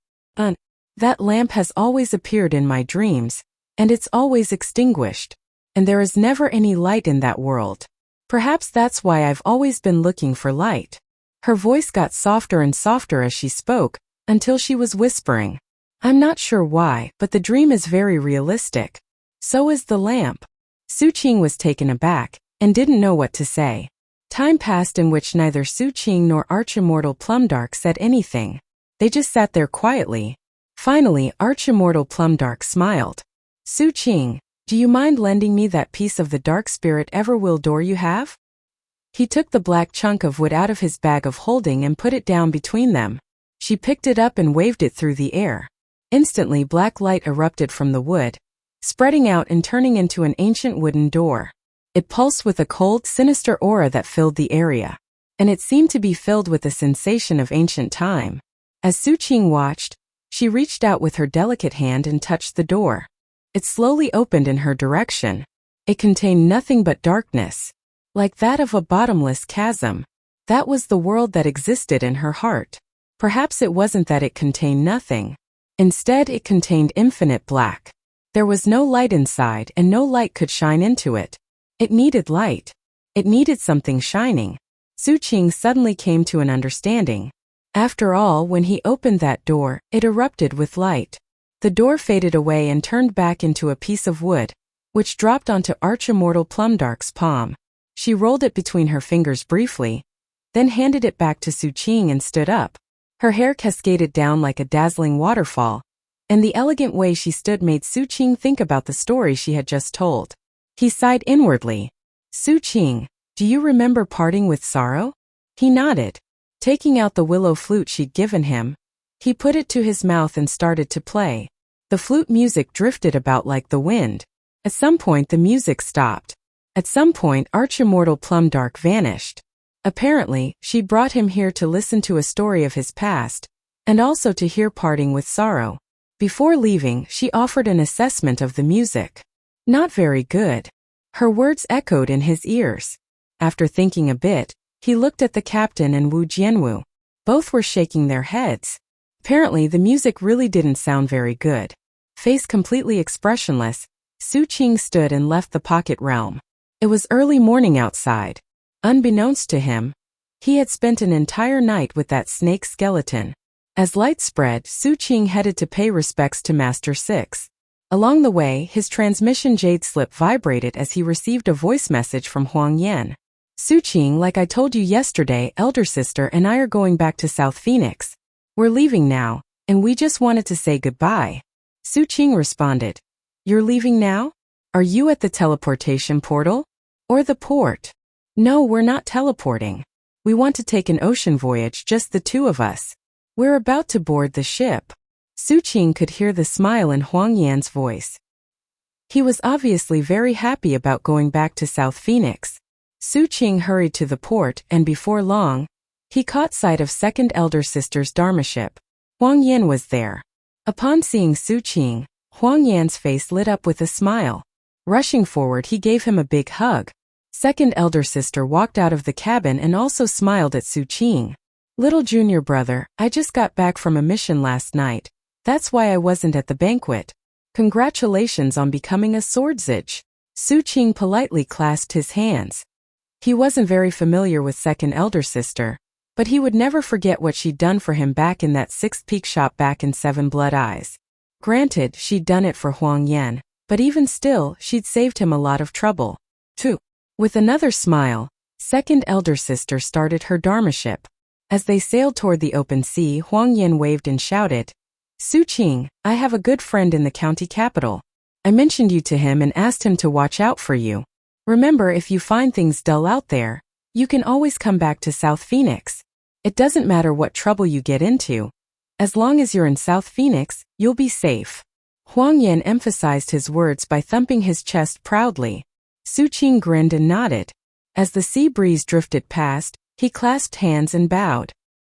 That lamp has always appeared in my dreams, and it's always extinguished. And there is never any light in that world. Perhaps that's why I've always been looking for light. Her voice got softer and softer as she spoke, until she was whispering. I'm not sure why, but the dream is very realistic. So is the lamp. Su Qing was taken aback, and didn't know what to say. Time passed in which neither Su Qing nor Archimmortal Plumdark said anything. They just sat there quietly. Finally, Archimmortal Plumdark smiled. Su Qing, do you mind lending me that piece of the dark spirit Everwill door you have? He took the black chunk of wood out of his bag of holding and put it down between them. She picked it up and waved it through the air. Instantly, black light erupted from the wood, spreading out and turning into an ancient wooden door. It pulsed with a cold, sinister aura that filled the area, and it seemed to be filled with a sensation of ancient time. As Su Qing watched, she reached out with her delicate hand and touched the door. It slowly opened in her direction. It contained nothing but darkness, like that of a bottomless chasm. That was the world that existed in her heart. Perhaps it wasn't that it contained nothing. Instead, it contained infinite black. There was no light inside, and no light could shine into it. It needed light. It needed something shining. Su Qing suddenly came to an understanding. After all, when he opened that door, it erupted with light. The door faded away and turned back into a piece of wood, which dropped onto Archimmortal Plumdark's palm. She rolled it between her fingers briefly, then handed it back to Su Qing and stood up. Her hair cascaded down like a dazzling waterfall, and the elegant way she stood made Su Qing think about the story she had just told. He sighed inwardly. Su Qing, do you remember parting with sorrow? He nodded. Taking out the willow flute she'd given him, he put it to his mouth and started to play. The flute music drifted about like the wind. At some point the music stopped. At some point Archimmortal Plumdark vanished. Apparently, she brought him here to listen to a story of his past, and also to hear Parting with Sorrow. Before leaving, she offered an assessment of the music. Not very good. Her words echoed in his ears. After thinking a bit, he looked at the captain and Wu Jianwu. Both were shaking their heads. Apparently the music really didn't sound very good. Face completely expressionless, Su Qing stood and left the pocket realm. It was early morning outside. Unbeknownst to him, he had spent an entire night with that snake skeleton. As light spread, Su Qing headed to pay respects to Master 6. Along the way, his transmission jade slip vibrated as he received a voice message from Huang Yan. Su Qing, like I told you yesterday, elder sister and I are going back to South Phoenix. We're leaving now, and we just wanted to say goodbye. Su Qing responded. You're leaving now? Are you at the teleportation portal? Or the port? No, we're not teleporting. We want to take an ocean voyage, just the two of us. We're about to board the ship. Su Qing could hear the smile in Huang Yan's voice. He was obviously very happy about going back to South Phoenix. Su Qing hurried to the port, and before long, he caught sight of second elder sister's Dharma ship. Huang Yan was there. Upon seeing Su Qing, Huang Yan's face lit up with a smile. Rushing forward, he gave him a big hug. Second elder sister walked out of the cabin and also smiled at Su Qing. Little junior brother, I just got back from a mission last night. That's why I wasn't at the banquet. Congratulations on becoming a swordsage. Su Qing politely clasped his hands. He wasn't very familiar with second elder sister, but he would never forget what she'd done for him back in that Sixth Peak shop back in Seven Blood Eyes. Granted, she'd done it for Huang Yan, but even still, she'd saved him a lot of trouble. 2. With another smile, second elder sister started her dharma ship. As they sailed toward the open sea, Huang Yan waved and shouted, "Su Qing, I have a good friend in the county capital. I mentioned you to him and asked him to watch out for you. Remember, if you find things dull out there, you can always come back to South Phoenix. It doesn't matter what trouble you get into. As long as you're in South Phoenix, you'll be safe." Huang Yan emphasized his words by thumping his chest proudly. Su Qing grinned and nodded. As the sea breeze drifted past, he clasped hands and bowed.